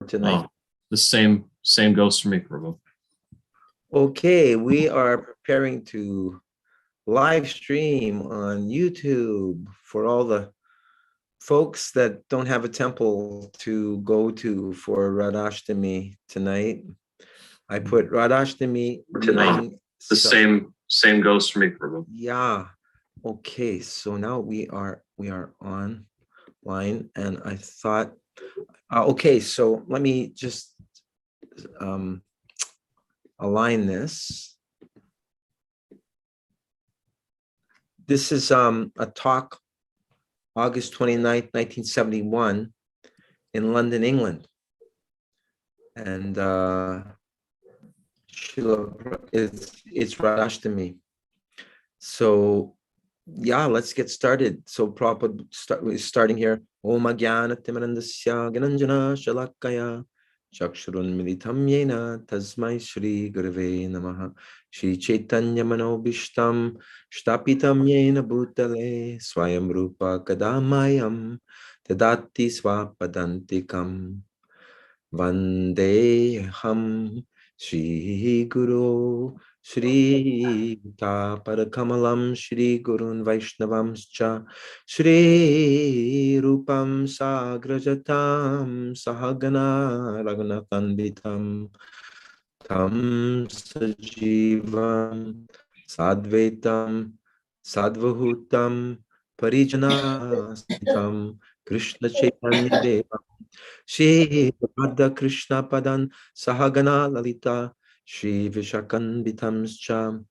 tonight? The same goes for me, Prabhu. Okay, we are preparing to live stream on YouTube for all the folks that don't have a temple to go to for Radhastami tonight. I put Radhastami tonight. The same goes for me, Prabhu. Yeah. Okay, so now we are online, and I thought, okay, so let me just align this. This is a talk, August 29th, 1971, in London, England. And it's Radhastami. So yeah, let's get started. So Prabhupada starting here. Om Jnana Timarandasya Gananjana Shalakaya Chakshurun Militam Yena Tasmai Shri Gurave Namaha Shri Chaitanya Manobishtam Shtapitam Yena Bhutale Swayam Rupa Kadamayam Tadati Swapadantikam Vandeham Shri Guru Shri Parakamalam Shri Gurun Vaishnavamscha Shri Rupam Sagrajatam Sahagana Raghunathanditam Tam Sajivam Sadvetam Sadvahutam Parijana Sitam Krishna Chaitanya Deva Shri Radha Krishna Padan Sahagana Lalita Shri Vishakanbitamscha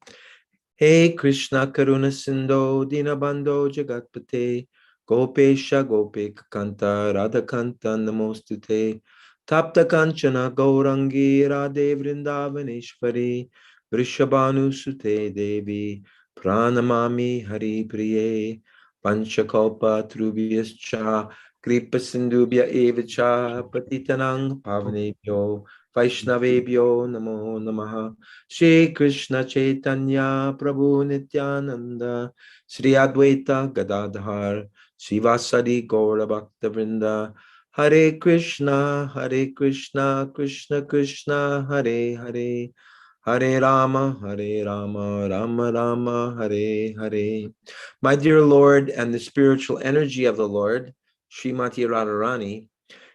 Hey Krishna Karuna Sindho Dinabando Jagatpate Gopesha Gopek Kanta Radhakanta Namostute Tapta Kanchana Gaurangi Radhe Vrindavaneshwari Vrishabhanu Sute Devi Pranamami Hari Priye Panchakalpa Trubhyascha Kripa Sindhubhya Evacha Patitanang Pavanebhyo Vaishnavebhyo Namo Namaha Shri Krishna Chaitanya Prabhu Nityananda Shri Advaita Gadadhar Srivasadi Gaura Bhakta Vrinda Hare Krishna Krishna Krishna Hare Hare Hare Rama Rama Rama Hare Hare. My dear Lord and the spiritual energy of the Lord, Srimati Radharani,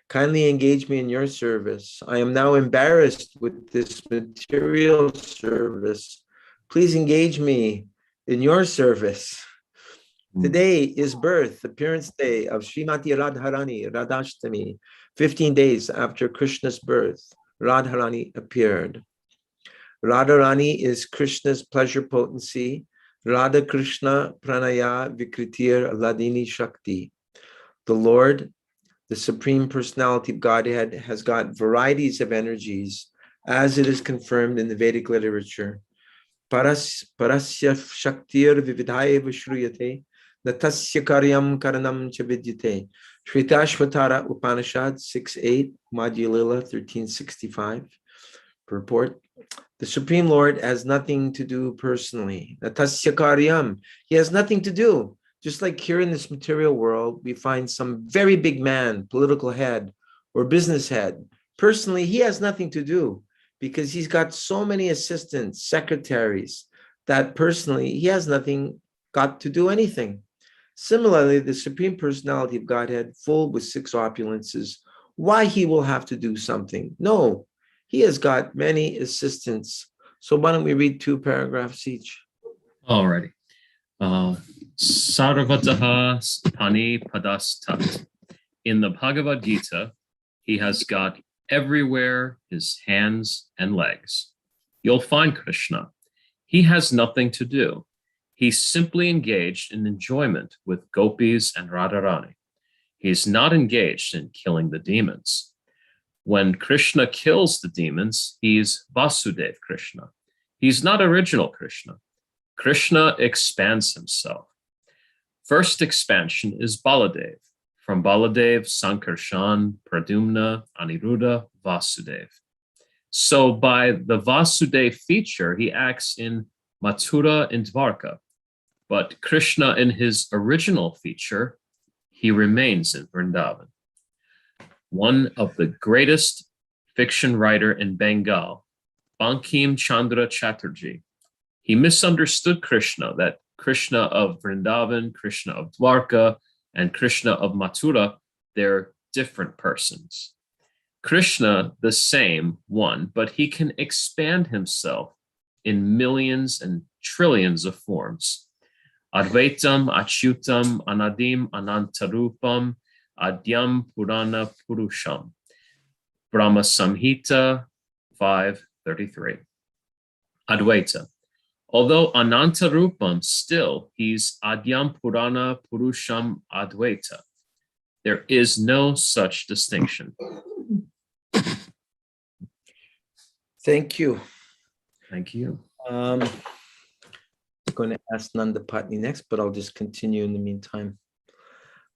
kindly engage me in your service. I am now embarrassed with this material service. Please engage me in your service. Today is birth, appearance day of Srimati Radharani, Radhastami. 15 days after Krishna's birth, Radharani appeared. Radharani is Krishna's pleasure potency. Radha Krishna Pranaya Vikritir Ladini Shakti. The Lord, the Supreme Personality of Godhead, has got varieties of energies, as it is confirmed in the Vedic literature. Parasya Shaktir Vividhaya Vishruyate, Natasya Karyam Karanam Chavidyate. Shritashvatara Upanishad 6.8, Madhya Lila 1365. Purport. The Supreme Lord has nothing to do personally. Natasya Karyam. He has nothing to do. Just like here in this material world, we find some very big man, political head, or business head. Personally, he has nothing to do because he's got so many assistants, secretaries, that personally, he has nothing got to do anything. Similarly, the Supreme Personality of Godhead, full with 6 opulences, why he will have to do something? No, he has got many assistants. So why don't we read 2 paragraphs each? Alrighty. Sarvataha Pani Padastat. In the Bhagavad Gita, he has got everywhere his hands and legs. You'll find Krishna. He has nothing to do. He's simply engaged in enjoyment with gopis and Radharani. He's not engaged in killing the demons. When Krishna kills the demons, he's Vasudev Krishna. He's not original Krishna. Krishna expands himself. First expansion is Baladev. From Baladev, Sankarshan, Pradyumna, Aniruddha, Vasudev. So by the Vasudev feature, he acts in Mathura and Dvarka. But Krishna in his original feature, he remains in Vrindavan. One of the greatest fiction writer in Bengal, Bankim Chandra Chatterjee. He misunderstood Krishna, that Krishna of Vrindavan, Krishna of Dwarka, and Krishna of Mathura, they're different persons. Krishna, the same one, but he can expand himself in millions and trillions of forms. Advaitam, Achyutam, Anadim, Anantarupam, Adyam Purana Purusham. Brahma Samhita 5:33. Advaita. Although Anantarupam, still he's Adyam Purana Purusham Advaita. There is no such distinction. Thank you. Thank you. I'm going to ask Nanda Patni next, but I'll just continue in the meantime.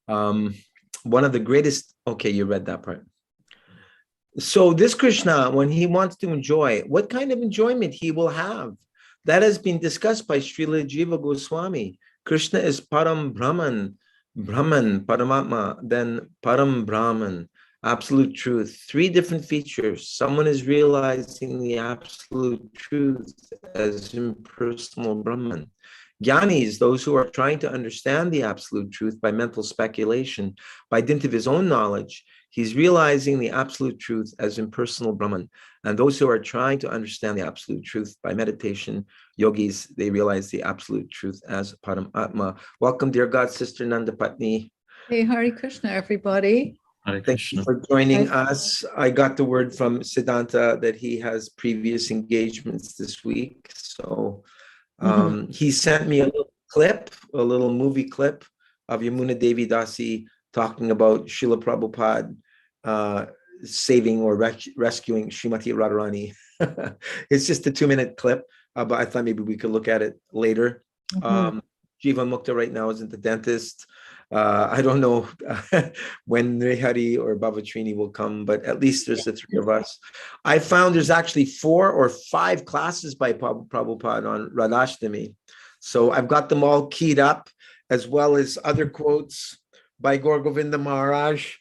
One of the greatest, okay, you read that part. So this Krishna, when he wants to enjoy, what kind of enjoyment he will have? That has been discussed by Srila Jiva Goswami. Krishna is Param Brahman, Paramatma, then Param Brahman, absolute truth. Three different features. Someone is realizing the absolute truth as impersonal Brahman. Jnanis, those who are trying to understand the absolute truth by mental speculation, by dint of his own knowledge, he's realizing the absolute truth as impersonal Brahman. And those who are trying to understand the absolute truth by meditation, yogis, they realize the absolute truth as Paramatma. Welcome, dear God, Sister Nanda Patni. Hey, Hare Krishna, everybody. Hare Thank Krishna. you for joining us. I got the word from Siddhanta that he has previous engagements this week. So he sent me a little clip, a little movie clip of Yamuna Devi Dasi talking about Srila Prabhupada saving or rescuing Srimati Radharani. It's just a 2-minute clip, but I thought maybe we could look at it later. Jiva Mukta right now is at the dentist. I don't know when Rehari or Bavatrini will come, but at least there's the three of us. I found there's actually 4 or 5 classes by Prabhupada on Radhastami. So I've got them all keyed up, as well as other quotes by Gaur Govinda Maharaj.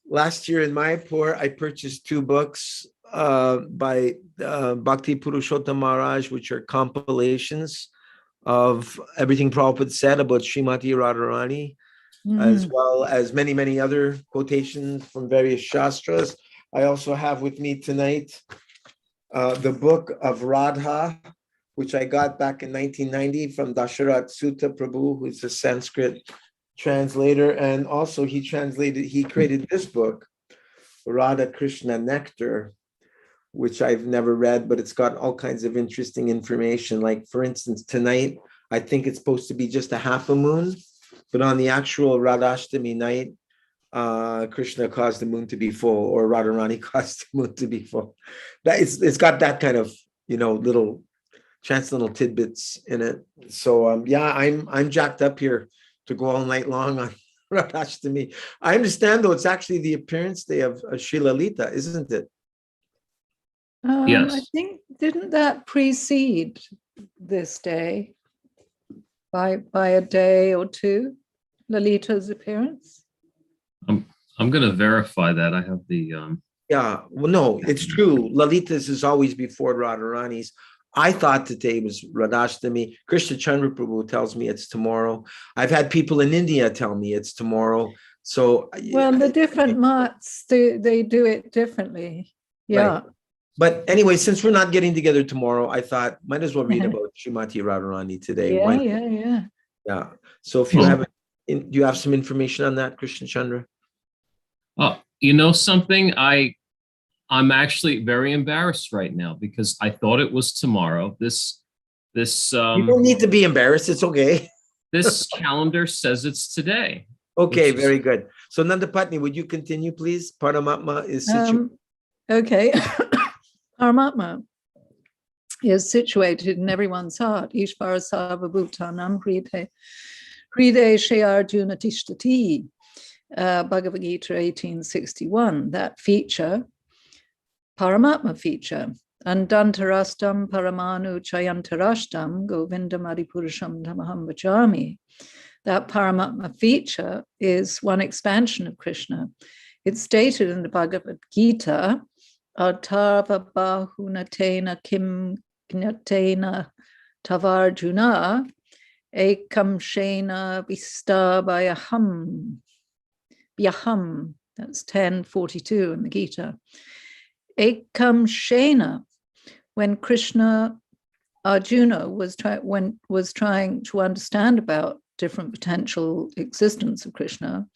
Last year in Mayapur, I purchased 2 books by Bhakti Purushottam Maharaj, which are compilations of everything Prabhupada said about Srimati Radharani, as well as many, many other quotations from various shastras. I also have with me tonight the book of Radha, which I got back in 1990 from Dasharat Sutta Prabhu, who's a Sanskrit translator. And also he created this book, Radha Krishna Nectar, which I've never read, but it's got all kinds of interesting information. Like, for instance, tonight, I think it's supposed to be just a half a moon, but on the actual Radhastami night, Krishna caused the moon to be full, or Radharani caused the moon to be full. It's got that kind of, little transcendental tidbits in it. So yeah, I'm jacked up here to go all night long on Radhastami. I understand, though, it's actually the appearance day of Sri Lalita, isn't it? Yes. I think, didn't that precede this day by a day or two, Lalita's appearance? I'm going to verify that. I have the... Yeah, well, no, it's true. Lalita's is always before Radharani's. I thought today was Radhastami. Krishna Chandra Prabhu tells me it's tomorrow. I've had people in India tell me it's tomorrow. So, well, the different mats, they do it differently. Yeah. Right. But anyway, since we're not getting together tomorrow, I thought might as well read about Srimati Radharani today. Yeah. So if you do you have some information on that, Krishna Chandra? You know something? I'm actually very embarrassed right now because I thought it was tomorrow. This you don't need to be embarrassed. It's okay. This calendar says it's today. Okay, very good. So Nanda Patni, would you continue, please? Paramatma is situated. Okay. Paramatma is situated in everyone's heart. Ishvara Sarvabhutanam Hride She Arjuna Tishtati. Bhagavad Gita 1861. That feature, Paramatma feature, Andantarastam Paramanu Chayantarashtam Govindam Adipurusham Tamaham Vachami. That Paramatma feature is one expansion of Krishna. It's stated in the Bhagavad Gita Artava bahunatena kim gnatena tavarjuna ekam shena vistabhayaham. Yaham, that's 10:42 in the Gita. Ekam shena, when Krishna Arjuna was trying to understand about different potential existence of Krishna.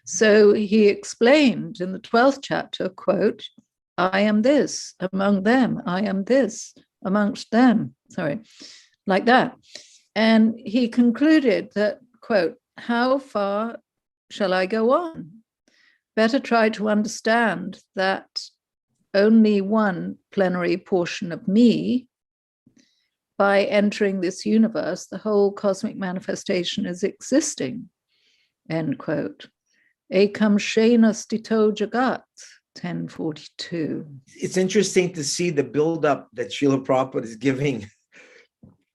So he explained in the 12th chapter, quote, I am this among them, I am this amongst them, like that. And he concluded that, quote, how far shall I go on? Better try to understand that only one plenary portion of me, by entering this universe, the whole cosmic manifestation is existing, end quote. Ekam shena stito jagat, 10:42. It's interesting to see the buildup that Srila Prabhupada is giving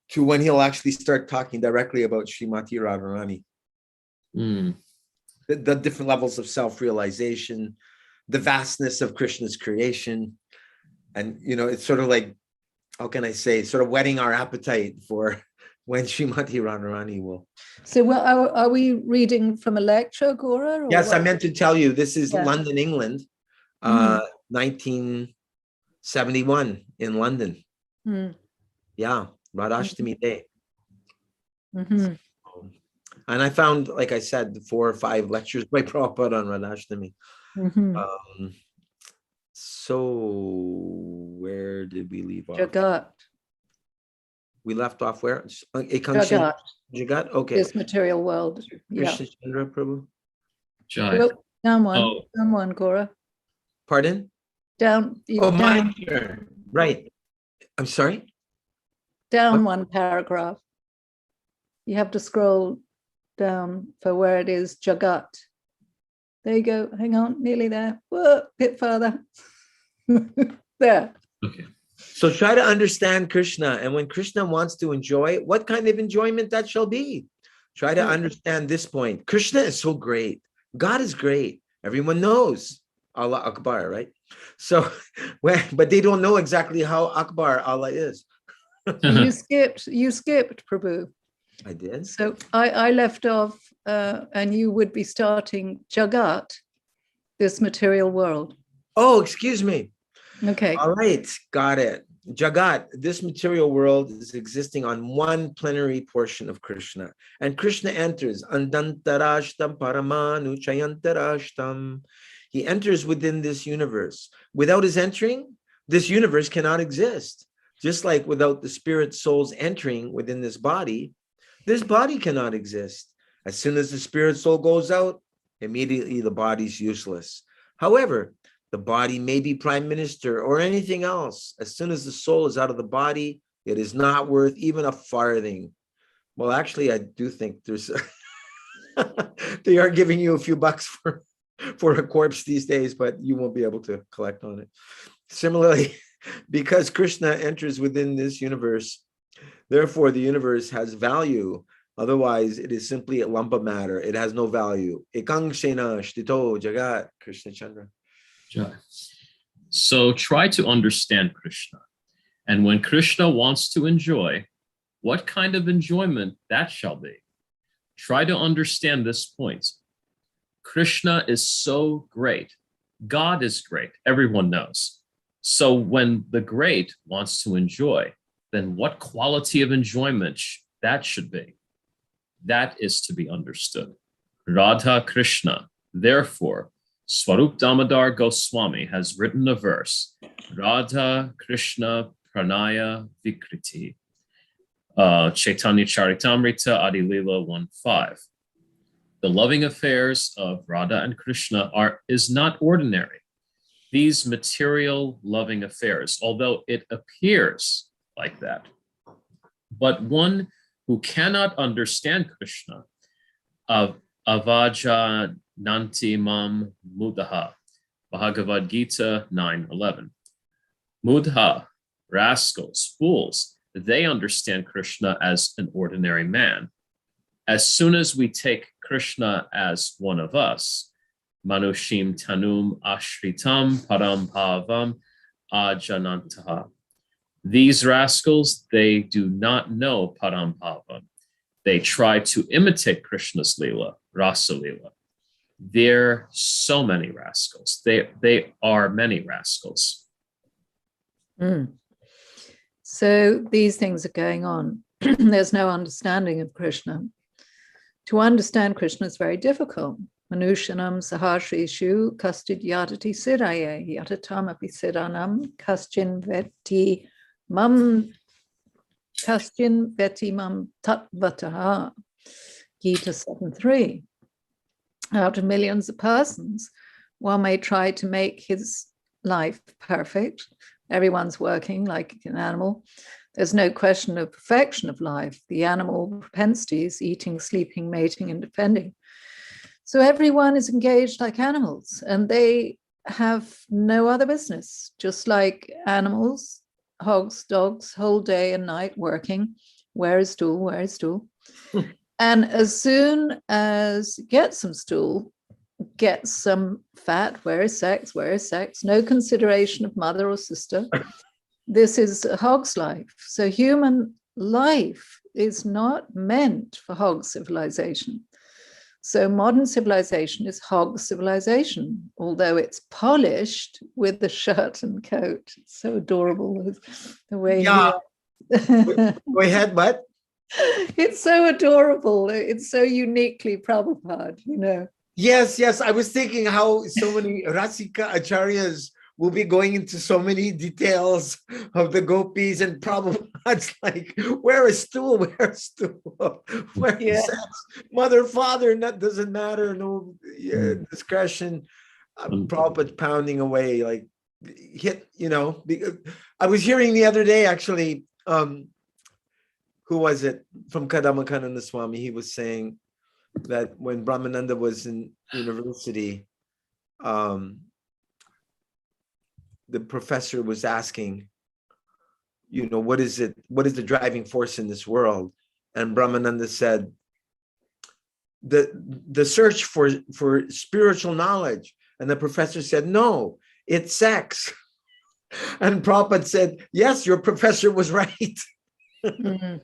to when he'll actually start talking directly about Srimati Radharani. The different levels of self-realization, the vastness of Krishna's creation. And, it's sort of like, how can I say, sort of whetting our appetite for when Srimati Radharani will. So are we reading from a lecture, Gora? Yes, I meant to tell you, this is London, England, 1971 in London. Yeah, Radhastami Day. And I found, like I said, 4 or 5 lectures by Prabhupada on Radhastami. So where did we leave off? Jagat. We left off where? Jagat. Jagat? Okay. This material world. Krishna Chandra Prabhu. Down one, Gora. Pardon? Down. My turn. Right. I'm sorry? Down one paragraph. You have to scroll down for where it is Jagat. There you go. Hang on, nearly there. Whoa, bit further. There. Okay. So try to understand Krishna. And when Krishna wants to enjoy, what kind of enjoyment that shall be? Try to understand this point. Krishna is so great. God is great. Everyone knows Allah Akbar, right? So, but they don't know exactly how Akbar Allah is. You skipped, Prabhu. I did. So I left off, and you would be starting Jagat, this material world. Oh, excuse me. Okay. All right. Got it. Jagat, this material world is existing on one plenary portion of Krishna. And Krishna enters. Andantarashtam paramanu chayantarashtam. He enters within this universe. Without his entering, this universe cannot exist. Just like without the spirit soul's entering within this body cannot exist. As soon as the spirit soul goes out, immediately the body's useless. However, the body may be prime minister or anything else. As soon as the soul is out of the body, it is not worth even a farthing. Well, actually, I do think there's they are giving you a few bucks for a corpse these days, but you won't be able to collect on it. Similarly, because Krishna enters within this universe, therefore the universe has value. Otherwise, it is simply a lump of matter. It has no value. Ekang shena shtito jagat, Krishna Chandra. So try to understand Krishna. And when Krishna wants to enjoy, what kind of enjoyment that shall be. Try to understand this point. Krishna is so great. God is great. Everyone knows. So when the great wants to enjoy, then what quality of enjoyment that should be? That is to be understood. Radha Krishna. Therefore, Swarup Damodar Goswami has written a verse, Radha Krishna Pranaya Vikriti, Chaitanya Charitamrita Adi Lila 1.5. The loving affairs of Radha and Krishna is not ordinary. These material loving affairs, although it appears like that, but one who cannot understand Krishna, avaja nanti mam mudha, Bhagavad Gita 9:11. Mudha, rascals, fools, they understand Krishna as an ordinary man. As soon as we take Krishna as one of us, Manushim tanum ashritam param bhavam ajanantaha. These rascals, they do not know Parampava. They try to imitate Krishna's Leela, Rasa Leela. There are so many rascals. They are many rascals. Mm. So these things are going on. There's no understanding of Krishna. To understand Krishna is very difficult. Manushanam sahashrishu kastid yadati siraye yatatam api siranam kastin veti mam tatvataha. Gita 7:3. Out of millions of persons, one may try to make his life perfect. Everyone's working like an animal. There's no question of perfection of life. The animal propensities, eating, sleeping, mating, and defending. So everyone is engaged like animals, and they have no other business, just like animals, hogs, dogs, whole day and night working. Where is stool? Where is stool? And as soon as get some stool, get some fat, where is sex? Where is sex? No consideration of mother or sister. This is a hog's life. So human life is not meant for hog civilization. So modern civilization is hog civilization, although it's polished with the shirt and coat. It's so adorable the way. Yeah. Go ahead, but It's so adorable. It's so uniquely Prabhupada, you know. yes, I was thinking how so many Rasika acharyas will be going into so many details of the gopis, and Prabhupada's like, where is stool? Where is stool? Where is sex? Mother, father, that doesn't matter. No discretion. Prabhupada's pounding away, like hit, you know. I was hearing the other day, actually, who was it from Kadamakananda Swami? He was saying that when Brahmananda was in university, the professor was asking, you know, what is the driving force in this world? And Brahmananda said, the search for spiritual knowledge. And the professor said, no, it's sex. And Prabhupada said, yes, your professor was right. Mm-hmm.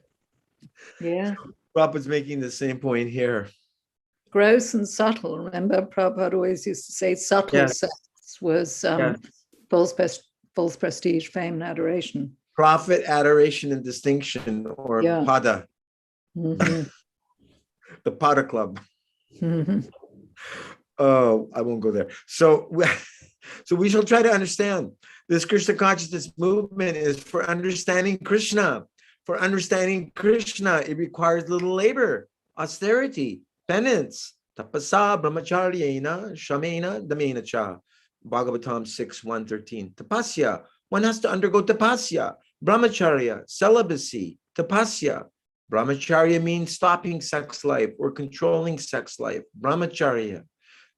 Yeah. Prabhupada's making the same point here. Gross and subtle. Remember, Prabhupada always used to say subtle sex was false prestige, fame, and adoration. Profit, adoration, and distinction, or pada. Mm-hmm. The Pada Club. Mm-hmm. Oh, I won't go there. So we shall try to understand. This Krishna consciousness movement is for understanding Krishna. For understanding Krishna, it requires little labor, austerity, penance, tapasa, brahmacharyena, shamena, damena cha. Bhagavatam 6:1-13. Tapasya, one has to undergo tapasya. Brahmacharya, celibacy, tapasya. Brahmacharya means stopping sex life or controlling sex life. Brahmacharya.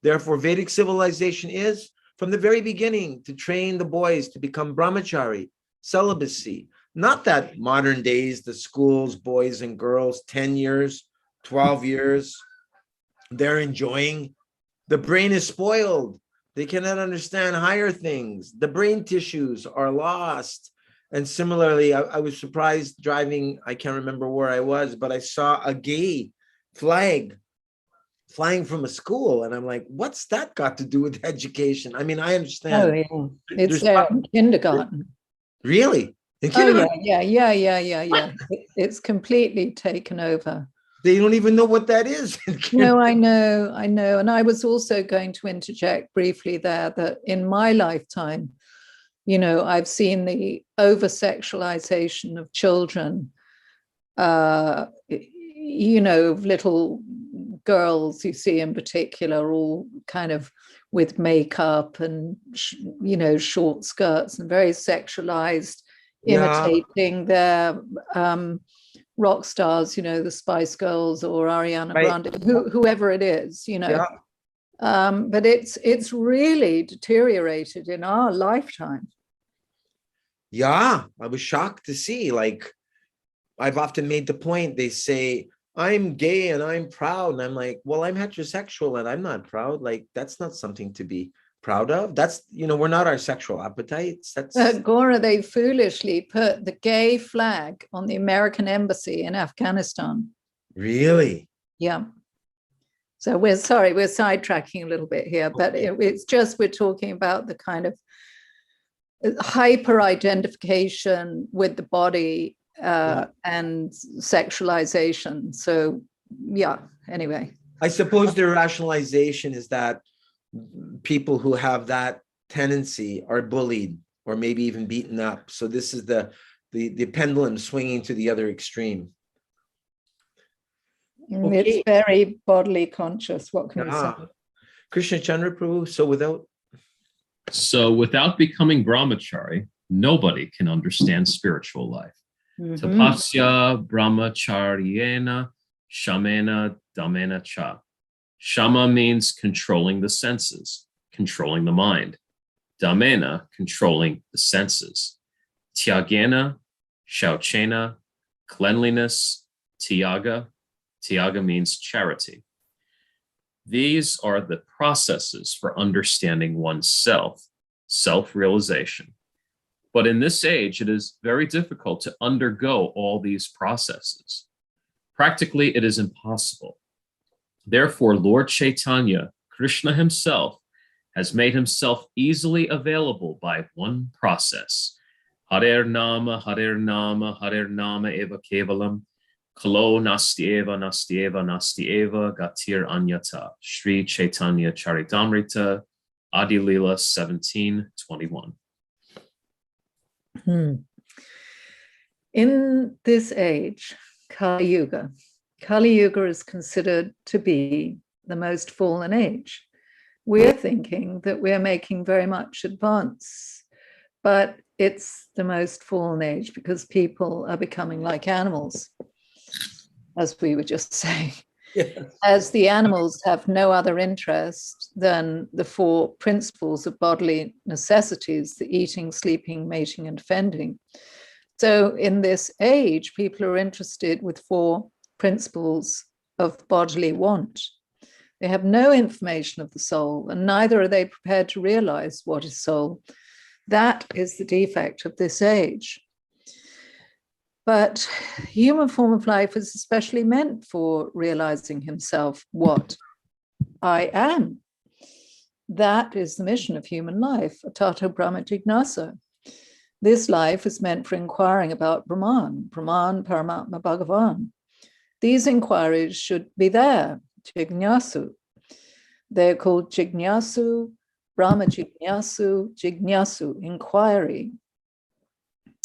Therefore, Vedic civilization is, from the very beginning, to train the boys to become brahmachari, celibacy. Not that modern days, the schools, boys and girls, 10 years, 12 years, they're enjoying. The brain is spoiled. They cannot understand higher things. The brain tissues are lost. And similarly, I was surprised driving, I can't remember where I was, but I saw a gay flag flying from a school. And I'm like, what's that got to do with education? I mean, I understand. Oh, yeah. It's there in kindergarten. Really? Oh, yeah. It's completely taken over. They don't even know what that is. No, I know. And I was also going to interject briefly there that in my lifetime, you know, I've seen the over-sexualization of children, you know, little girls you see in particular, all kind of with makeup and, you know, short skirts and very sexualized, imitating their rock stars, you know, the Spice Girls or Ariana Grande, whoever it is, you know. But it's really deteriorated in our lifetime. Yeah, I was shocked to see. Like, I've often made the point, they say, I'm gay and I'm proud. And I'm like, well, I'm heterosexual and I'm not proud. Like, that's not something to be proud of. That's, we're not our sexual appetites. That's Gora, they foolishly put the gay flag on the American embassy in Afghanistan. really. Yeah. So we're sidetracking a little bit here, but it's just we're talking about the kind of hyper identification with the body and sexualization. So yeah, anyway. I suppose the rationalization is that people who have that tendency are bullied or maybe even beaten up. So this is the pendulum swinging to the other extreme. Okay. It's very bodily conscious. What can we say? Krishna Chandra Prabhu, So without becoming brahmachari, nobody can understand spiritual life. Tapasya brahmacharyena shamena damena cha. Shama means controlling the senses, controlling the mind. Damena, controlling the senses. Tyagena, shauchena, cleanliness. Tyaga means charity. These are the processes for understanding oneself, self-realization. But in this age, it is very difficult to undergo all these processes. Practically, it is impossible. Therefore, Lord Chaitanya, Krishna himself, has made himself easily available by one process. Harer Nama, Harer Nama, Harer Nama Eva Kevalam, Kalo Nastieva, Nastieva, Nastieva, Gatir Anyata, Sri Chaitanya Charitamrita, Adi Lila 17:21. In this age, Kali Yuga is considered to be the most fallen age. We're thinking that we're making very much advance, but it's the most fallen age because people are becoming like animals, as we were just saying. Yes. As the animals have no other interest than the four principles of bodily necessities, the eating, sleeping, mating, and defending. So in this age, people are interested with four principles of bodily want. They have no information of the soul, and neither are they prepared to realize what is soul. That is the defect of this age. But human form of life is especially meant for realizing himself what I am. That is the mission of human life, Tato Brahma Jignasa. This life is meant for inquiring about Brahman, Paramatma, Bhagavan. These inquiries should be there, Jignasu. They're called Jignasu, Brahma Jignasu, Jignasu, inquiry.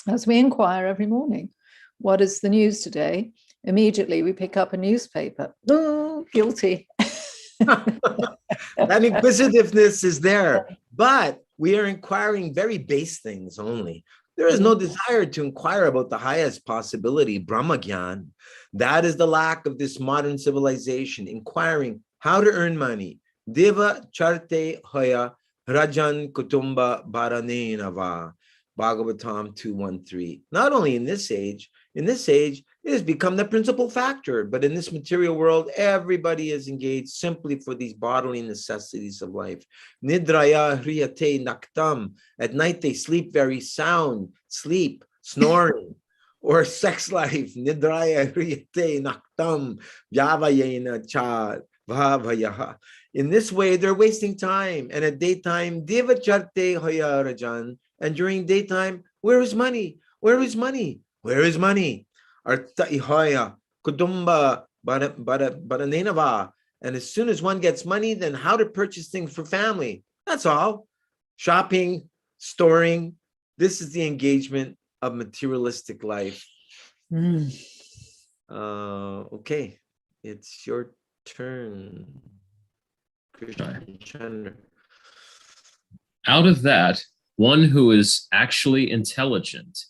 As we inquire every morning, what is the news today? Immediately we pick up a newspaper. Oh, guilty. That inquisitiveness is there, but we are inquiring very base things only. There is no desire to inquire about the highest possibility, Brahmagyan. That is the lack of this modern civilization, inquiring how to earn money. Deva charte hoya rajan kutumba baranenava. Bhagavatam 2:13. Not only in this age, it has become the principal factor, but in this material world, everybody is engaged simply for these bodily necessities of life. Nidraya hriyate naktam. At night, they sleep very sound, snoring, or sex life. Nidraya hriyate naktam. Vyavayena cha bhavayaha. In this way, they're wasting time. And at daytime, devacharte hoya rajan. And during daytime, where is money? Where is money? Where is money? Arta ihoya kudumba baranenava. And as soon as one gets money, then how to purchase things for family. That's all. Shopping, storing. This is the engagement of materialistic life. Okay, it's your turn. Out of that, one who is actually intelligent,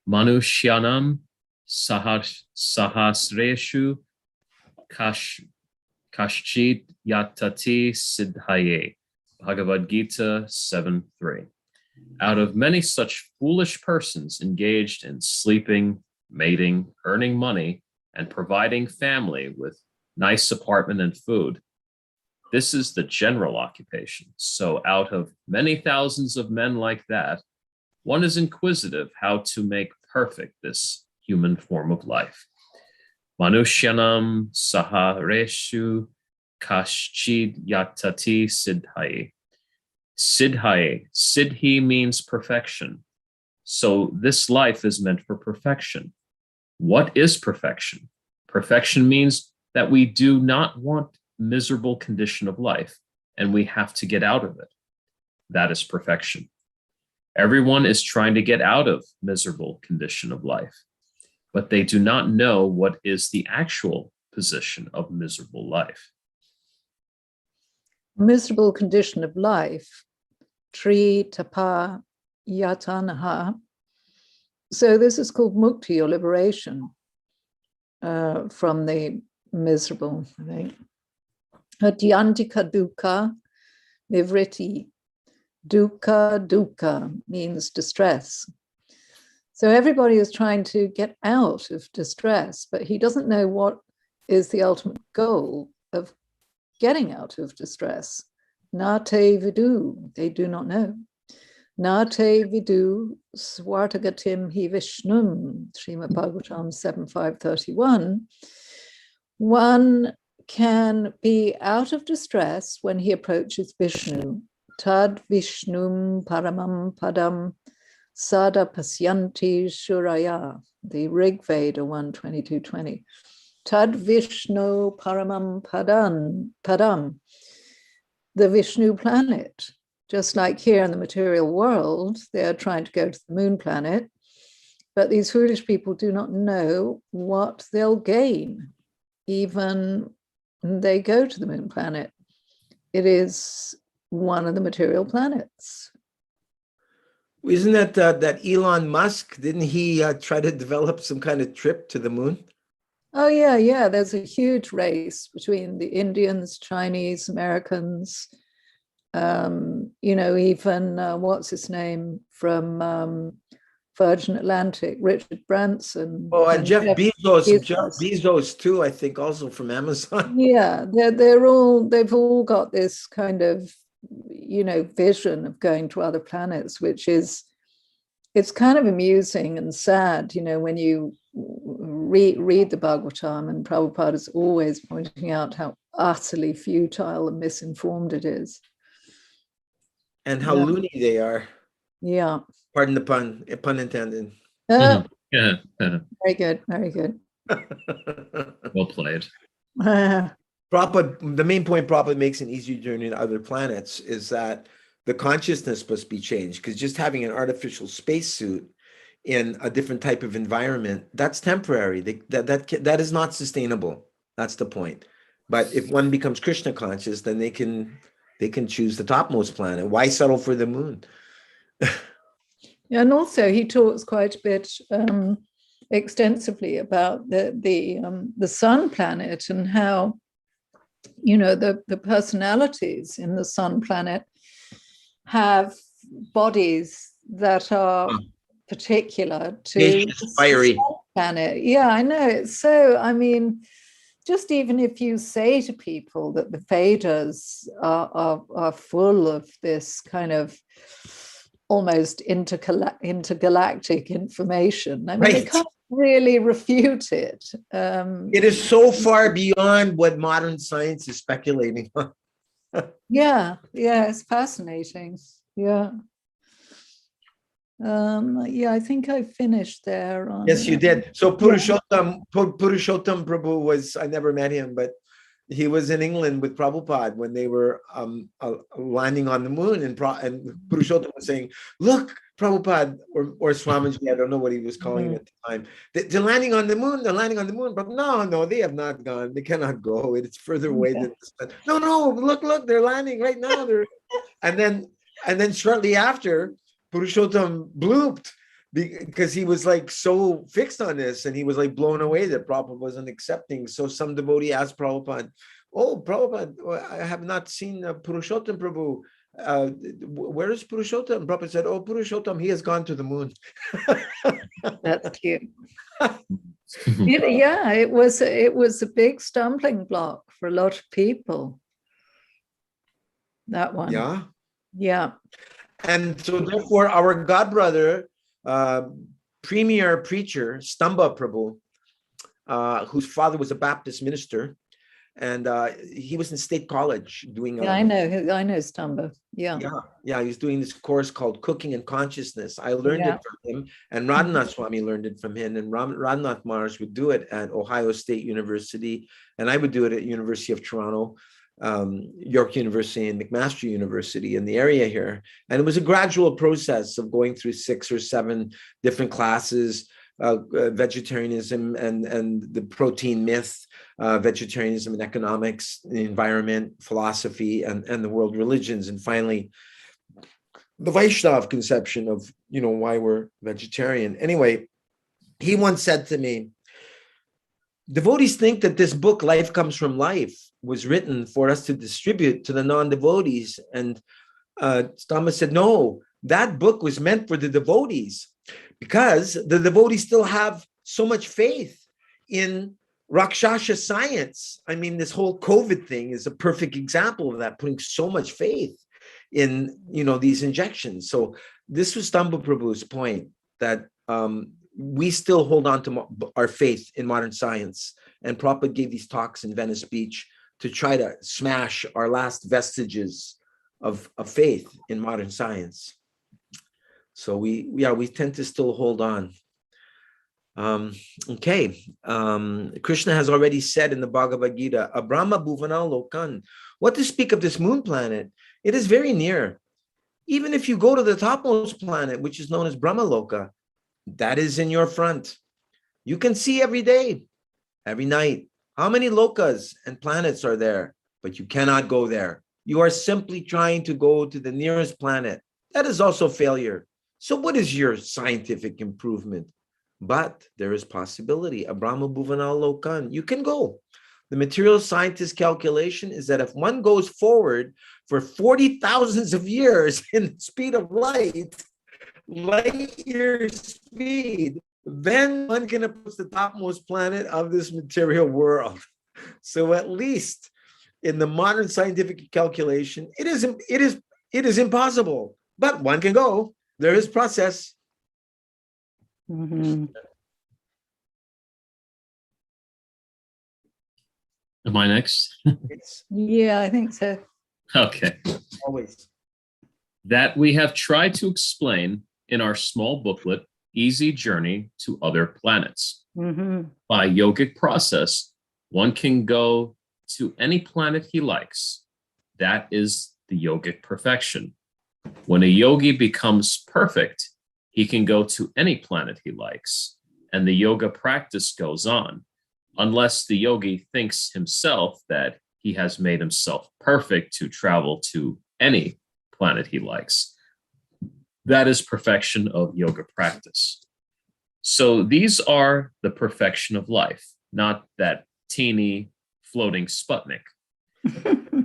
Manushyanam sahasreshu kashchit yatati siddhaye, Bhagavad Gita 7:3. Out of many such foolish persons engaged in sleeping, mating, earning money, and providing family with nice apartment and food, This is the general occupation. So out of many thousands of men like that, one is inquisitive how to make perfect this human form of life. Manushyanam sahareshu kashchid yatati siddhai. Siddhai. Siddhi means perfection. So this life is meant for perfection. What is perfection? Perfection means that we do not want miserable condition of life, and we have to get out of it. That is perfection. Everyone is trying to get out of miserable condition of life, but they do not know what is the actual position of miserable life. Miserable condition of life, tri tapa yatanaha. So this is called mukti, or liberation from the miserable, I think. Adyantika dukkha nivriti. Dukkha means distress. So everybody is trying to get out of distress, but he doesn't know what is the ultimate goal of getting out of distress. Nate vidu, they do not know. Nate vidu swartagatim hi vishnum, Srimad Bhagavatam 7.5.31. One can be out of distress when he approaches Vishnu. Tad Vishnum Paramam Padam Sada Pasyanti Shuraya, the Rig Veda 1:22-20. Tad Vishnu Paramam Padam, the Vishnu planet. Just like here in the material world, they are trying to go to the moon planet, but these foolish people do not know what they'll gain, even they go to the moon planet. It is one of the material planets. Isn't that that Elon Musk? Didn't he try to develop some kind of trip to the moon? Oh yeah. There's a huge race between the Indians, Chinese, Americans. Even what's his name from Virgin Atlantic, Richard Branson. Oh, and Jeff Bezos too, I think, also from Amazon. Yeah, they've all got this kind of vision of going to other planets, which is, it's kind of amusing and sad, when you read the Bhagavatam, and Prabhupada is always pointing out how utterly futile and misinformed it is. And how loony they are. Yeah. Pardon the pun intended. Oh, Yeah. very good. Well played. The main point Prabhupada makes in Easy Journey to Other Planets is that the consciousness must be changed, because just having an artificial spacesuit in a different type of environment, that's temporary. That is not sustainable. That's the point. But if one becomes Krishna conscious, then they can choose the topmost planet. Why settle for the moon? And also he talks quite a bit extensively about the sun planet, and how the personalities in the sun planet have bodies that are particular to the fiery planet. Yeah, I know. It's so, just even if you say to people that the Vedas are full of this kind of almost intergalactic information, they can't really refute it. It is so far beyond what modern science is speculating on. Yeah, it's fascinating. Yeah. I think I finished there. Yes, you did. So Purushottam Prabhu was, I never met him, but he was in England with Prabhupada when they were landing on the moon, and Purushottam was saying, "Look, Prabhupada," or Swamiji, I don't know what he was calling him at the time. They're landing on the moon. They're landing on the moon. But no, they have not gone. They cannot go. It's further away than this. No, look, they're landing right now. And then shortly after, Purushottam blooped, because he was like so fixed on this, and he was like blown away that Prabhupada wasn't accepting. So some devotee asked Prabhupada, "Oh, Prabhupada, I have not seen Purushottam Prabhu. Where is Purushottam?" Prabhupada said, "Oh, Purushottam, he has gone to the moon." That's cute. It was a big stumbling block for a lot of people. that one. Yeah. Yeah. And so therefore our godbrother, premier preacher, Stamba Prabhu, whose father was a Baptist minister, and he was in State College doing Yeah, I know Stumba. Yeah. he was doing this course called Cooking and Consciousness. I learned Yeah. it from him, and Radhanath Swami learned it from him, and Radhanath Maharaj would do it at Ohio State University, and I would do it at University of Toronto, York University, and McMaster University in the area here. And it was a gradual process of going through 6 or 7 different classes, vegetarianism and the protein myth, vegetarianism and economics, the environment, philosophy, and the world religions, and finally the Vaishnav conception of why we're vegetarian. Anyway, he once said to me, devotees think that this book, Life Comes from Life, was written for us to distribute to the non-devotees. And Thomas said, no, that book was meant for the devotees, because the devotees still have so much faith in Rakshasa science. I mean, this whole COVID thing is a perfect example of that, putting so much faith in, these injections. So this was Stamba Prabhu's point, that we still hold on to our faith in modern science. And Prabhupada gave these talks in Venice Beach to try to smash our last vestiges of faith in modern science. So we tend to still hold on. Okay. Krishna has already said in the Bhagavad Gita, Abrahma Bhuvana Lokan. What to speak of this moon planet? It is very near. Even if you go to the topmost planet, which is known as Brahmaloka, that is in your front. You can see every day, every night, how many lokas and planets are there, but you cannot go there. You are simply trying to go to the nearest planet. That is also failure. So what is your scientific improvement? But there is possibility. Abrahma Bhuvanal Lokan. You can go. The material scientist calculation is that if one goes forward for 40,000 of years in the speed of light year speed, then one can approach the topmost planet of this material world. So at least in the modern scientific calculation, it is impossible, but one can go. There is process. Mm-hmm. Am I next? Yeah, I think so. Okay. Always. That we have tried to explain in our small booklet, Easy Journey to Other Planets. Mm-hmm. By yogic process, one can go to any planet he likes. That is the yogic perfection. When a yogi becomes perfect, he can go to any planet he likes, and the yoga practice goes on, unless the yogi thinks himself that he has made himself perfect to travel to any planet he likes. That is perfection of yoga practice. So these are the perfection of life, not that teeny floating Sputnik.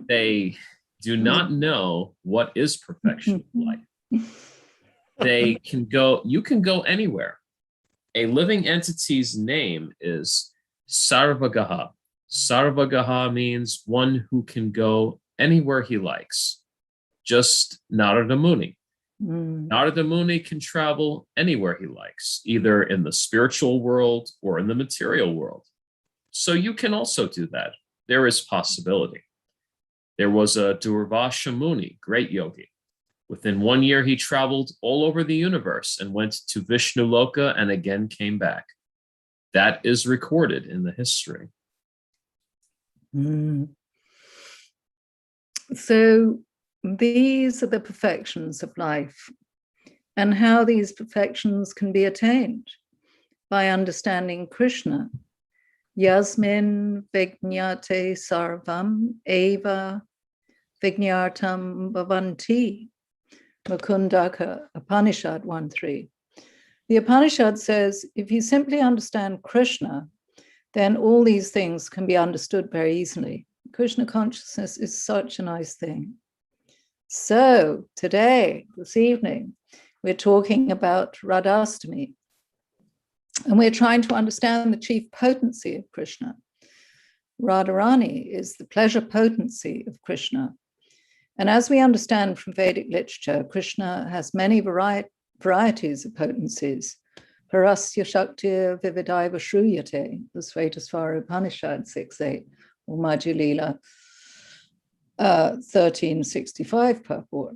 They do not know what is perfection of life. They can go, you can go anywhere. A living entity's name is Sarvagaha. Sarvagaha means one who can go anywhere he likes. Just Narada Muni. Narada Muni can travel anywhere he likes, either in the spiritual world or in the material world. So you can also do that. There is possibility. There was a Durvasha Muni, great yogi. Within 1 year, he traveled all over the universe and went to Vishnu Loka and again came back. That is recorded in the history. So these are the perfections of life, and how these perfections can be attained by understanding Krishna. Yasmin Vijñate Sarvam Eva Vijñartam Bhavanti. Mukundaka Upanishad 1.3. The Upanishad says, if you simply understand Krishna, then all these things can be understood very easily. Krishna consciousness is such a nice thing. So today, this evening, we're talking about Radhastami, and we're trying to understand the chief potency of Krishna. Radharani is the pleasure potency of Krishna. And as we understand from Vedic literature, Krishna has many varieties of potencies. Parasya Shaktir Vividaiva Shruyate, the Svetasvara Upanishad 6.8, or Madhya Lila 1365 purport.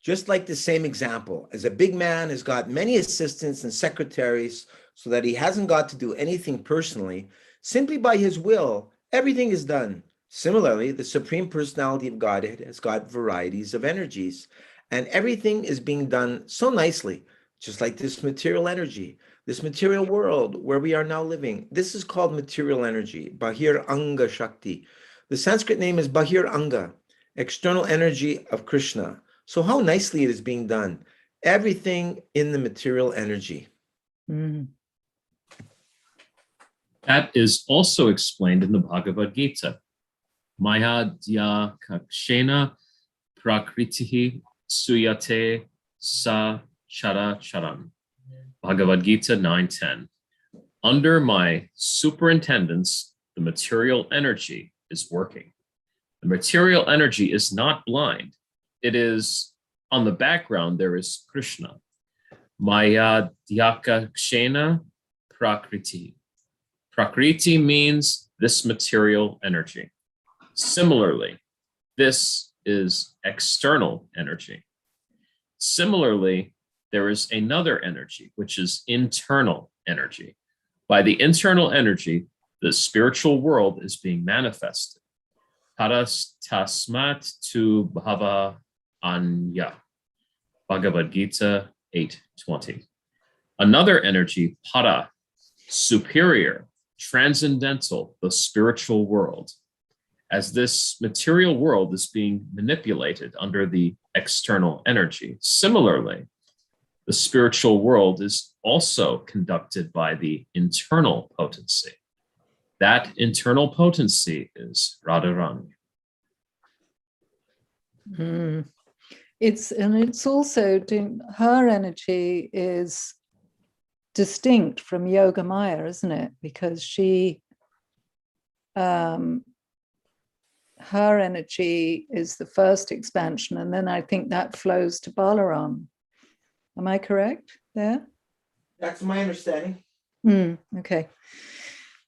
Just like the same example, as a big man has got many assistants and secretaries so that he hasn't got to do anything personally, simply by his will, everything is done. Similarly, the Supreme Personality of Godhead has got varieties of energies, and everything is being done so nicely, just like this material energy, this material world where we are now living. This is called material energy, Bahir Anga Shakti. The Sanskrit name is Bahir Anga, external energy of Krishna. So how nicely it is being done. Everything in the material energy. Mm. That is also explained in the Bhagavad Gita. Maya dya kakshena prakritihi suyate sa chara charam. Bhagavad Gita 9:10. Under my superintendence, the material energy is working. The material energy is not blind. It is, on the background, there is Krishna. Maya dhyaka kshena prakriti. Prakriti means this material energy. Similarly, this is external energy. Similarly, there is another energy, which is internal energy. By the internal energy, the spiritual world is being manifested. Paras tasmat tu bhava anya. Bhagavad Gita 8:20. Another energy, para, superior, transcendental, the spiritual world. As this material world is being manipulated under the external energy. Similarly, the spiritual world is also conducted by the internal potency. That internal potency is Radharani. Mm. It's also her energy is distinct from Yoga Maya, isn't it? Because she, her energy is the first expansion, and then I think that flows to Balaram. Am I correct there? That's my understanding. Okay.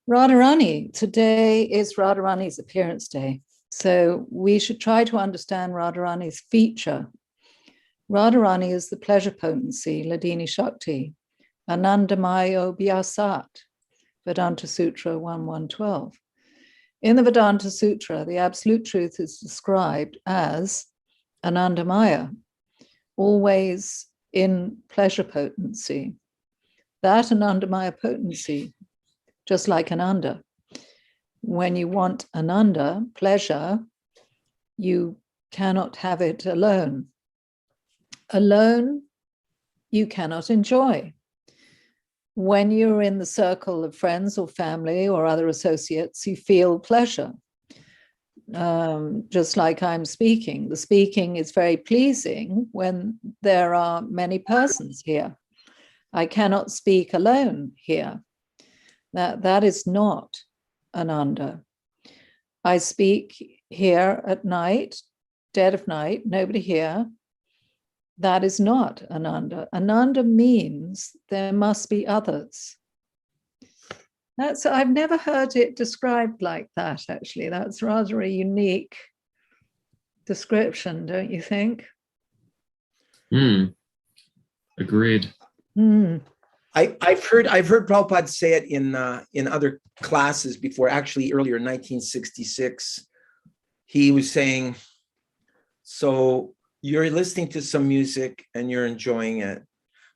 Radharani, today is Radharani's appearance day. So we should try to understand Radharani's feature. Radharani is the pleasure potency, Ladini Shakti, Anandamayo Vyasat, Vedanta Sutra 1.1.12. In the Vedanta Sutra, the absolute truth is described as Anandamaya, always in pleasure potency. That Anandamaya potency, just like Ananda, when you want Ananda, pleasure, you cannot have it alone. Alone, you cannot enjoy. When you're in the circle of friends or family or other associates, you feel pleasure. Just like I'm speaking. The speaking is very pleasing when there are many persons here. I cannot speak alone here. That is not Ananda. I speak here at night, dead of night, nobody here. That is not Ananda. Ananda means there must be others. I've never heard it described like that, actually. That's rather a unique description, don't you think? Agreed. I've heard Prabhupada say it in other classes before, actually earlier in 1966. He was saying, so you're listening to some music and you're enjoying it.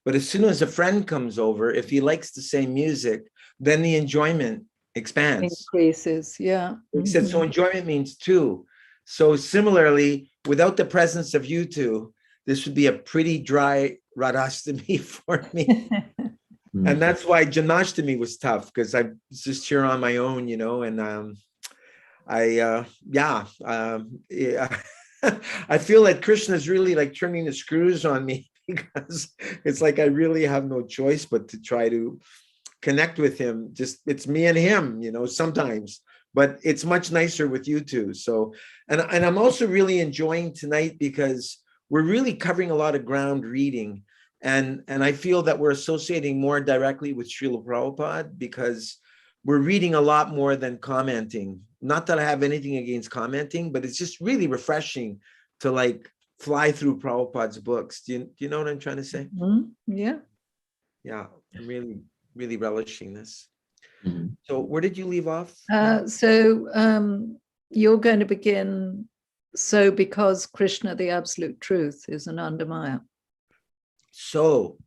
But as soon as a friend comes over, if he likes the same music, then the enjoyment expands. Increases, yeah. He said, so enjoyment means two. So similarly, without the presence of you two, this would be a pretty dry Radhastami for me. And that's why Janashtami was tough, because I was just here on my own, and I feel that Krishna is really like turning the screws on me, because it's like I really have no choice but to try to connect with him. Just it's me and him, sometimes. but it's much nicer with you two. So, and I'm also really enjoying tonight because we're really covering a lot of ground reading. And I feel that we're associating more directly with Srila Prabhupada because we're reading a lot more than commenting. Not that I have anything against commenting, but it's just really refreshing to like fly through Prabhupada's books. Do you know what I'm trying to say? Yeah. Yeah, I'm really, really relishing this. Mhm. So where did you leave off? You're going to begin, so because Krishna, the absolute truth, is Anandamaya. So,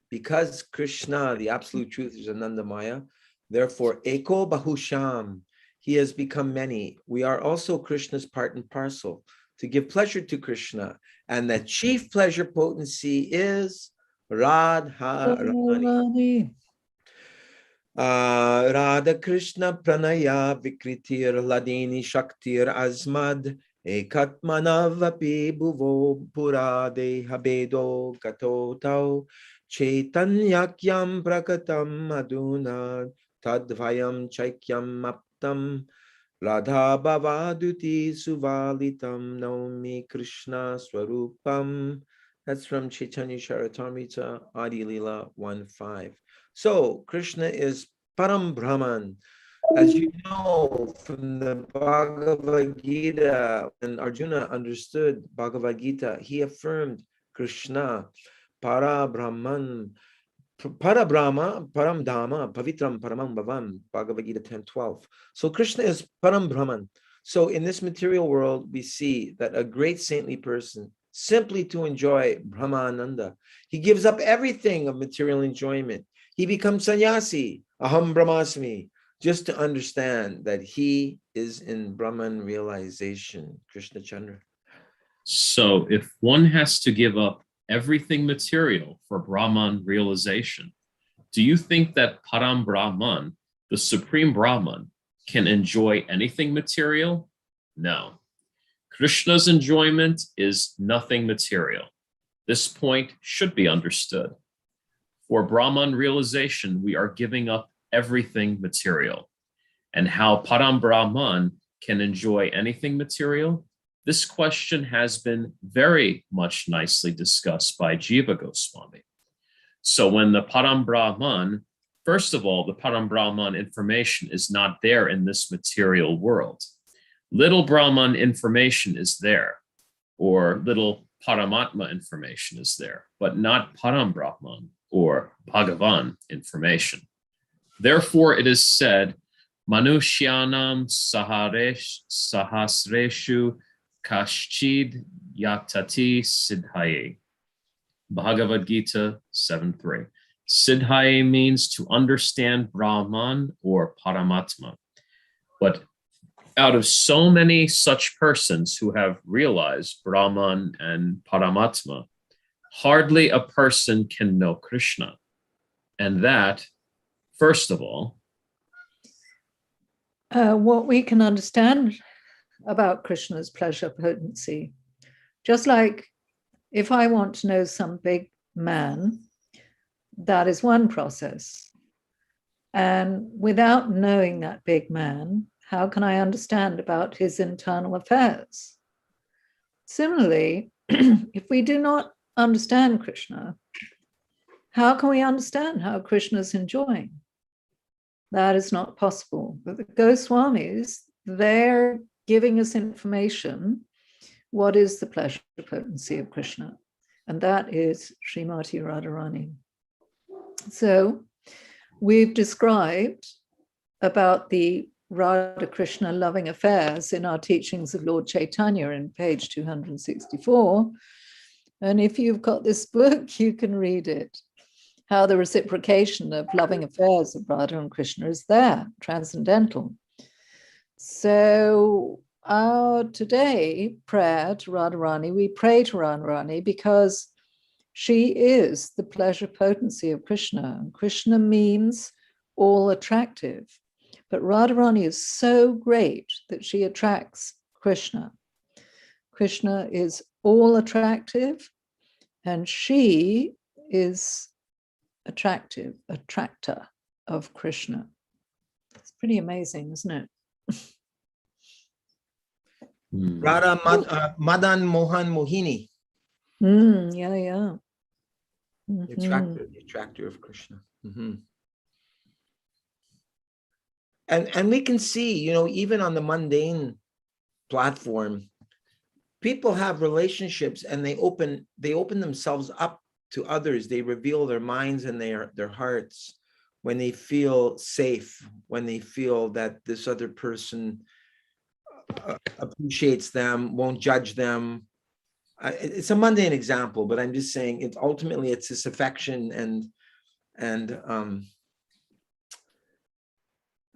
because Krishna, the absolute truth, is Anandamaya, therefore, Eko Bahusham, he has become many. We are also Krishna's part and parcel to give pleasure to Krishna. And the chief pleasure potency is Radharani. Radha Krishna Pranaya Vikritir Ladini Shaktir Azmad Ekatmanavapi Bhuvo Purade Habedo Katotau Chaitanyakyam Prakatam Aduna Tadvayam Chaikyam Aptam Radha Bhavaduti Suvalitam Naumi Krishna Swarupam. That's from Chaitanya Charitamrita Adi Lila 1.5. So Krishna is Param Brahman. As you know from the Bhagavad Gita, when Arjuna understood Bhagavad Gita, he affirmed Krishna, Para Brahman, Para Brahma, Param Dhamma, Pavitram Paramam Bhavam, Bhagavad Gita 10.12. So Krishna is Param Brahman. So in this material world, we see that a great saintly person, simply to enjoy Brahmananda, he gives up everything of material enjoyment. He becomes sannyasi, aham brahmasmi, just to understand that he is in Brahman realization. Krishna Chandra. So if one has to give up everything material for Brahman realization, do you think that Param Brahman, the supreme Brahman, can enjoy anything material? No. Krishna's enjoyment is nothing material. This point should be understood. For Brahman realization, we are giving up everything material. And how Param Brahman can enjoy anything material? This question has been very much nicely discussed by Jiva Goswami. So when the Param Brahman, first of all, the Param Brahman information is not there in this material world. Little Brahman information is there, or little Paramatma information is there, but not Param Brahman or Bhagavan information. Therefore, it is said, Manushyanam sahasreshu kashchid yatati siddhaye. Bhagavad Gita 7.3. Siddhaye means to understand Brahman or Paramatma. But out of so many such persons who have realized Brahman and Paramatma, hardly a person can know Krishna. And that, first of all, what we can understand about Krishna's pleasure potency, just like if I want to know some big man, that is one process. And without knowing that big man, how can I understand about his internal affairs? Similarly, if we do not understand Krishna, how can we understand how Krishna is enjoying? That is not possible. But the Goswamis, they're giving us information. What is the pleasure potency of Krishna? And that is Srimati Radharani. So we've described about the Radha Krishna loving affairs in our teachings of Lord Chaitanya in page 264. And if you've got this book, you can read it. How the reciprocation of loving affairs of Radha and Krishna is there, transcendental. So our today prayer to Radharani, we pray to Radharani because she is the pleasure potency of Krishna. And Krishna means all attractive. But Radharani is so great that she attracts Krishna. Krishna is all attractive, and she is attractor of Krishna. It's pretty amazing, isn't it? Radha Madan Mohan Mohini, Yeah. the attractor of Krishna. And we can see, you know, even on the mundane platform, people have relationships and they open themselves up to others. They reveal their minds and their hearts when they feel safe, when they feel that this other person appreciates them, won't judge them. It's a mundane example, but I'm just saying it ultimately it's this affection and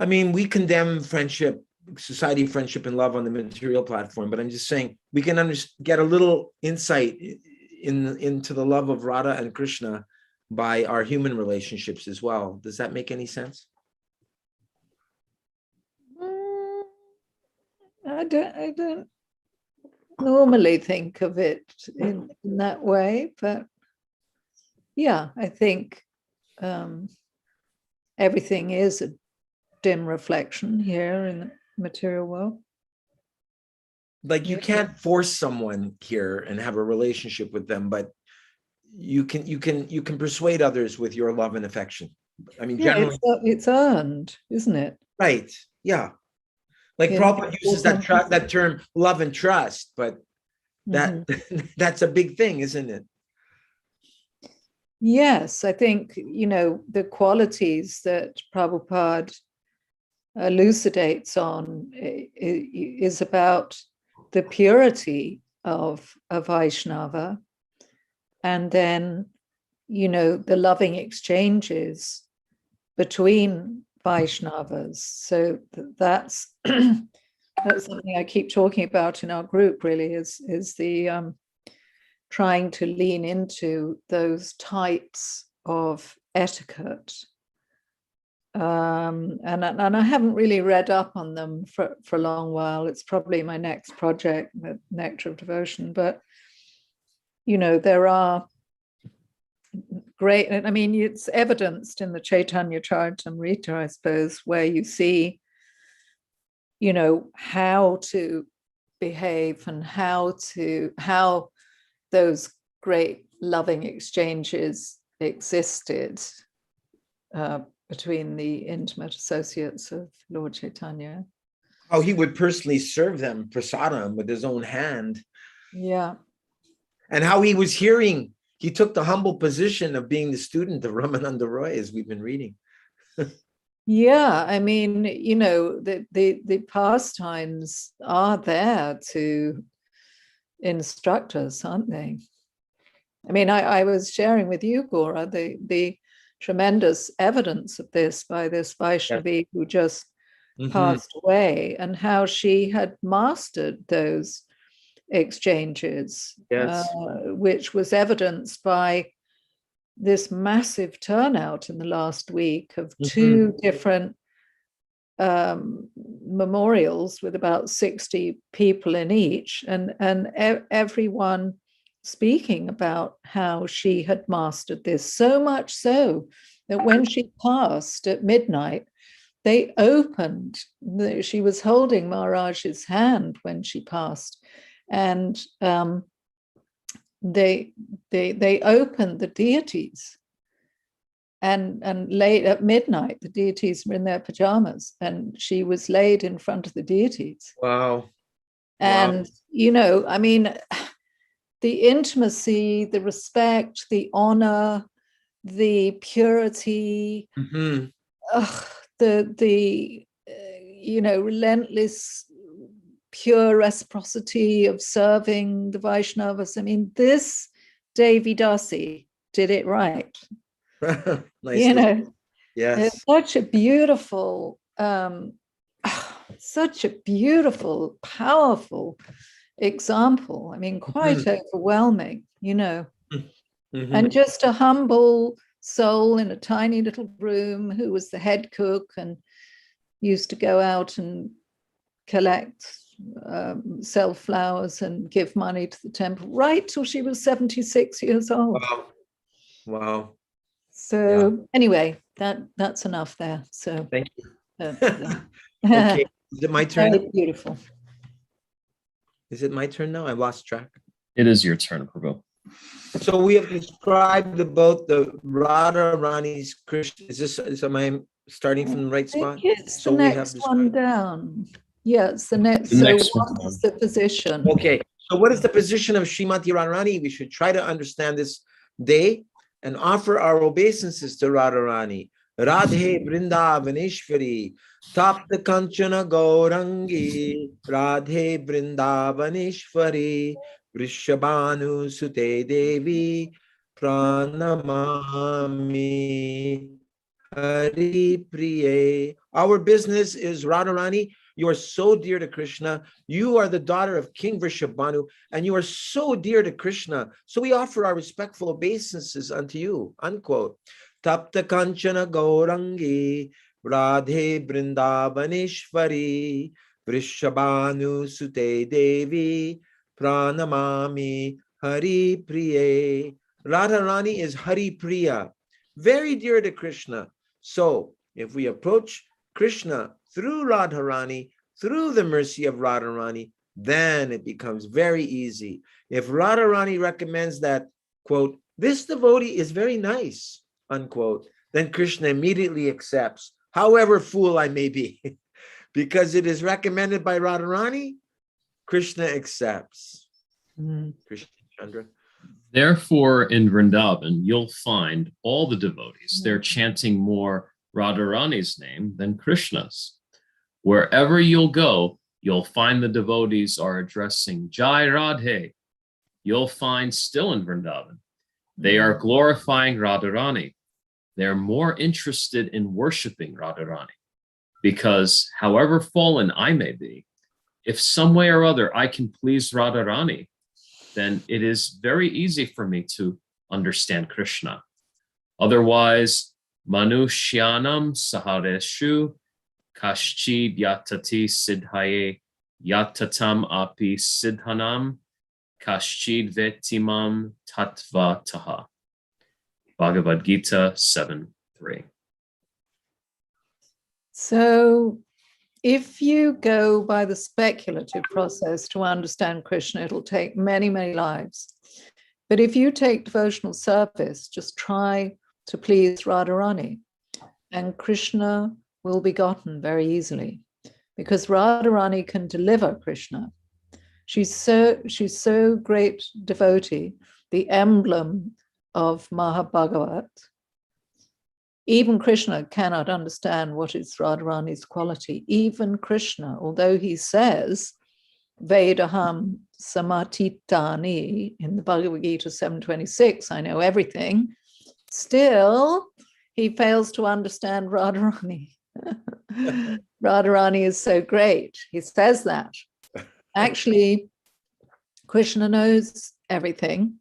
I mean, we condemn friendship, society, friendship, and love on the material platform, but I'm just saying we can get a little insight into the love of Radha and Krishna by our human relationships as well. Does that make any sense? I don't normally think of it in that way, but yeah, I think everything is a dim reflection here in the material world. Like you can't force someone here and have a relationship with them, but you can persuade others with your love and affection. I mean, generally, it's earned, isn't it? Right. Yeah. Like Prabhupada uses that term love and trust, but that's a big thing, isn't it? Yes, I think, you know, the qualities that Prabhupada elucidates on is about the purity of a Vaishnava, and then, you know, the loving exchanges between Vaishnavas. So that's that's something I keep talking about in our group, really, is the trying to lean into those types of etiquette. And I haven't really read up on them for a long while. It's probably my next project, the Nectar of Devotion. But, you know, there are great, I mean, it's evidenced in the Chaitanya Charitamrita, I suppose, where you see, you know, how to behave and how those great loving exchanges existed between the intimate associates of Lord Chaitanya. How he would personally serve them prasadam with his own hand. Yeah. And how he was hearing, he took the humble position of being the student of Ramananda Roy, as we've been reading. Yeah, I mean, you know, the pastimes are there to instruct us, aren't they? I mean, I was sharing with you, Gora, the tremendous evidence of this by this Vaishnavi who just passed away, and how she had mastered those exchanges, which was evidenced by this massive turnout in the last week of two different memorials with about 60 people in each, and everyone speaking about how she had mastered this, so much so that when she passed at midnight, they opened, she was holding Maharaj's hand when she passed, and they opened the deities, and late at midnight, the deities were in their pajamas, and she was laid in front of the deities. Wow. And, you know, I mean, the intimacy, the respect, the honor, the purity, the you know, relentless, pure reciprocity of serving the Vaishnavas. I mean, this Devi Dasi did it right. You know, yes, it's such a beautiful, powerful example. I mean, quite overwhelming, you know, and just a humble soul in a tiny little room who was the head cook and used to go out and collect, sell flowers and give money to the temple right till she was 76 years old. Wow. So anyway, that's enough there. So thank you. Okay. Is it my turn? Very beautiful. Is it my turn now? I lost track. It is your turn, Prabhu. So we have described about the Radha Rani's Krishna. Am I starting from the right I think spot? it's So the we have next one down. Yeah, it's the next. The So next one what down. is the position? Okay, so what is the position of Srimati Radharani? We should try to understand this day and offer our obeisances to Radharani. Radhe Vrindavaneshwari, Tapta Kanchana Gaurangi, Radhe Vrindavaneshwari, Vrishabhanu Sute Devi, Pranamami Hari Priye. Our business is Radharani. You are so dear to Krishna. You are the daughter of King Vrishabhanu, and you are so dear to Krishna. So we offer our respectful obeisances unto you. Unquote. Tapta Kanchana Gaurangi, Radhe Vrindavaneshwari, Vrishabhanu Sute Devi, Pranamami Hari Priye. Radharani is Hari Priya, very dear to Krishna. So if we approach Krishna through Radharani, through the mercy of Radharani, then it becomes very easy. If Radharani recommends that, quote, this devotee is very nice, unquote, then Krishna immediately accepts, however fool I may be. Because it is recommended by Radharani, Krishna accepts. Krishna Chandra. Therefore, in Vrindavan, you'll find all the devotees. They're chanting more Radharani's name than Krishna's. Wherever you'll go, you'll find the devotees are addressing Jai Radhe. You'll find still in Vrindavan, they are glorifying Radharani. They're more interested in worshiping Radharani because however fallen I may be, if some way or other I can please Radharani, then it is very easy for me to understand Krishna. Otherwise, Manushyanam Sahareshu Kaschid Yatati Siddhaye Yatatam Api Siddhanam Kaschid Vetimam Tattva Taha. Bhagavad Gita 7:3. So if you go by the speculative process to understand Krishna, it'll take many, many lives. But if you take devotional service, just try to please Radharani, and Krishna will be gotten very easily because Radharani can deliver Krishna. She's so great devotee, the emblem of Mahabhagavat. Even Krishna cannot understand what is Radharani's quality. Even Krishna, although he says, Vedaham Samatitani in the Bhagavad Gita 7:26, I know everything, still he fails to understand Radharani. Radharani is so great. He says that. Actually, Krishna knows everything.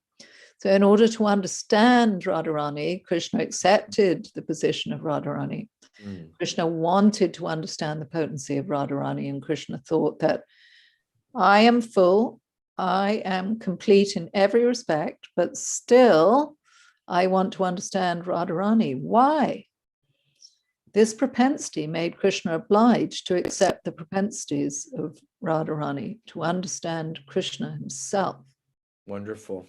So in order to understand Radharani, Krishna accepted the position of Radharani. Krishna wanted to understand the potency of Radharani, and Krishna thought that I am full, I am complete in every respect, but still I want to understand Radharani. Why? This propensity made Krishna obliged to accept the propensities of Radharani, to understand Krishna himself. Wonderful.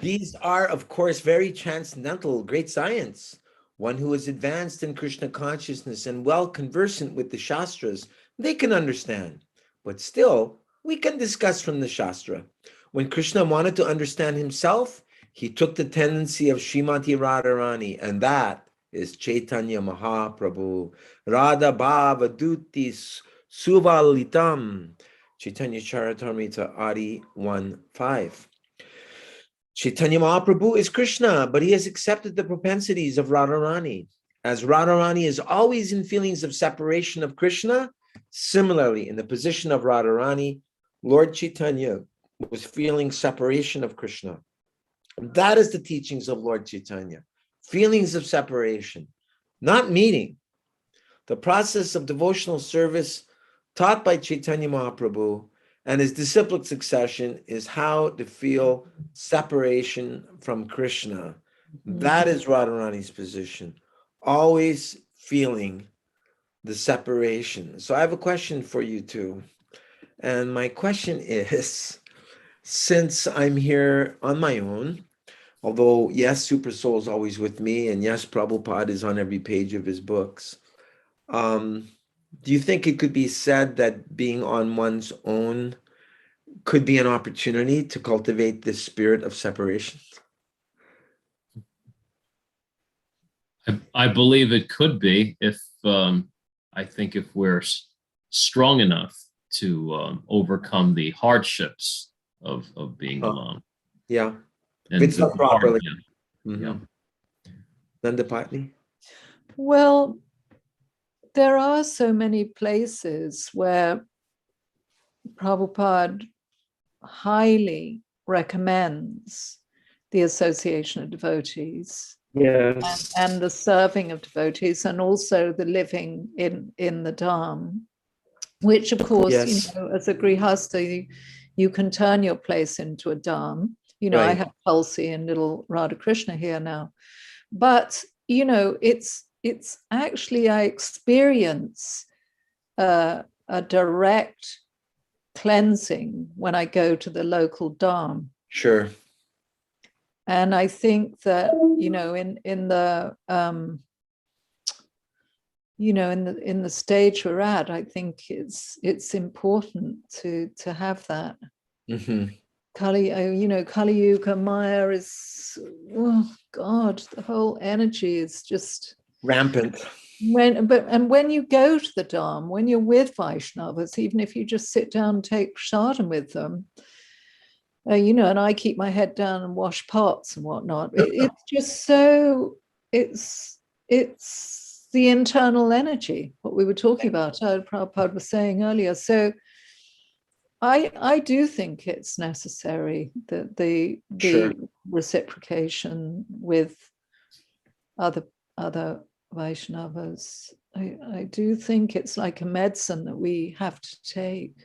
These are, of course, very transcendental, great science. One who is advanced in Krishna consciousness and well conversant with the Shastras, they can understand. But still, we can discuss from the Shastra. When Krishna wanted to understand himself, he took the tendency of Srimati Radharani, and that is Chaitanya Mahaprabhu. Radha Bhava Dutis Suvalitam. Chaitanya Charitamrita Adi 1:5. Chaitanya Mahaprabhu is Krishna, but he has accepted the propensities of Radharani. As Radharani is always in feelings of separation of Krishna, similarly, in the position of Radharani, Lord Chaitanya was feeling separation of Krishna. That is the teachings of Lord Chaitanya. Feelings of separation, not meeting. The process of devotional service taught by Chaitanya Mahaprabhu and his disciplic succession is how to feel separation from Krishna. That is Radharani's position. Always feeling the separation. So I have a question for you too. And my question is, since I'm here on my own, although yes, Super Soul is always with me, and yes, Prabhupada is on every page of his books. Do you think it could be said that being on one's own could be an opportunity to cultivate this spirit of separation? I believe it could be if I think if we're strong enough to overcome the hardships of being alone. Yeah. And If it's done properly. Yeah. Mhm. Yeah. Nandapatni? Well, there are so many places where Prabhupada highly recommends the association of devotees. Yes. And the serving of devotees, and also the living in the Dham, which of course, Yes. as a Grihastha, you can turn your place into a Dham. I Right. have Tulsi and little Radhakrishna here now. But, it's actually, I experience a direct cleansing when I go to the local Dham. Sure. And I think that, in the stage we're at, I think it's important to have that. Mm-hmm. Kali Yuga Maya is, oh God, the whole energy is just Rampant. when you go to the Dham, when you're with Vaishnavas, even if you just sit down and take prasadam with them, and I keep my head down and wash pots and whatnot. It's just so, it's the internal energy, what we were talking about, Prabhupada was saying earlier. So I do think it's necessary that the Sure. reciprocation with other Vaishnavas. I do think it's like a medicine that we have to take.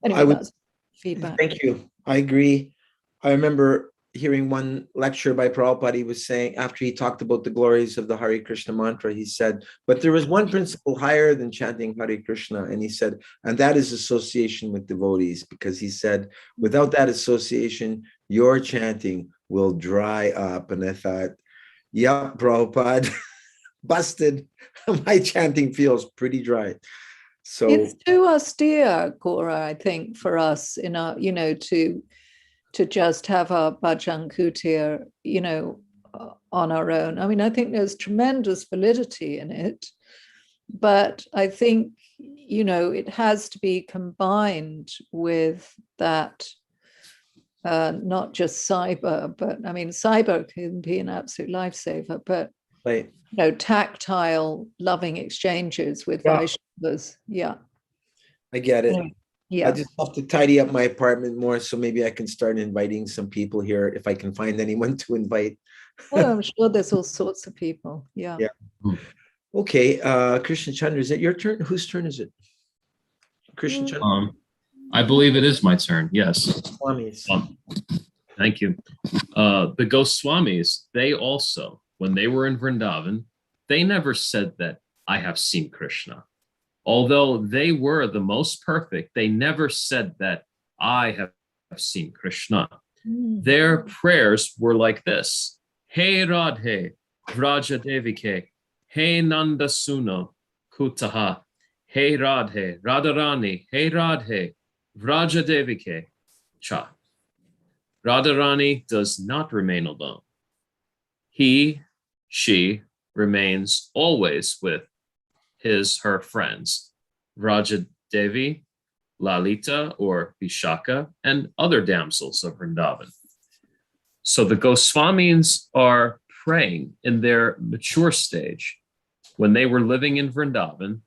Anyway, that's feedback. Thank you. I agree. I remember hearing one lecture by Prabhupada. He was saying, after he talked about the glories of the Hare Krishna mantra, he said, but there was one principle higher than chanting Hare Krishna. And he said, and that is association with devotees, because he said, without that association, your chanting will dry up. And I thought, yep, Prabhupada, busted. My chanting feels pretty dry. So it's too austere, Cora, I think, for us to just have our bhajan kutir, on our own. I mean, I think there's tremendous validity in it, but I think, it has to be combined with that, not just cyber, but I mean, cyber can be an absolute lifesaver, but right. Tactile, loving exchanges with Vaishnavas. Yeah. I get it. Yeah. I just have to tidy up my apartment more, so maybe I can start inviting some people here if I can find anyone to invite. Oh, I'm sure there's all sorts of people. Yeah. Yeah. Okay. Krishna Chandra, is it your turn? Whose turn is it? Krishna Chandra? I believe it is my turn. Yes. Swamis. Thank you. The Goswamis, they also, when they were in Vrindavan, they never said that I have seen Krishna. Although they were the most perfect, they never said that I have seen Krishna. Their prayers were like this. Hey Radhe, Vraja Devike, Hey Nanda Suno, Kutaha, Hey Radhe, Radharani, Hey Radhe, Vraja Devike, Cha. Radharani does not remain alone. She remains always with her friends, Vraja Devi, Lalita or Vishaka, and other damsels of Vrindavan. So the Goswamis are praying in their mature stage. When they were living in Vrindavan,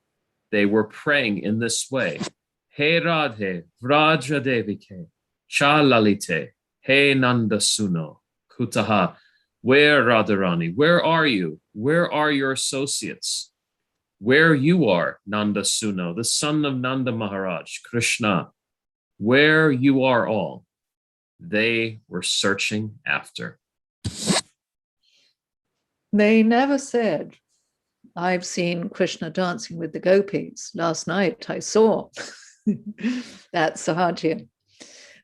they were praying in this way. Hey Radhe, Vraja Devike, Cha Lalite, Hey Nanda Suno, Kutaha. Where, Radharani? Where are you? Where are your associates? Where you are, Nanda Suno, the son of Nanda Maharaj, Krishna, where you are all, they were searching after. They never said I've seen Krishna dancing with the gopis. Last night I saw that Sahajya.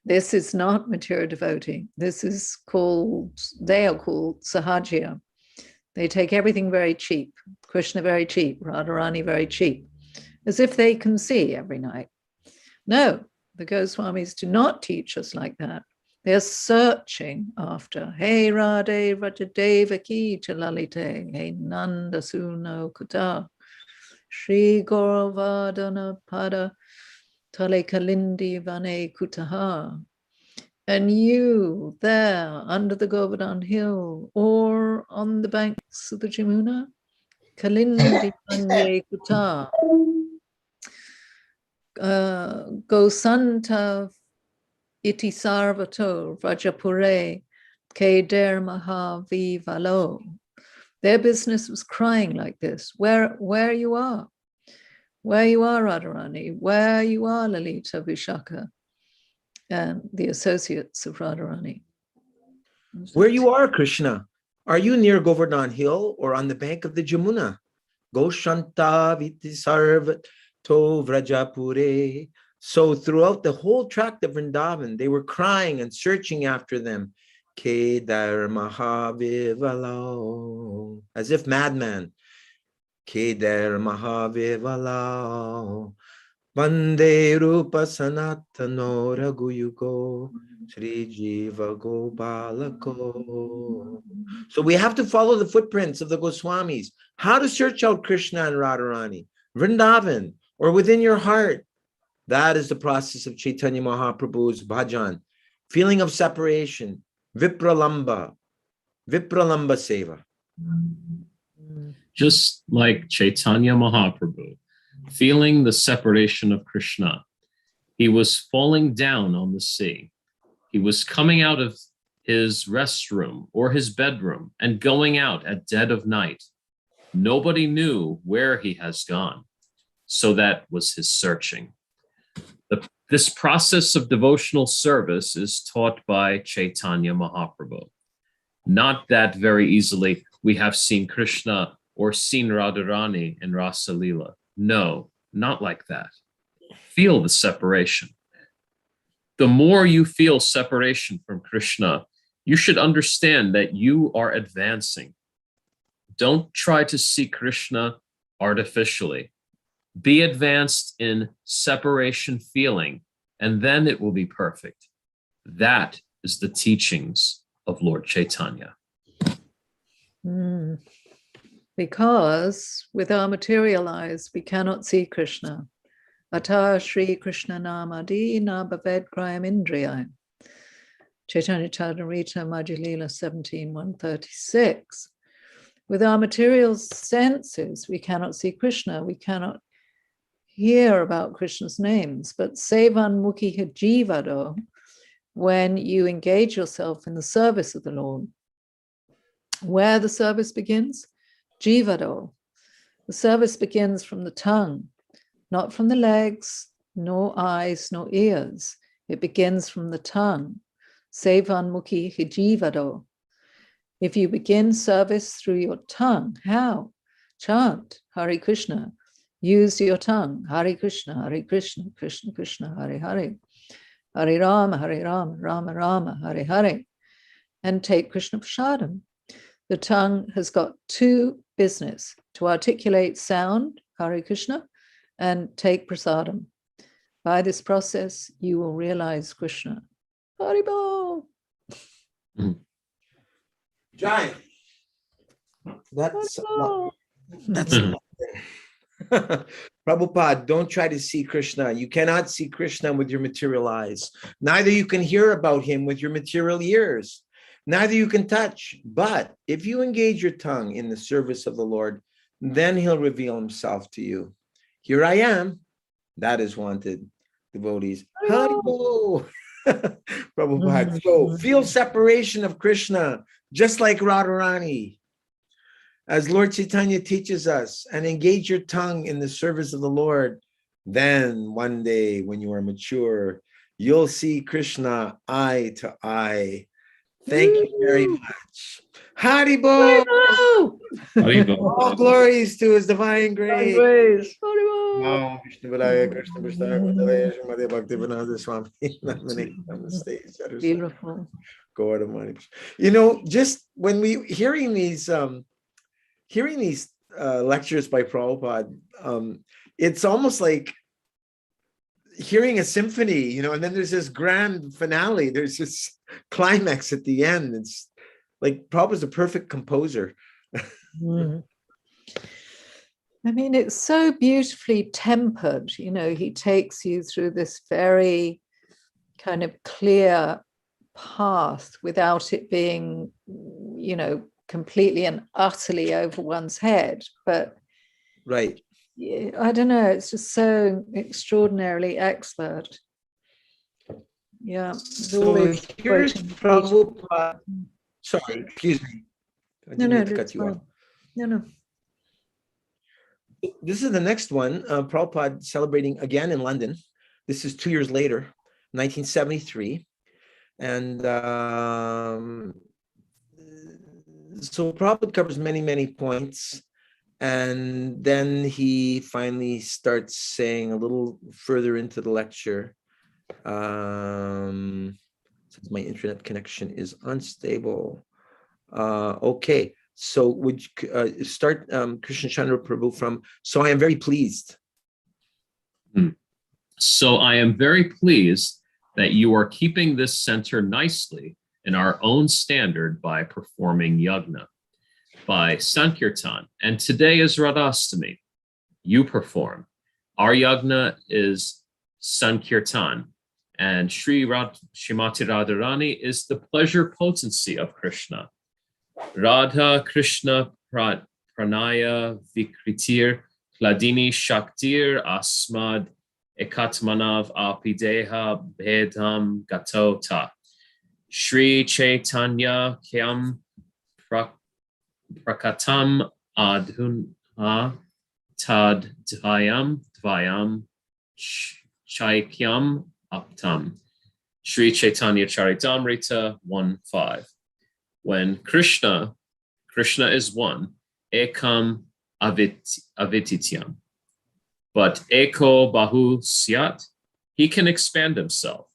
This is not material devotee. This is called, they are called Sahajya. They take everything very cheap. Krishna very cheap, Radharani very cheap, as if they can see every night. No, the Goswamis do not teach us like that. They're searching after, hey Radhe Rajadeva ki chalalite, hey Nanda Suno Kuta, Shri Gauravadana Pada Tale Kalindi Vane Kutaha. And you there under the Govardhan hill or on the banks of the Jamuna, Kalindi Vane Kuta, Gosanta Iti Sarvato Rajapure Keder Mahavivalo. Their business was crying like this. Where you are, Radharani, where you are, Lalita Vishaka, and the associates of Radharani. Where you are, Krishna? Are you near Govardhan Hill or on the bank of the Jamuna? Goshanta Viti Sarvato Vrajapure. So throughout the whole tract of Vrindavan, they were crying and searching after them. Kedar Mahavivalo. As if madman. Kedar Mahavivalo. Vande Rupa Sanatano Raghuyugo Sri Jiva Gobalako. So we have to follow the footprints of the Goswamis. How to search out Krishna and Radharani, Vrindavan, or within your heart. That is the process of Chaitanya Mahaprabhu's bhajan. Feeling of separation, vipralamba seva. Just like Chaitanya Mahaprabhu, feeling the separation of Krishna, he was falling down on the sea. He was coming out of his restroom or his bedroom and going out at dead of night. Nobody knew where he has gone. So that was his searching. This process of devotional service is taught by Chaitanya Mahaprabhu. Not that very easily we have seen Krishna or seen Radharani in Rasa Leela. No, not like that. Feel the separation. The more you feel separation from Krishna, you should understand that you are advancing. Don't try to see Krishna artificially. Be advanced in separation feeling, and then it will be perfect. That is the teachings of Lord Chaitanya. Because with our material eyes, we cannot see Krishna. Ata Shri Krishna Namadi na Bhaved Grayam Indriyam. Chaitanya Charitamrita Madhya-lila 17:136. With our material senses, we cannot see Krishna. We cannot hear about Krishna's names. But Sevan Mukhi Jivado, when you engage yourself in the service of the Lord, where the service begins? Jivado. The service begins from the tongue, not from the legs, nor eyes, nor ears. It begins from the tongue. Sevan Mukhi Jivado. If you begin service through your tongue, how? Chant Hare Krishna. Use your tongue. Hare Krishna, Krishna Krishna, Hare Hare. Hare Rama, Rama Rama, Hare Hare. And take Krishna Prasadam. The tongue has got two business, to articulate sound, Hare Krishna, and take prasadam. By this process, you will realize Krishna. Haribol. Jai. That's Prabhupada, don't try to see Krishna. You cannot see Krishna with your material eyes. Neither you can hear about him with your material ears. Neither you can touch. But if you engage your tongue in the service of the Lord, then he'll reveal himself to you. Here I am. That is wanted, devotees. Haribo. Prabhupada. So feel separation of Krishna, just like Radharani. As Lord Chaitanya teaches us, and engage your tongue in the service of the Lord, then one day when you are mature, you'll see Krishna eye to eye. Thank you very much. Haribo! Haribo! Haribo. All glories to His divine grace. Grace. Haribo! Om Vishnu Vilaya Krishna Prasthaya Bhutale Srimati Bhaktivedanta Swami Namane Namaste Saraswati Beautiful. Gautamani. You know, just when we hearing these lectures by Prabhupada, it's almost like hearing a symphony, you know, and then there's this grand finale. There's this climax at the end. It's like Prabhupada's a perfect composer. Mm. I mean, it's so beautifully tempered. You know, he takes you through this very kind of clear path without it being, you know, completely and utterly over one's head. But Right. I don't know, it's just so extraordinarily expert. Yeah. So here's Prabhupada. Sorry, excuse me. I didn't mean to cut you off. No. This is the next one, Prabhupada celebrating again in London. This is 2 years later, 1973. And so Prabhupada covers many, many points. And then he finally starts saying a little further into the lecture, since my internet connection is unstable. Okay, so would you start Krishna Chandra Prabhu from, so I am very pleased. So I am very pleased that you are keeping this center nicely in our own standard by performing yagna, by Sankirtan. And today is Radhastami. You perform. Our yagna is Sankirtan. And Srimati Radharani is the pleasure potency of Krishna. Radha Krishna Pranaya Vikritir Hladini Shaktir Asmad Ekatmanav Apideha Bhedam Gatota. Shri Chaitanya Kyam Prakatam Adhuna Tad Dvayam Chaikyam Aptam. Shri Chaitanya Charitamrita 1:5. When Krishna is one, ekam avitityam. But eko bahu syat, he can expand himself.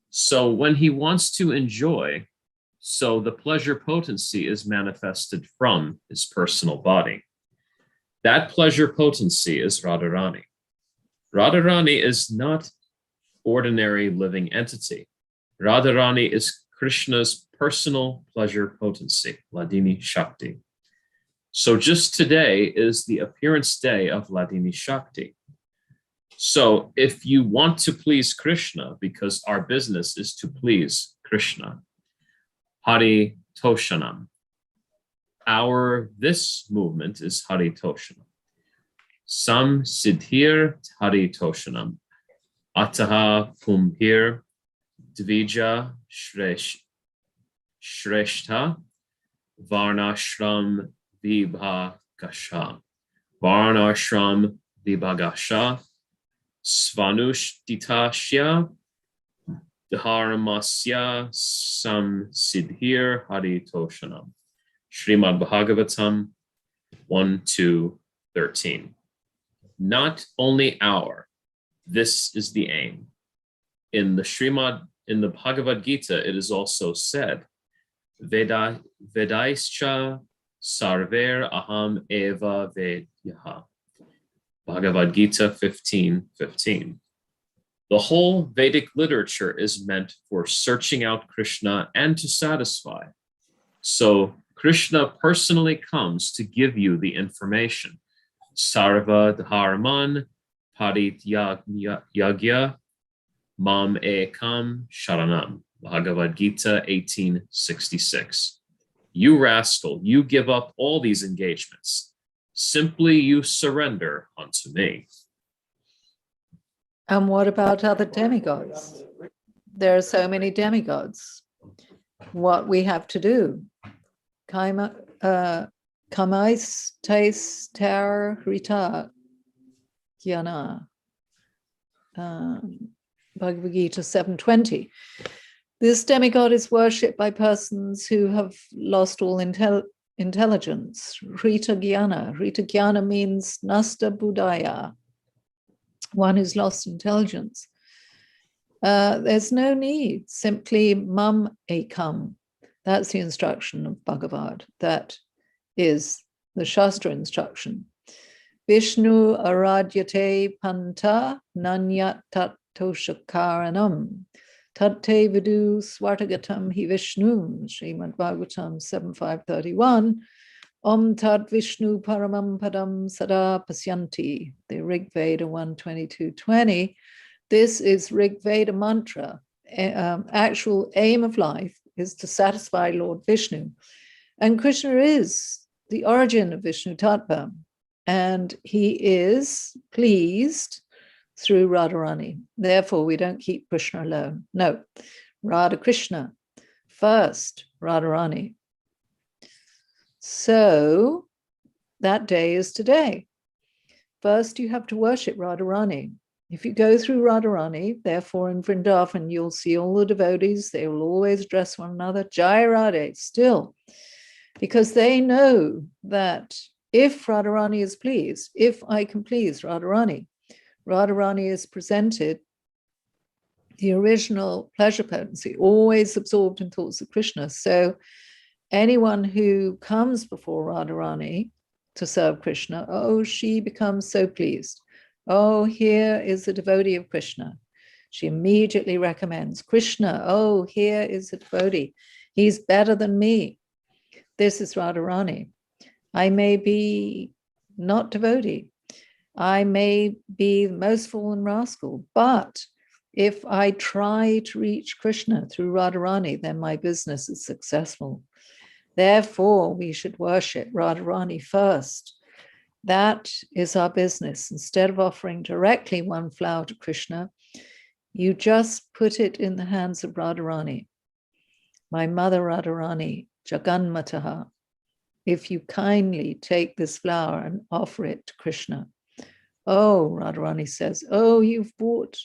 So when he wants to enjoy, so the pleasure potency is manifested from his personal body. That pleasure potency is Radharani. Radharani is not ordinary living entity. Radharani is Krishna's personal pleasure potency, Hladini Shakti. So just today is the appearance day of Hladini Shakti. So if you want to please Krishna, because our business is to please Krishna, Hari Toshanam. This movement is Hari Toshanam. Sam Siddhir Hari Toshanam. Ataha Kumbhir Dvija Shreshta Varnashram Vibhagasha. Varnashram Vibhagasha Svanushtitashya Dharmasya Sam Siddhir Hari Toshanam. Srimad Bhagavatam 1-13. Not only our, this is the aim. In the Bhagavad Gita, it is also said, Vedaischa sarver aham eva vedyaha. Bhagavad Gita 15:15. The whole Vedic literature is meant for searching out Krishna and to satisfy. So Krishna personally comes to give you the information. Sarva dharman parit yagya mam ekam sharanam. Bhagavad Gita 18:66. You rascal, you give up all these engagements. Simply you surrender unto me. And what about other demigods? There are so many demigods. What we have to do? Kamais tais ter rita jnana. Bhagavad Gita 7:20. This demigod is worshipped by persons who have lost all intelligence. Rita Jnana. Rita Jnana means Nasta Buddhaya, one who's lost intelligence. There's no need, simply mam ekam. That's the instruction of Bhagavad. That is the Shastra instruction. Vishnu aradyate panta nanyat tattoshakaranam tatte vidu swartagatam hi Vishnu. Srimad Bhagavatam 7.531. Om Tat Vishnu Paramam Padam Sada Pasyanti. The Rig Veda 122.20. This is Rig Veda mantra. Actual aim of life is to satisfy Lord Vishnu. And Krishna is the origin of Vishnu Tattva. And he is pleased through Radharani. Therefore, we don't keep Krishna alone. No, Radha Krishna first, Radharani. So that day is today. First, you have to worship Radharani. If you go through Radharani, therefore in Vrindavan, you'll see all the devotees, they will always address one another, Jai Radhe, still, because they know that if Radharani is pleased, if I can please Radharani, Radharani is presented the original pleasure potency, always absorbed in thoughts of Krishna. So anyone who comes before Radharani to serve Krishna, oh, she becomes so pleased. Oh, here is a devotee of Krishna. She immediately recommends Krishna. Oh, here is a devotee. He's better than me. This is Radharani. I may be not devotee. I may be the most fallen rascal, but if I try to reach Krishna through Radharani, then my business is successful. Therefore, we should worship Radharani first. That is our business. Instead of offering directly one flower to Krishna, you just put it in the hands of Radharani. My mother Radharani, Jaganmataha, if you kindly take this flower and offer it to Krishna. Oh, Radharani says, oh, you've bought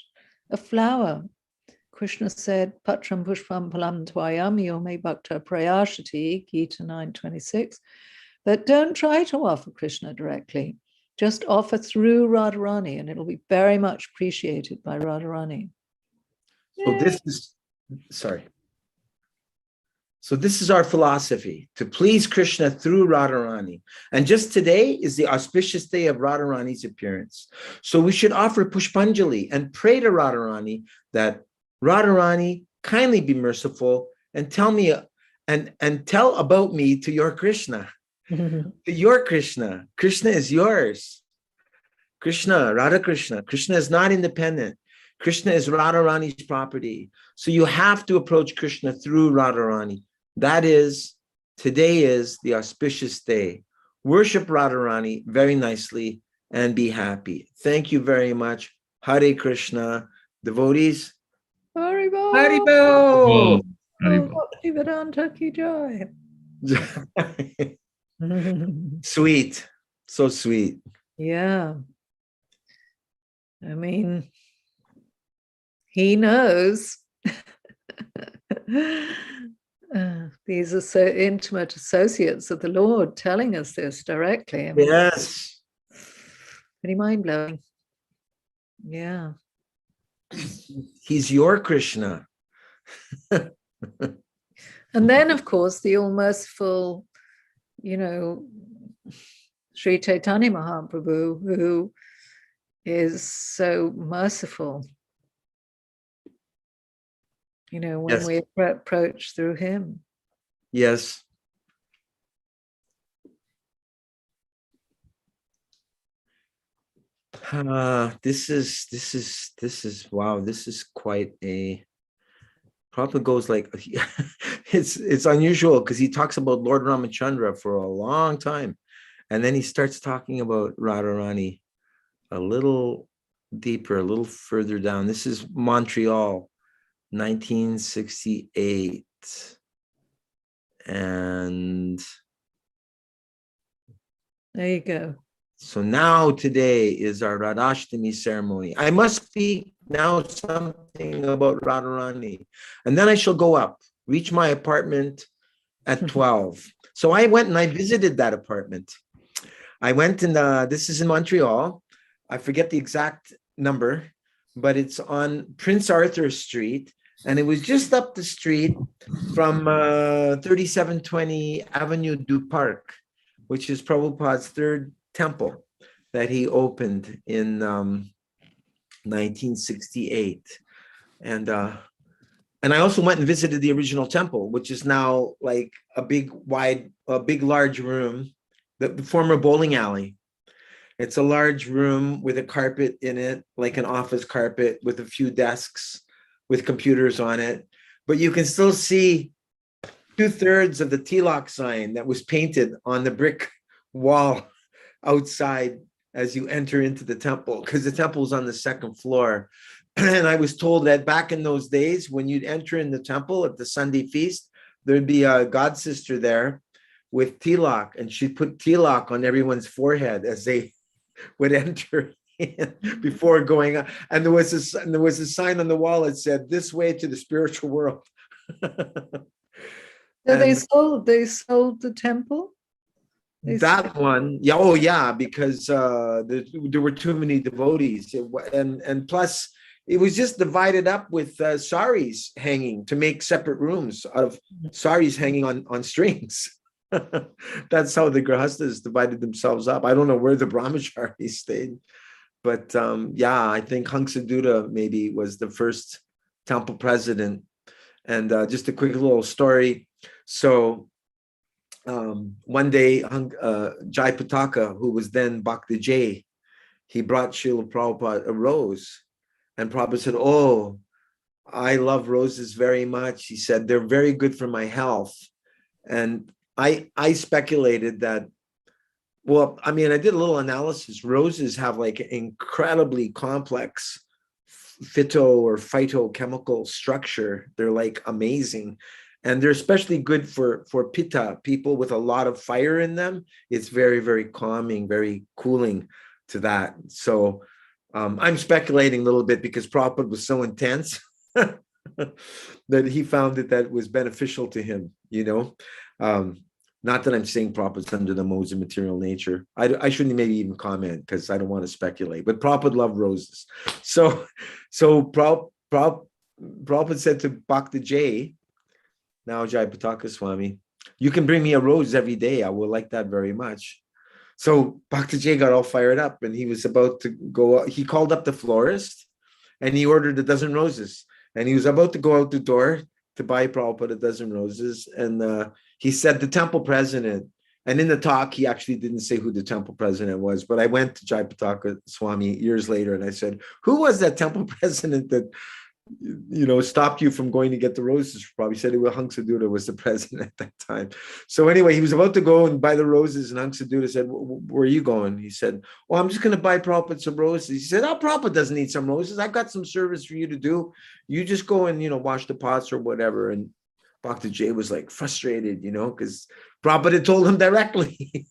a flower. Krishna said, Patram Pushpam Palam Tvayam Yome Bhakta Prayashati, Gita 9.26. But don't try to offer Krishna directly. Just offer through Radharani, and it'll be very much appreciated by Radharani. So this is, sorry. So this is our philosophy, to please Krishna through Radharani. And just today is the auspicious day of Radharani's appearance. So we should offer Pushpanjali and pray to Radharani that Radharani, kindly be merciful and tell me and tell about me to your Krishna. To your Krishna. Krishna is yours. Krishna, Radha Krishna. Krishna is not independent. Krishna is Radharani's property. So you have to approach Krishna through Radharani. That is, today is the auspicious day. Worship Radharani very nicely and be happy. Thank you very much. Hare Krishna. Devotees. Haribol. Haribol. Bhaktivedanta ki jai. Sweet. So sweet. Yeah. I mean, he knows. These are so intimate associates of the Lord telling us this directly. I mean, yes. Pretty mind-blowing. Yeah. He's your Krishna. And then, of course, the all-merciful, Sri Chaitanya Mahaprabhu, who is so merciful, when yes. we approach through him. Yes. This is wow. This is quite a, probably goes like, it's unusual because he talks about Lord Ramachandra for a long time. And then he starts talking about Radharani a little deeper, a little further down. This is Montreal, 1968. And there you go. So now today is our Radhastami ceremony. I must speak now something about Radharani. And then I shall go up, reach my apartment, at 12. So I went and I visited that apartment. I went and this is in Montreal. I forget the exact number, but it's on Prince Arthur Street. And it was just up the street from 3720 Avenue du Parc, which is Prabhupada's third temple that he opened in 1968. And I also went and visited the original temple, which is now like a big, large room, the former bowling alley. It's a large room with a carpet in it, like an office carpet with a few desks with computers on it. But you can still see 2/3 of the Tilak sign that was painted on the brick wall outside as you enter into the temple, because the temple is on the second floor. And I was told that back in those days, when you'd enter in the temple at the Sunday feast, there'd be a god sister there with tilak, and she'd put tilak on everyone's forehead as they would enter in before going on. And there was a sign on the wall that said, "This way to the spiritual world." So they sold the temple? That one, yeah, oh yeah, because there were too many devotees, and plus it was just divided up with saris hanging to make separate rooms out of saris hanging on strings. That's how the grahastas divided themselves up. I don't know where the brahmacharis stayed, but yeah, I think Hangsadutta maybe was the first temple president. And just a quick little story. So one day, Jai Pataka, who was then Bhakti Jay, he brought Srila Prabhupada a rose. And Prabhupada said, "Oh, I love roses very much." He said, "They're very good for my health." And I speculated that, well, I mean, I did a little analysis. Roses have like incredibly complex phytochemical structure. They're like amazing. And they're especially good for pitta, people with a lot of fire in them. It's very, very calming, very cooling to that. So I'm speculating a little bit because Prabhupada was so intense that he found that was beneficial to him, you know. Not that I'm saying Prabhupada's under the modes of material nature. I shouldn't maybe even comment because I don't want to speculate. But Prabhupada loved roses. So Prabhupada said to Bhakti Jay, now Jai Pataka Swami, "You can bring me a rose every day. I will like that very much." So Bhakti Jay got all fired up and he was about to go. He called up the florist and he ordered a dozen roses. And he was about to go out the door to buy Prabhupada a dozen roses. And he said, "The temple president." And in the talk, he actually didn't say who the temple president was. But I went to Jai Pataka Swami years later and I said, "Who was that temple president that, you know, stopped you from going to get the roses?" Probably said it was Hangsadutta was the president at that time. So anyway, he was about to go and buy the roses, and Hangsadutta said, "Where are you going?" He said, "Well, I'm just going to buy Prabhupada some roses." He said, "Oh, Prabhupada doesn't need some roses. I've got some service for you to do. You just go and, you know, wash the pots or whatever." And Bhakti Jay was like frustrated, you know, because Prabhupada had told him directly,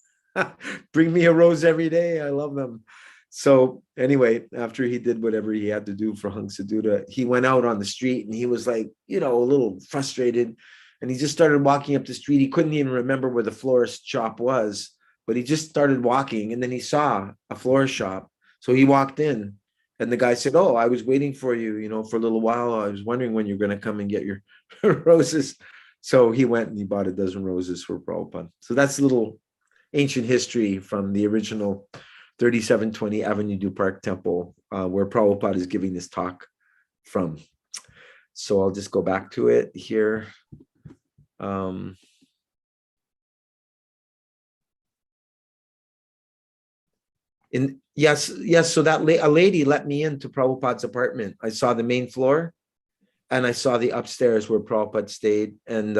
"Bring me a rose every day. I love them." So anyway, after he did whatever he had to do for Hangsadutta, he went out on the street and he was like, you know, a little frustrated. And he just started walking up the street. He couldn't even remember where the florist shop was, but he just started walking. And then he saw a florist shop. So he walked in and the guy said, "Oh, I was waiting for you, you know, for a little while. I was wondering when you're going to come and get your roses." So he went and he bought a dozen roses for Prabhupada. So that's a little ancient history from the original 3720 Avenue du Parc Temple, where Prabhupada is giving this talk from. So I'll just go back to it here. So that a lady let me into Prabhupada's apartment. I saw the main floor and I saw the upstairs where Prabhupada stayed. And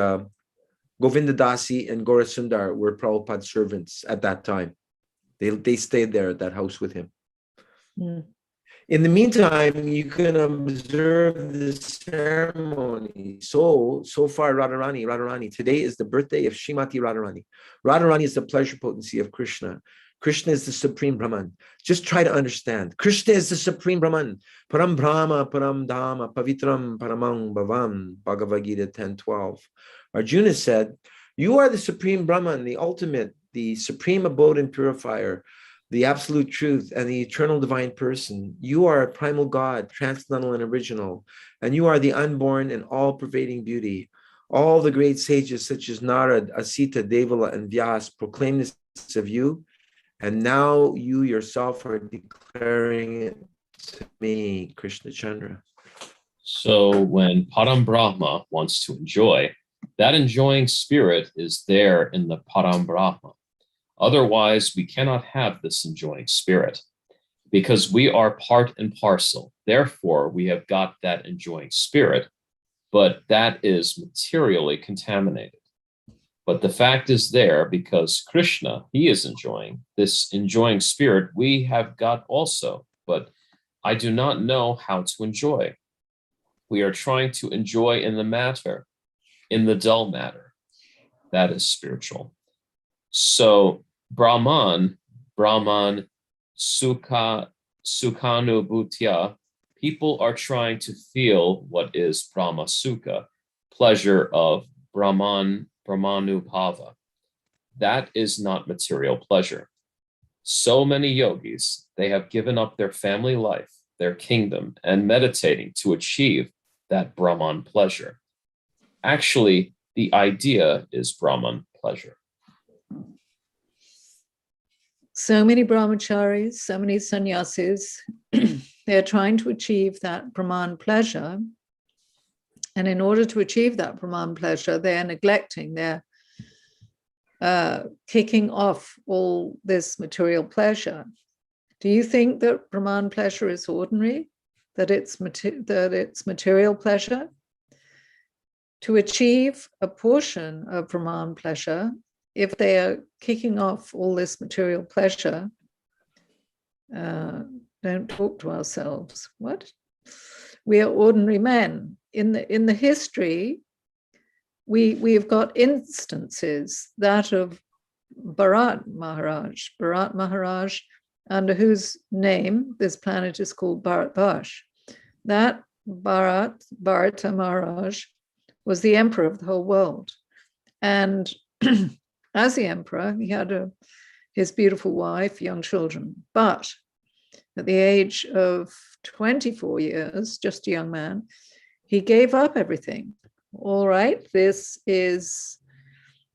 Govinda Dasi and Gaura Sundar were Prabhupada's servants at that time. They stayed there at that house with him. Mm. In the meantime, you can observe the ceremony. So far, Radharani. Today is the birthday of Srimati Radharani. Radharani is the pleasure potency of Krishna. Krishna is the supreme Brahman. Just try to understand. Krishna is the supreme Brahman. Param Brahma, Param Dhamma, Pavitram, Paramang Bhavam. Bhagavad Gita 10:12. Arjuna said, You are the supreme Brahman, the ultimate, the supreme abode and purifier, the absolute truth, and the eternal divine person. You are a primal God, transcendental and original, and you are the unborn and all-pervading beauty. All the great sages such as Narad, Asita, Devala, and Vyas proclaim this of you, and now you yourself are declaring it to me, Krishna Chandra. So when Param Brahma wants to enjoy, that enjoying spirit is there in the Param Brahma. Otherwise, we cannot have this enjoying spirit because we are part and parcel. Therefore, we have got that enjoying spirit, but that is materially contaminated. But the fact is there because Krishna, he is enjoying. This enjoying spirit we have got also, but I do not know how to enjoy. We are trying to enjoy in the matter, in the dull matter. That is spiritual. So Brahman, Sukhanubhutya, people are trying to feel what is Brahma Sukha, pleasure of Brahmanubhava. That is not material pleasure. So many yogis, they have given up their family life, their kingdom, and meditating to achieve that Brahman pleasure. Actually, the idea is Brahman pleasure. So many brahmacharis, so many sannyasis, they're trying to achieve that Brahman pleasure. And in order to achieve that Brahman pleasure, they're neglecting, they're kicking off all this material pleasure. Do you think that Brahman pleasure is ordinary? That it's material pleasure? To achieve a portion of Brahman pleasure, if they are kicking off all this material pleasure, don't talk to ourselves. What? We are ordinary men. In the history, we have got instances, that of Bharat Maharaj, under whose name this planet is called Bharatvarsh. That Bharata Maharaj was the emperor of the whole world. And as the emperor, he had his beautiful wife, young children. But at the age of 24 years, just a young man, he gave up everything. All right, this is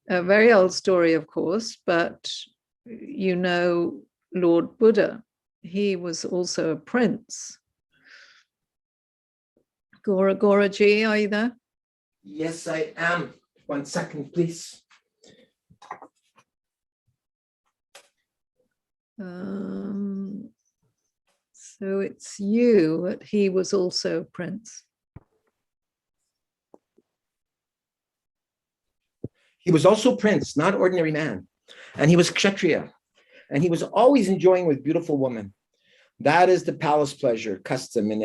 a very old story, of course, but you know Lord Buddha, he was also a prince. Goraji, are you there? Yes, I am. 1 second, please. So it's you, but he was also a prince. He was also prince, not ordinary man. And he was Kshatriya. And he was always enjoying with beautiful women. That is the palace pleasure custom in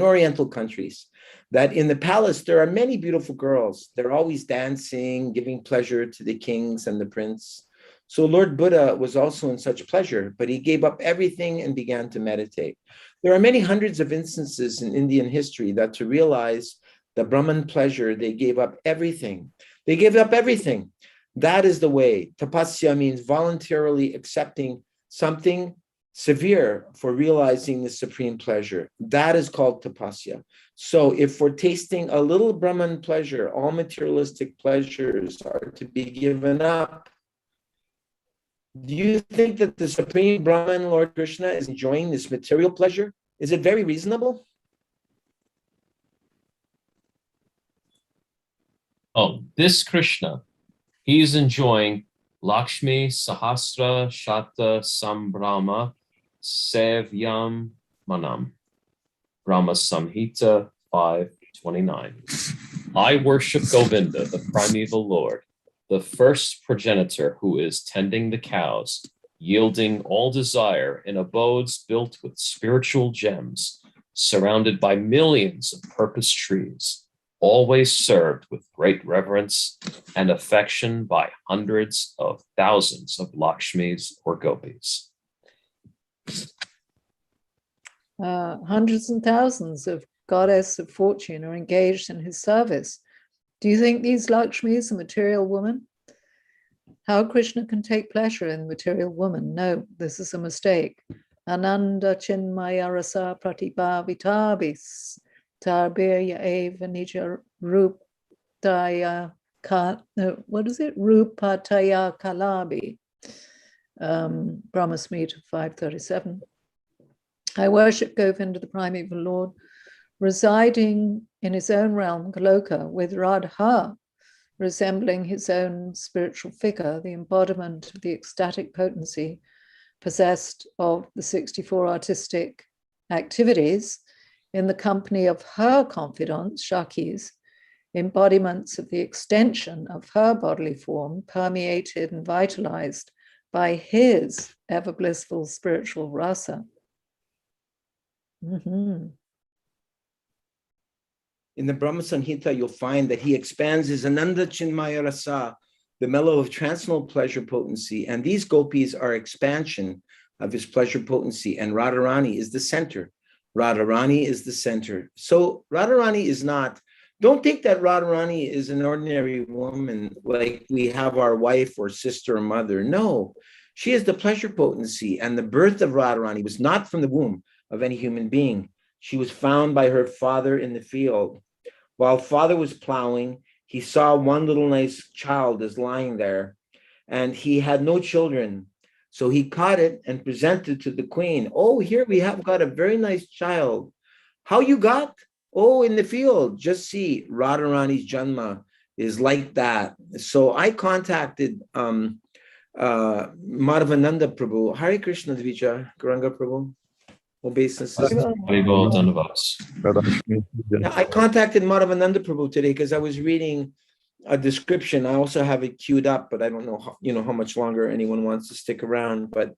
Oriental countries. That in the palace, there are many beautiful girls. They're always dancing, giving pleasure to the kings and the prince. So Lord Buddha was also in such pleasure, but he gave up everything and began to meditate. There are many hundreds of instances in Indian history that to realize the Brahman pleasure, they gave up everything. They gave up everything. That is the way. Tapasya means voluntarily accepting something severe for realizing the supreme pleasure. That is called tapasya. So if we're tasting a little Brahman pleasure, all materialistic pleasures are to be given up. Do you think that the supreme Brahman, Lord Krishna, is enjoying this material pleasure? Is it very reasonable? Oh, this Krishna, he's enjoying Lakshmi Sahasra Shata Sambrahma Sevyam Manam. Brahma Samhita 5:29. I worship Govinda, the primeval Lord, the first progenitor who is tending the cows, yielding all desire in abodes built with spiritual gems, surrounded by millions of purpose trees, always served with great reverence and affection by hundreds of thousands of Lakshmis or Gopis. Hundreds and thousands of goddess of fortune are engaged in his service. Do you think these Lakshmis are material women? How Krishna can take pleasure in material woman? No, this is a mistake. Ananda chinmaya rasa pratibhavitabis tarbirya eva nija ruptaya what is it? Rupataya kalabi. Brahma Smita 537. I worship Govinda, the primeval Lord, residing in his own realm, Goloka, with Radha, resembling his own spiritual figure, the embodiment of the ecstatic potency possessed of the 64 artistic activities, in the company of her confidants, Shakis, embodiments of the extension of her bodily form, permeated and vitalized by his ever blissful spiritual rasa. In the Brahma Samhita, you'll find that he expands his Ananda Chinmaya Rasa, the mellow of transcendental pleasure potency, and these gopis are expansion of his pleasure potency, and Radharani is the center. Radharani is the center. So Radharani is not, don't think that Radharani is an ordinary woman, like we have our wife or sister or mother. No, she is the pleasure potency, and the birth of Radharani was not from the womb of any human being. She was found by her father in the field. While father was plowing, he saw one little nice child is lying there, and he had no children. So he caught it and presented to the queen. Oh, here we have got a very nice child. How you got? Oh, in the field. Just see, Radharani's Janma is like that. So I contacted Madhavananda Prabhu. Hare Krishna Dvija, Garanga Prabhu. Obeisances. I contacted Madhavananda Prabhu today because I was reading a description. I also have it queued up, but I don't know how much longer anyone wants to stick around. But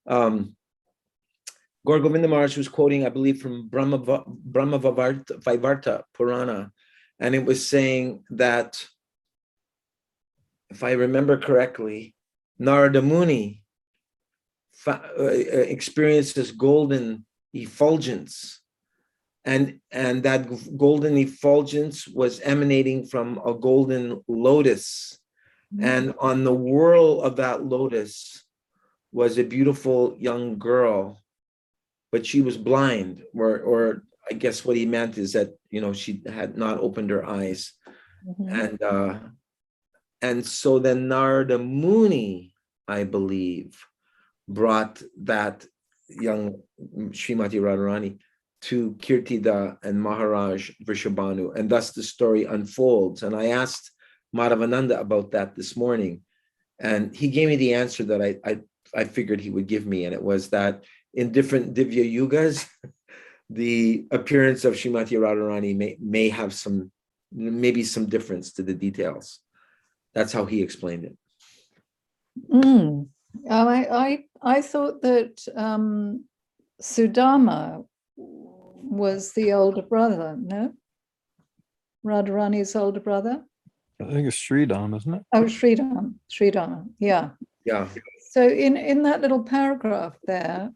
Gaur Govinda Maharaj was quoting, I believe, from Brahma Vaivarta Purana, and it was saying that, if I remember correctly, Narada Muni experiences golden effulgence, and that golden effulgence was emanating from a golden lotus, and on the whirl of that lotus was a beautiful young girl, but she was blind, or I guess what he meant is that she had not opened her eyes. And so then Narada Muni, I believe, brought that young Srimati Radharani to Kirtida and Maharaj Vrishabhanu, and thus the story unfolds. And I asked Madhavananda about that this morning, and he gave me the answer that I figured he would give me, and it was that in different Divya Yugas, the appearance of Srimati Radharani may have maybe some difference to the details. That's how he explained it. I thought that Sudama was the older brother, no? Radharani's older brother? I think it's Sridham, isn't it? Oh, Sridham, yeah. Yeah. So in that little paragraph there,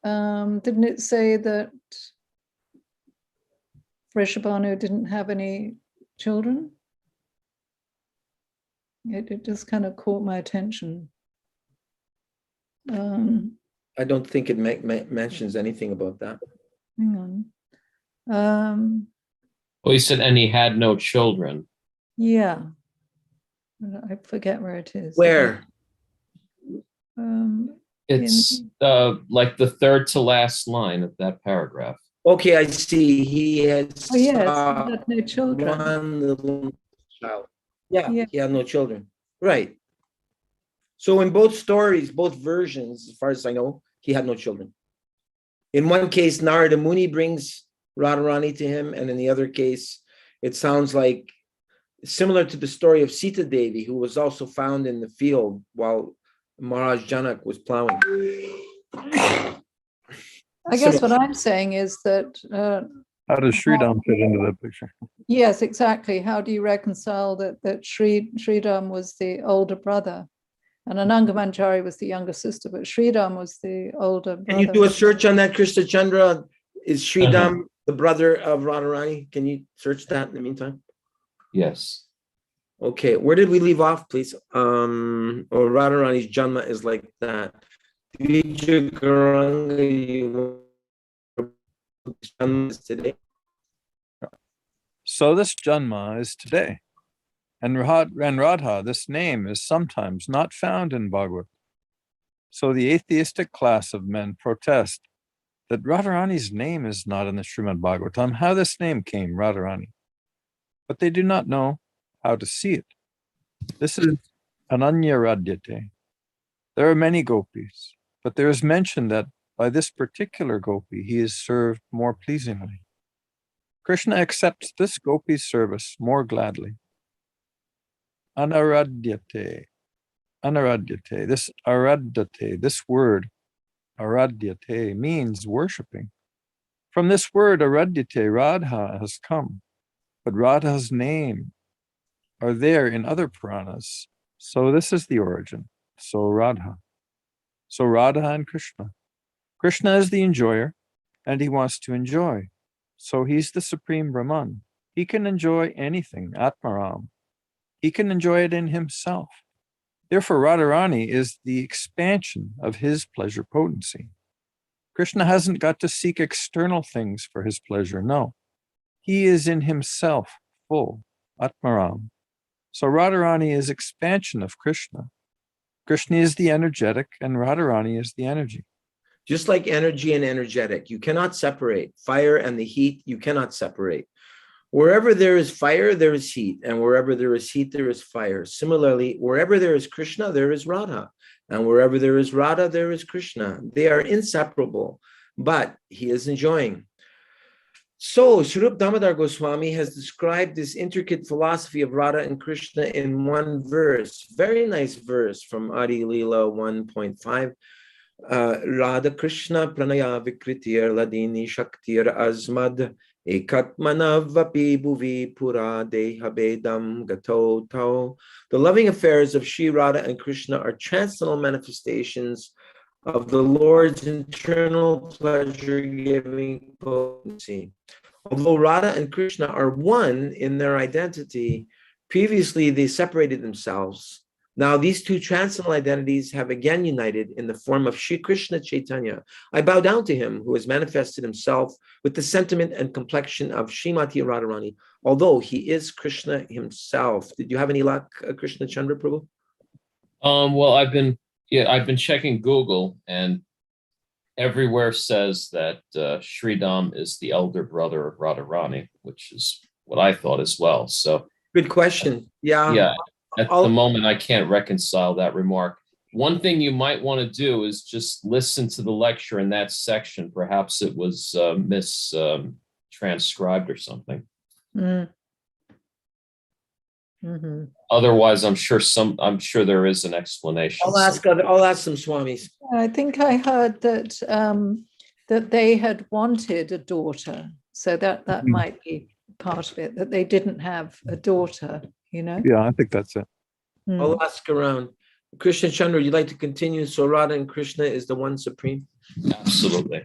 didn't it say that Vrishabhanu didn't have any children? It just kind of caught my attention. I don't think it mentions anything about that. Hang on. Well, he said, and he had no children. Yeah. I forget where it is. Where? It's like the third to last line of that paragraph. Okay, I see. He had he had no children. One little child. Yeah, Yeah. he had no children. Right. So in both stories, both versions, as far as I know, he had no children. In one case, Narada Muni brings Radharani to him, and in the other case, it sounds like similar to the story of Sita Devi, who was also found in the field while Maharaj Janak was plowing. I guess what I'm saying is that How does Sridham fit into that picture? yes, exactly. How do you reconcile that Sridham was the older brother and Ananga Manjari was the younger sister, but Sridham was the older brother? Can you do a search on that, Krishna Chandra? Is Sridham the brother of Radharani? Can you search that in the meantime? Yes. Okay, where did we leave off, please? Or Radharani's Janma is like that. Vijay Garanga, Janma is today. So this Janma is today. And Radha, this name is sometimes not found in Bhagavad. So the atheistic class of men protest that Radharani's name is not in the Srimad Bhagavatam, how this name came, Radharani. But they do not know how to see it. This is Ananya Radyate. There are many gopis, but there is mention that by this particular gopi, he is served more pleasingly. Krishna accepts this gopi's service more gladly. Anaradyate. Anaradyate. This aradhyate, this word, aradhyate, means worshipping. From this word, aradhyate, Radha has come. But Radha's name are there in other Puranas. So this is the origin. So Radha. So Radha and Krishna. Krishna is the enjoyer, and he wants to enjoy. So he's the supreme Brahman. He can enjoy anything, Atmaram. He can enjoy it in himself. Therefore, Radharani is the expansion of his pleasure potency. Krishna hasn't got to seek external things for his pleasure, no. He is in himself full, Atmaram. So Radharani is expansion of Krishna. Krishna is the energetic and Radharani is the energy. Just like energy and energetic, you cannot separate. Fire and the heat, you cannot separate. Wherever there is fire, there is heat. And wherever there is heat, there is fire. Similarly, wherever there is Krishna, there is Radha. And wherever there is Radha, there is Krishna. They are inseparable, but he is enjoying. So, Swarup Damodar Goswami has described this intricate philosophy of Radha and Krishna in one verse. Very nice verse from Adi Leela 1.5. Radha Krishna Pranaya Vikritir Ladini Shaktir Azmad Ekatmanavapi Bhuvi Pura Dehabedam Gato Tau. The loving affairs of Sri Radha and Krishna are transcendental manifestations of the Lord's internal pleasure-giving potency. Although Radha and Krishna are one in their identity, previously they separated themselves. Now these two transcendental identities have again united in the form of Sri Krishna Chaitanya. I bow down to him who has manifested himself with the sentiment and complexion of Srimati Radharani, although he is Krishna himself. Did you have any luck, Krishna Chandra Prabhu? Well, I've been checking Google, and everywhere says that Sridham is the elder brother of Radharani, which is what I thought as well. So good question. Yeah. At the moment, I can't reconcile that remark. One thing you might want to do is just listen to the lecture in that section. Perhaps it was mistranscribed or something. Mm. Mm-hmm. Otherwise, I'm sure there is an explanation. I'll ask some swamis. I think I heard that that they had wanted a daughter, so that might be part of it. That they didn't have a daughter, you know. Yeah, I think that's it. I'll ask around. Krishna Chandra, you'd like to continue? So Radha and Krishna is the one supreme? Absolutely.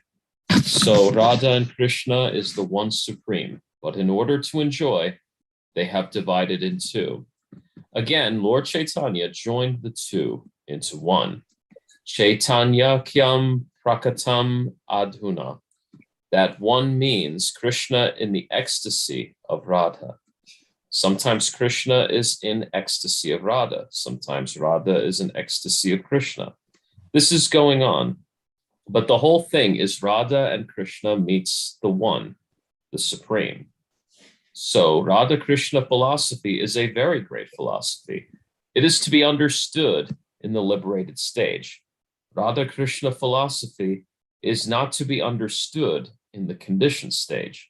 So Radha and Krishna is the one supreme, but in order to enjoy, they have divided in two. Again, Lord Chaitanya joined the two into one. Chaitanya kyam prakatam adhuna. That one means Krishna in the ecstasy of Radha. Sometimes Krishna is in ecstasy of Radha. Sometimes Radha is in ecstasy of Krishna. This is going on. But the whole thing is Radha and Krishna meets the one, the supreme. So Radha Krishna philosophy is a very great philosophy. It is to be understood in the liberated stage. Radha Krishna philosophy is not to be understood in the conditioned stage.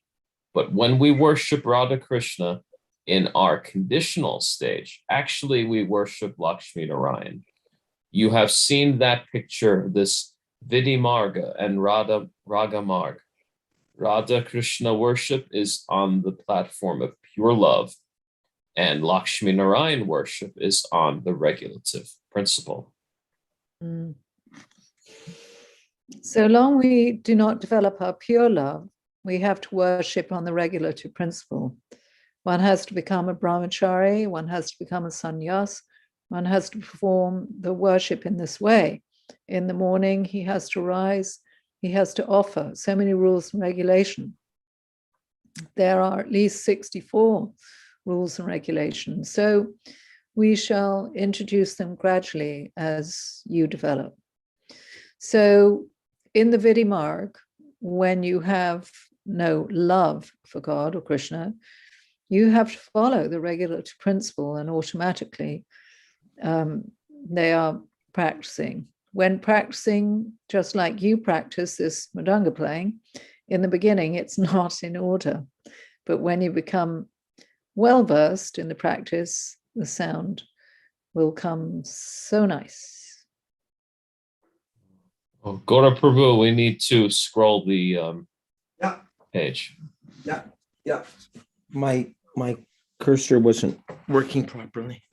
But when we worship Radha Krishna in our conditional stage, actually we worship Lakshmi Narayan. You have seen that picture, this Vidhi Marga and Raga Marga. Radha Krishna worship is on the platform of pure love, and Lakshmi Narayan worship is on the regulative principle. Mm. So long we do not develop our pure love, we have to worship on the regulative principle. One has to become a brahmachari, one has to become a sannyas, one has to perform the worship in this way. In the morning, he has to rise, he has to offer. So many rules and regulations. There are at least 64 rules and regulations. So we shall introduce them gradually as you develop. So in the Vidhi Marg, when you have no love for God or Krishna, you have to follow the regulative principle, and automatically they are practicing. When practicing, just like you practice this mridanga playing, in the beginning, it's not in order. But when you become well-versed in the practice, the sound will come so nice. Oh, Gora Prabhu, we need to scroll the Yeah, page. yeah. My cursor wasn't working properly.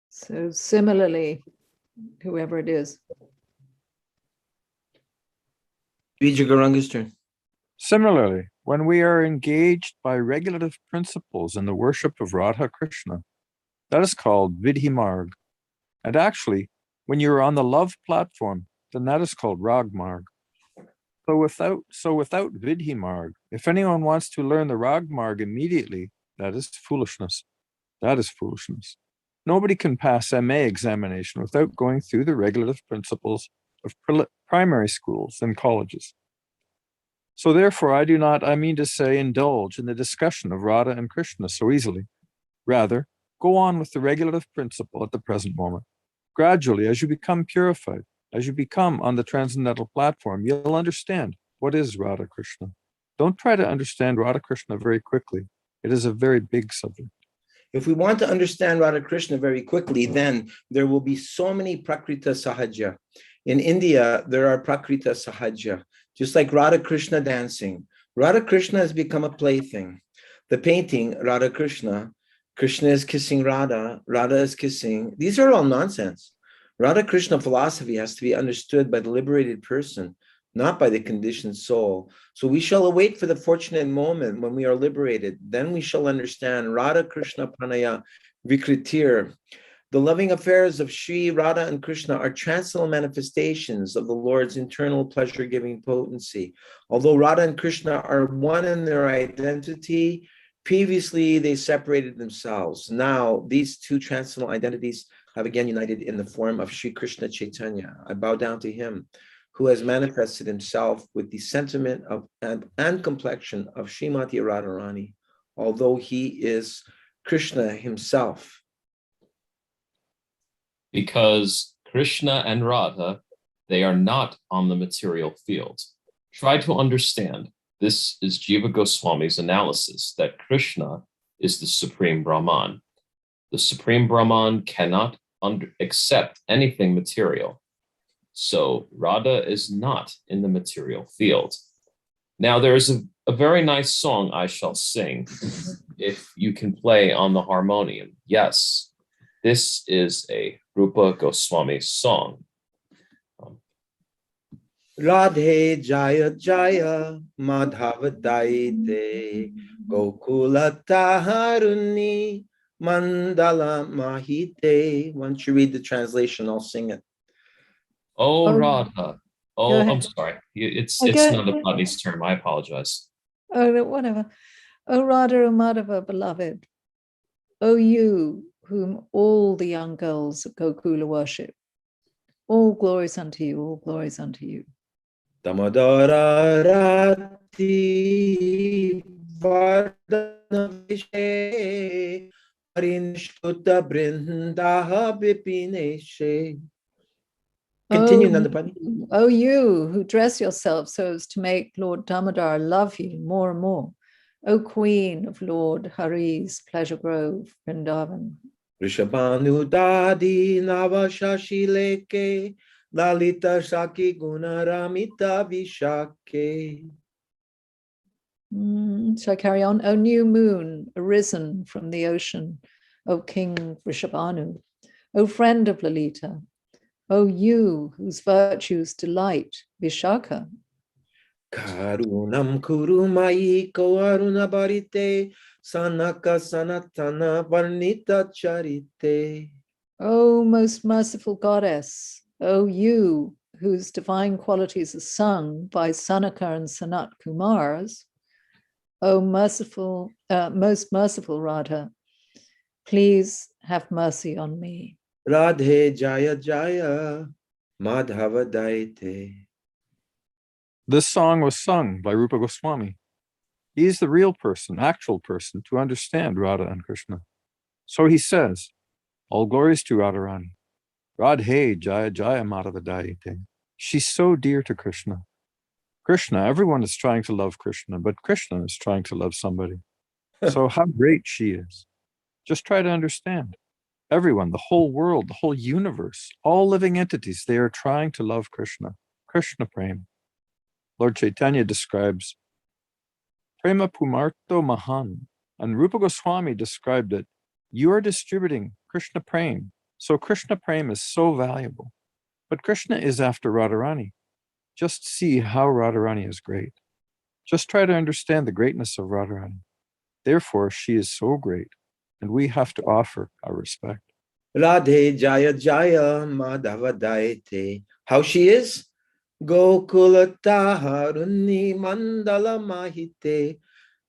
So similarly, whoever it is. Vijay Gauranga's turn. Similarly, when we are engaged by regulative principles in the worship of Radha Krishna, that is called Vidhi Marg. And actually, when you're on the love platform, then that is called Rag Marg. So without Vidhi Marg, if anyone wants to learn the Rag Marg immediately, that is foolishness. That is foolishness. Nobody can pass MA examination without going through the regulative principles of primary schools and colleges. So therefore, I mean to say, indulge in the discussion of Radha and Krishna so easily. Rather, go on with the regulative principle at the present moment. Gradually, as you become purified, as you become on the transcendental platform, you'll understand what is Radha Krishna. Don't try to understand Radha Krishna very quickly. It is a very big subject. If we want to understand Radha Krishna very quickly, then there will be so many Prakrita Sahaja. In India, there are Prakrita Sahaja, just like Radha Krishna dancing. Radha Krishna has become a plaything. The painting, Radha Krishna, Krishna is kissing Radha, Radha is kissing. These are all nonsense. Radha Krishna philosophy has to be understood by the liberated person, not by the conditioned soul. So we shall await for the fortunate moment when we are liberated. Then we shall understand Radha Krishna Pranaya Vikritir. The loving affairs of Sri Radha and Krishna are transcendental manifestations of the Lord's internal pleasure-giving potency. Although Radha and Krishna are one in their identity, previously they separated themselves. Now these two transcendental identities have again united in the form of Sri Krishna Chaitanya. I bow down to him, who has manifested himself with the sentiment of and complexion of Srimati Radharani, although he is Krishna himself. Because Krishna and Radha, they are not on the material field. Try to understand. This is Jiva Goswami's analysis that Krishna is the Supreme Brahman. The Supreme Brahman cannot accept anything material. So Radha is not in the material field. Now there is a very nice song I shall sing if you can play on the harmonium. Yes, this is a Rupa Goswami song. Radhe Jaya Jaya Madhava Daite Gokula Taharuni Mandala Mahite. Why don't you read the translation? I'll sing it. Oh, Oh, Radha. Oh, go ahead. I'm sorry. It's Okay. not the Patni's term. I apologize. Oh, no, whatever. O Radha, O Madhava, beloved, O you whom all the young girls of Gokula worship, all glories unto you, all glories unto you. Damodara Rati Vardhana Vishe Harinishtuta Brindaha Vipineshe. Continue, Nandapani. O you who dress yourself so as to make Lord Damodar love you more and more. O Queen of Lord Hari's pleasure grove, Vrindavan. Rishabhanu Dadi Navashashi Leke Lalita Shaki Gunaramita Vishake. Shall I carry on? O new moon, arisen from the ocean, O King Rishabhanu, O friend of Lalita, O you whose virtues delight Vishaka. Karunam kurumai koaruna barite sanaka sanatana varnita charite. O most merciful goddess, O you whose divine qualities are sung by Sanaka and Sanat Kumars, O merciful, most merciful Radha, please have mercy on me. Radhe Jaya Jaya Madhava Daite. This song was sung by Rupa Goswami. He is the real person, actual person, to understand Radha and Krishna. So he says, all glories to Radharani. Radhe Jaya Jaya Madhava Daite. She's so dear to Krishna. Krishna, everyone is trying to love Krishna, but Krishna is trying to love somebody. So how great she is. Just try to understand. Everyone, the whole world, the whole universe, all living entities, they are trying to love Krishna. Krishna Prema. Lord Chaitanya describes Prema Pumarto Mahan, and Rupa Goswami described it. You are distributing Krishna Prema. So Krishna Prema is so valuable. But Krishna is after Radharani. Just see how Radharani is great. Just try to understand the greatness of Radharani. Therefore, she is so great, and we have to offer our respect. Radhe Jaya Jaya Madhava Daite. How she is? Gokula Taruni Mandala Mahite.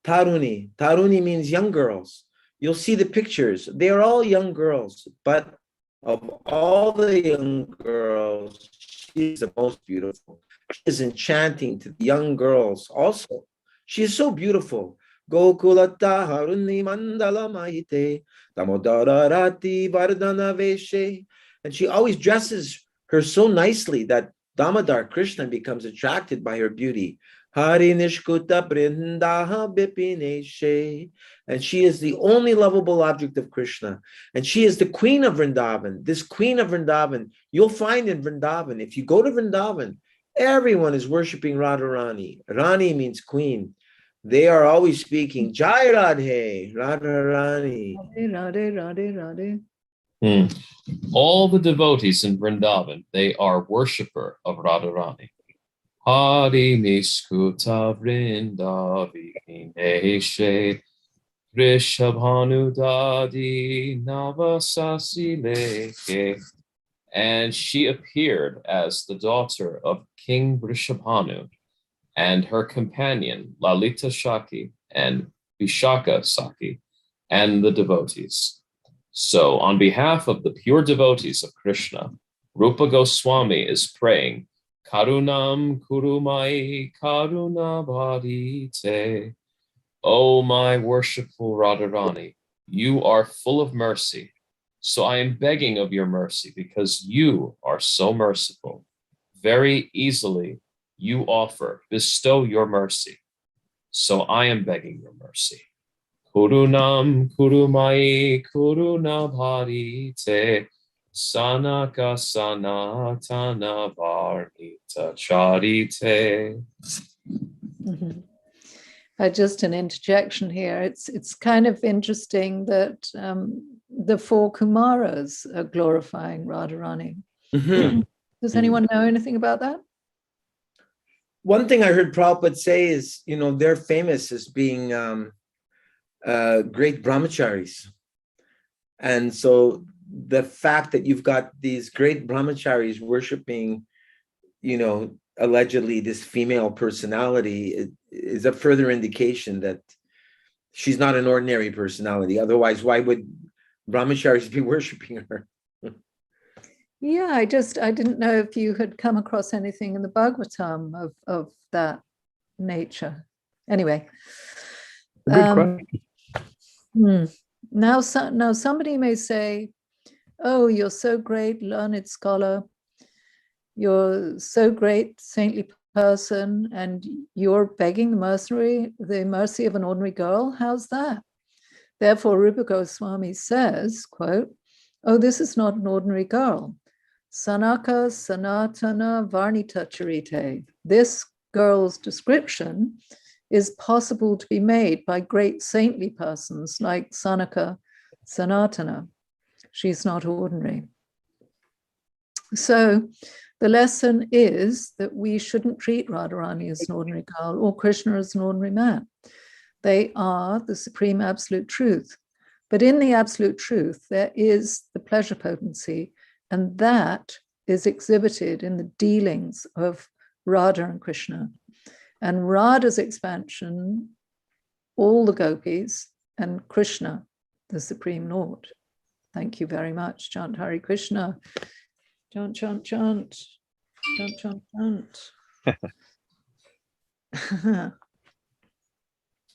Taruni. Taruni means young girls. You'll see the pictures. They are all young girls, but of all the young girls, she's the most beautiful. She is enchanting to the young girls also. She is so beautiful. Gokulata Haruni Mandala Mahite Damodararati Vardhana Veshe. And she always dresses her so nicely that Damodar Krishna becomes attracted by her beauty. Hari Nishkuta Brindaha Bipineshe. And she is the only lovable object of Krishna. And she is the queen of Vrindavan. This queen of Vrindavan, you'll find in Vrindavan. If you go to Vrindavan, everyone is worshiping Radharani. Rani means queen. They are always speaking Jai Radhe, Radharani. Radhe, Radhe, Radhe, Radhe. All the devotees in Vrindavan, they are worshipper of Radharani. Hari Niskuta Vrindavi Neshe Rishabhanu Dadi Navasasi Leke. And she appeared as the daughter of King Rishabhanu and her companion Lalita Shaki and Vishaka Saki and the devotees. So on behalf of the pure devotees of Krishna, Rupa Goswami is praying, Karunam Kurumai Karuna Bhadite. O my worshipful Radharani, you are full of mercy. So I am begging of your mercy because you are so merciful. Very easily you offer, bestow your mercy. So I am begging your mercy. Kurunam kurumai kuruna bharite sanaka sanatana varnita charite. Just an interjection here. It's kind of interesting that the four Kumaras are glorifying Radharani. Mm-hmm. Does anyone know anything about that? One thing I heard Prabhupada say is, they're famous as being great brahmacharis. And so the fact that you've got these great brahmacharis worshiping, allegedly this female personality is a further indication that she's not an ordinary personality. Otherwise, why would brahmacharis be worshiping her? Yeah, I didn't know if you had come across anything in the Bhagavatam of that nature. Anyway. Good question. Now somebody may say, oh, you're so great, learned scholar. You're so great, saintly person, and you're begging the mercy of an ordinary girl. How's that? Therefore, Rupa Goswami says, quote, oh, this is not an ordinary girl. Sanaka Sanatana Varnita Charite. This girl's description is possible to be made by great saintly persons like Sanaka Sanatana. She's not ordinary. So the lesson is that we shouldn't treat Radharani as an ordinary girl or Krishna as an ordinary man. They are the supreme absolute truth. But in the absolute truth, there is the pleasure potency, and that is exhibited in the dealings of Radha and Krishna. And Radha's expansion, all the gopis, and Krishna, the Supreme Lord. Thank you very much. Chant Hare Krishna. Chant, chant, chant. Chant, chant, chant.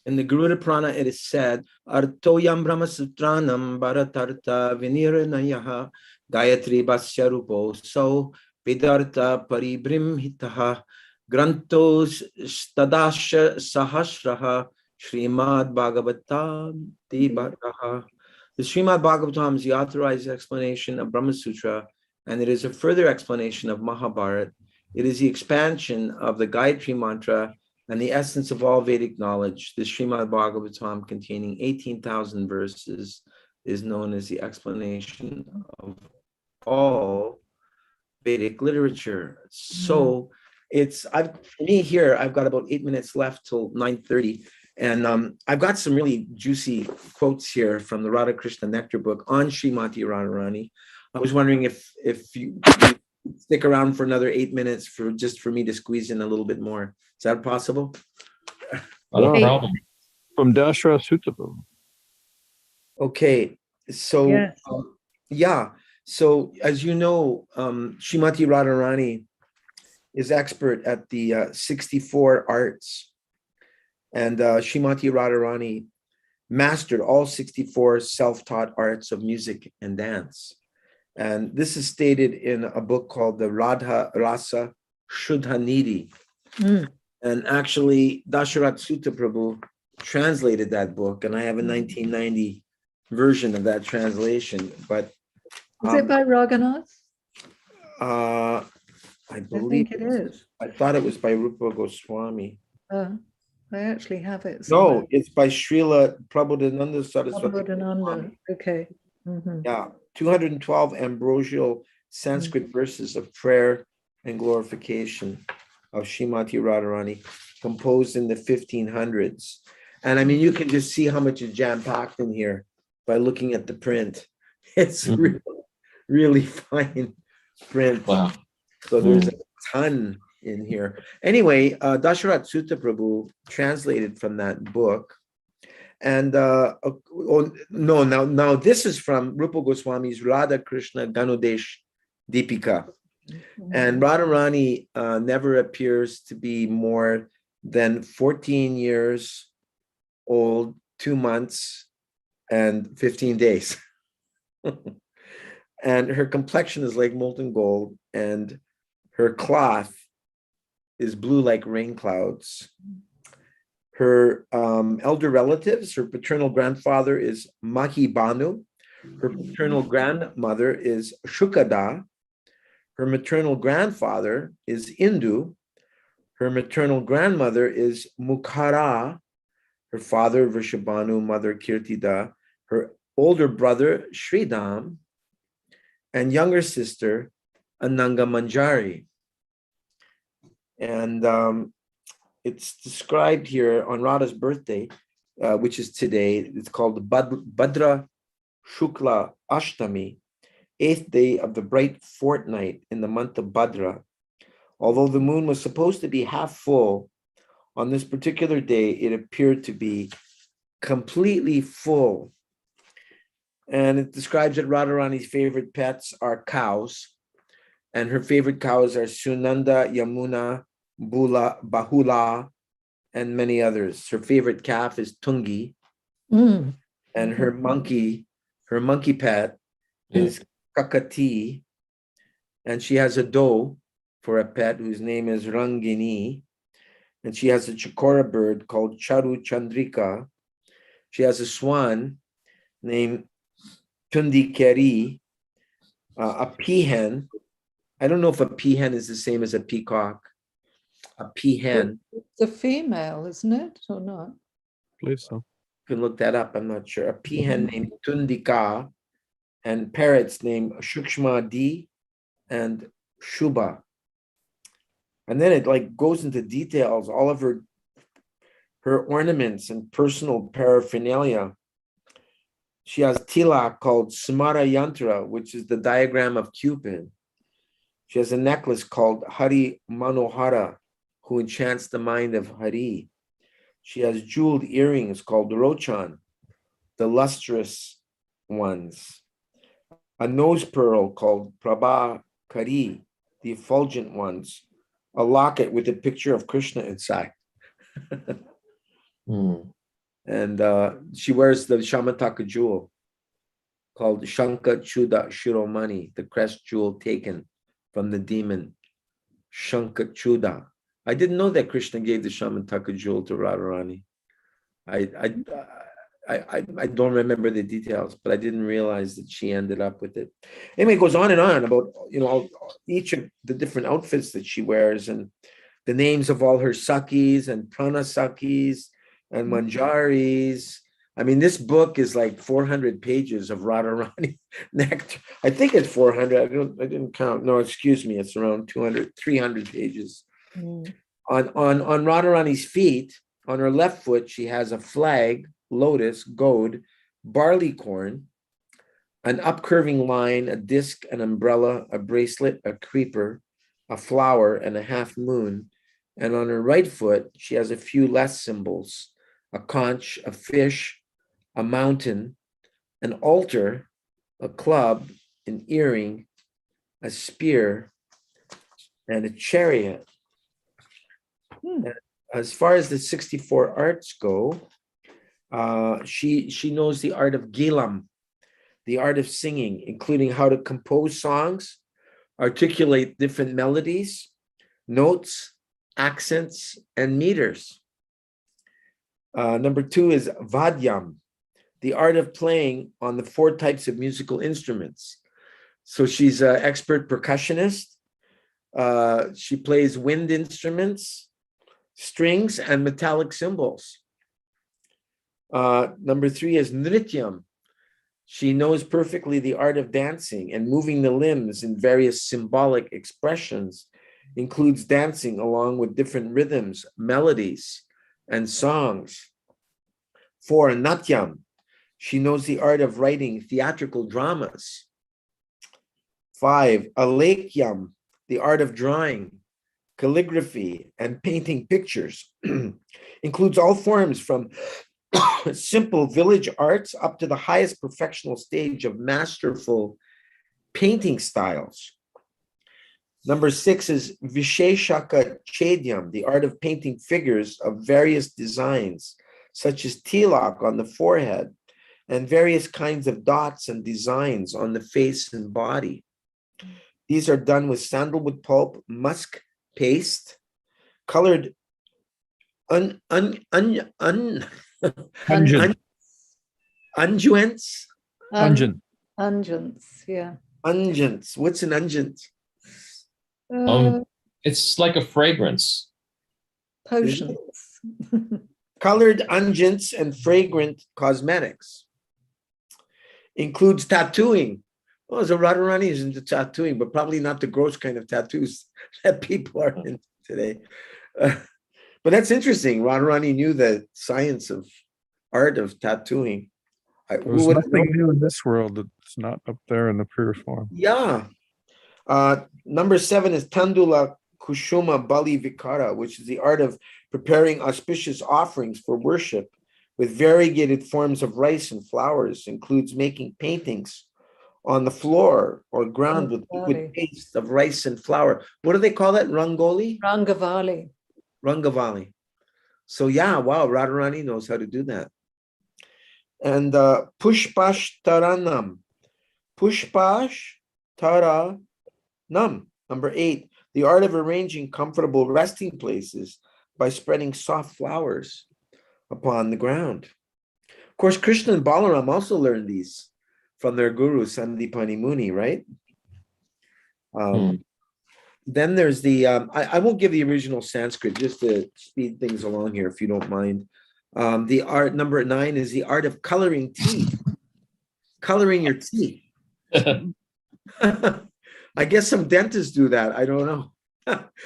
In the Garuda Purana, it is said, Artoyam Brahmasutranam Bharatartha Viniranayaha Gayatri Basya Rupo So Vidartha Paribrimhitaha Grantos Stadasha Sahasraha Srimad Bhagavatam Dibataha. The Srimad Bhagavatam is the authorized explanation of Brahma Sutra, and it is a further explanation of Mahabharata. It is the expansion of the Gayatri Mantra and the essence of all Vedic knowledge. The Srimad Bhagavatam, containing 18,000 verses, is known as the explanation of all Vedic literature. So for me here, I've got about 8 minutes left till 9:30. And I've got some really juicy quotes here from the Radha Krishna Nectar book on Srimati Radharani. I was wondering if you stick around for another 8 minutes for me to squeeze in a little bit more. Is that possible? No problem. From Dashra Sutta. Okay, so Yes. So as you know, Srimati Radharani is expert at the 64 arts, and Srimati Radharani mastered all 64 self-taught arts of music and dance. And this is stated in a book called the Radha Rasa Shuddha Nidhi. And actually, Dasharat Sutta Prabhu translated that book, and I have a 1990 version of that translation. But Is it by Raghunath? I believe it is. I thought it was by Rupa Goswami. I actually have it. No, it's by Srila Prabodhananda Saraswati. Prabodhananda. Okay. Yeah, 212 ambrosial Sanskrit verses of prayer and glorification of Srimati Radharani, composed in the 1500s. And I mean, you can just see how much is jam-packed in here by looking at the print. It's really, really fine print. Wow. So there's a ton in here. Anyway, Dasharat Sutta Prabhu translated from that book. And now this is from Rupa Goswami's Radha Krishna Ganudesh Deepika. And Radharani never appears to be more than 14 years old, 2 months, and 15 days. And her complexion is like molten gold, and her cloth is blue like rain clouds. Her elder relatives, her paternal grandfather is Mahibanu. Her paternal grandmother is Shukada. Her maternal grandfather is Indu. Her maternal grandmother is Mukhara. Her father, Vrishabhanu, mother Kirtida. Her older brother, Sridham. And younger sister, Ananga Manjari. And it's described here on Radha's birthday, which is today. It's called Bhadra Shukla Ashtami, 8th day of the bright fortnight in the month of Bhadra. Although the moon was supposed to be half full, on this particular day, it appeared to be completely full. And it describes that Radharani's favorite pets are cows, and her favorite cows are Sunanda, Yamuna, Bahula, and many others. Her favorite calf is Tungi, and her monkey pet is Kakati, and she has a doe for a pet whose name is Rangini, and she has a chikora bird called Charu Chandrika. She has a swan named Tundikeri, a peahen. I don't know if a peahen is the same as a peacock. A peahen. It's a female, isn't it, or not? I believe so. You can look that up. I'm not sure. A peahen named Tundika, and parrots named Shukshma D and Shubha. And then it like goes into details, all of her ornaments and personal paraphernalia. She has tilak called Smara Yantra, which is the diagram of Cupid. She has a necklace called Hari Manohara, who enchants the mind of Hari. She has jeweled earrings called Rochan, the lustrous ones. A nose pearl called Prabha Kari, the effulgent ones. A locket with a picture of Krishna inside. And she wears the Shamataka jewel called Shanka Chuda Shiromani, the crest jewel taken from the demon Shanka Chuda. I didn't know that Krishna gave the Shamataka jewel to Radharani. I don't remember the details, but I didn't realize that she ended up with it. Anyway, it goes on and on about, each of the different outfits that she wears and the names of all her sakis and prana sakis and manjaris. I mean, this book is like 400 pages of Radharani nectar. I think it's 400. I didn't count. No, excuse me. It's around 300 pages. On Radharani's feet, on her left foot, she has a flag, lotus, goad, barley corn, an upcurving line, a disc, an umbrella, a bracelet, a creeper, a flower, and a half moon. And on her right foot, she has a few less symbols, a conch, a fish, a mountain, an altar, a club, an earring, a spear, and a chariot. As far as the 64 arts go, she knows the art of gilam, the art of singing, including how to compose songs, articulate different melodies, notes, accents, and meters. Number 2 is vadyam, the art of playing on the 4 types of musical instruments. So she's an expert percussionist. She plays wind instruments, strings, and metallic cymbals. Number 3 is nrityam. She knows perfectly the art of dancing and moving the limbs in various symbolic expressions, includes dancing along with different rhythms, melodies, and songs. 4, natyam. She knows the art of writing theatrical dramas. 5, alekyam, the art of drawing, calligraphy, and painting pictures. Includes all forms from simple village arts up to the highest perfectional stage of masterful painting styles. Number 6 is Visheshaka Chedyam, the art of painting figures of various designs, such as tilak on the forehead and various kinds of dots and designs on the face and body. These are done with sandalwood pulp, musk paste, colored unguents. Unguents, yeah. Unguents. What's an unguent? It's like a fragrance. Potions. Colored unguents and fragrant cosmetics. Includes tattooing. Well, so Radharani is into tattooing, but probably not the gross kind of tattoos that people are into today. But that's interesting. Radharani knew the science of art of tattooing. There's nothing new in this world that's not up there in the pure form. Yeah. Number 7 is Tandula Kushuma Bali Vikara, which is the art of preparing auspicious offerings for worship with variegated forms of rice and flowers. Includes making paintings on the floor or ground with paste of rice and flour. What do they call that? Rangoli? Rangavali. Rangavali. So yeah, wow, Radharani knows how to do that. And Pushpash Taranam. Pushpash Taranam. Number 8, the art of arranging comfortable resting places by spreading soft flowers upon the ground. Of course, Krishna and Balaram also learned these from their guru, Sandipani Muni, right? Then there's the, I won't give the original Sanskrit just to speed things along here, if you don't mind. The art, number 9, is the art of coloring teeth. Coloring your teeth. I guess some dentists do that. I don't know.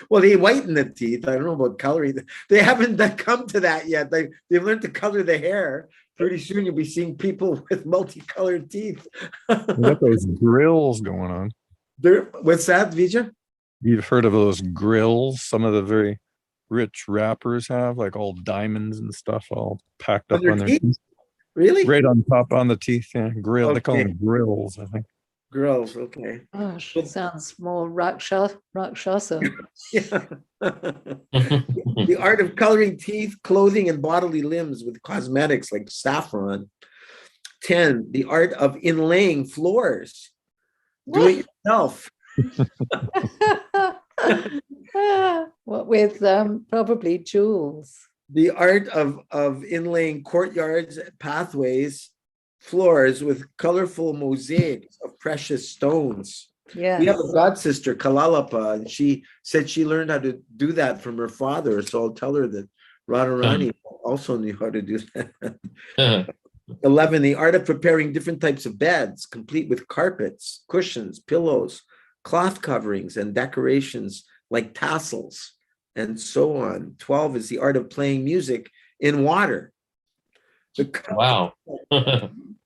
Well, they whiten the teeth. I don't know about coloring. They haven't come to that yet. They've learned to color the hair. Pretty soon you'll be seeing people with multicolored teeth. You got those grills going on. What's that, Vijay? You've heard of those grills? Some of the very rich rappers have, like all diamonds and stuff all packed up on their teeth. Really? Right on top on the teeth. Yeah, grill. Okay. They call them grills, I think. Grills, okay. Gosh, sounds more rakshasa. Yeah. The art of coloring teeth, clothing, and bodily limbs with cosmetics like saffron. 10, the art of inlaying floors. Do it yourself. What with probably jewels. The art of inlaying courtyards, pathways, floors with colorful mosaics of precious stones. Yeah. We have a god sister, Kalalapa, and she said she learned how to do that from her father. So I'll tell her that Radharani also knew how to do that. 11, the art of preparing different types of beds, complete with carpets, cushions, pillows, cloth coverings, and decorations like tassels, and so on. 12 is the art of playing music in water. Wow.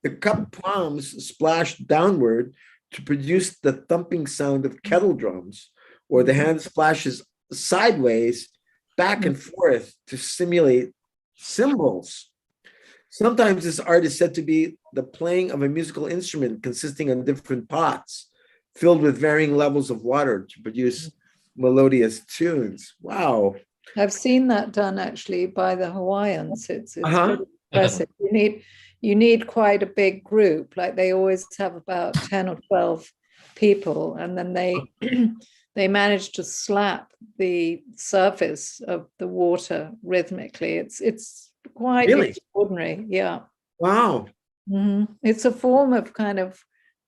The cup palms splash downward to produce the thumping sound of kettle drums, or the hand splashes sideways, back and forth to simulate cymbals. Sometimes this art is said to be the playing of a musical instrument consisting of different pots filled with varying levels of water to produce melodious tunes. Wow. I've seen that done actually by the Hawaiians. It's Uh-huh. pretty impressive. You need quite a big group. Like they always have about 10 or 12 people, and then they they manage to slap the surface of the water rhythmically. It's quite Really? extraordinary. Yeah. Wow. It's a form of kind of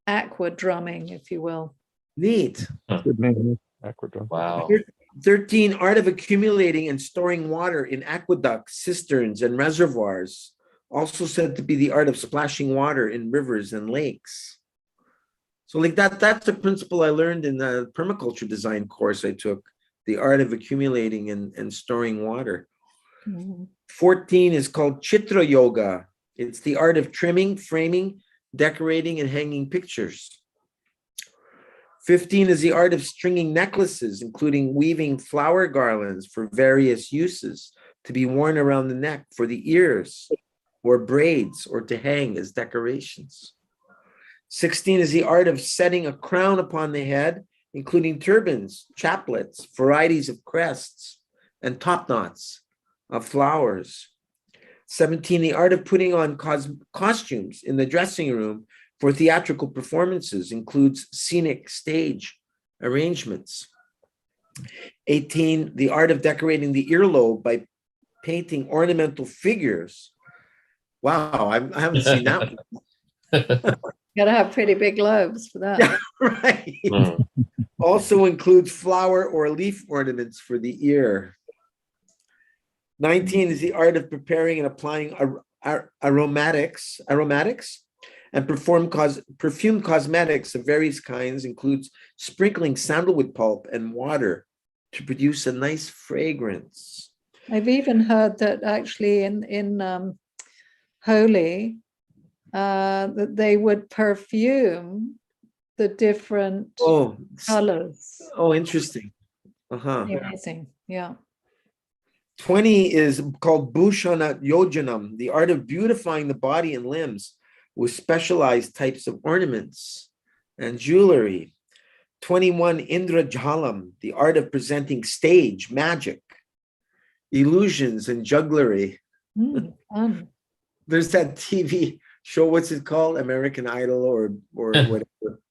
aqua drumming, if you will. Neat. Good name. Aquadrum. Wow. 13, art of accumulating and storing water in aqueducts, cisterns, and reservoirs, also said to be the art of splashing water in rivers and lakes. So like that's a principle I learned in the permaculture design course I took, the art of accumulating and storing water. 14 is called Chitra Yoga. It's the art of trimming, framing, decorating, and hanging pictures. 15 is the art of stringing necklaces, including weaving flower garlands for various uses to be worn around the neck for the ears, or braids, or to hang as decorations. 16 is the art of setting a crown upon the head, including turbans, chaplets, varieties of crests, and top knots of flowers. 17, the art of putting on costumes in the dressing room for theatrical performances, includes scenic stage arrangements. 18, the art of decorating the earlobe by painting ornamental figures. Wow, I haven't seen that one. Got to have pretty big lobes for that. Yeah, right. Also includes flower or leaf ornaments for the ear. 19 is the art of preparing and applying aromatics and perfumed cosmetics of various kinds, includes sprinkling sandalwood pulp and water to produce a nice fragrance. I've even heard that actually in Holi, that they would perfume the different colors. Oh, interesting. Amazing. Yeah. 20 is called Bhushana Yojanam, the art of beautifying the body and limbs with specialized types of ornaments and jewelry. 21, Indra Jalam, the art of presenting stage magic, illusions, and jugglery. Fun. There's that TV show, what's it called? American Idol or whatever.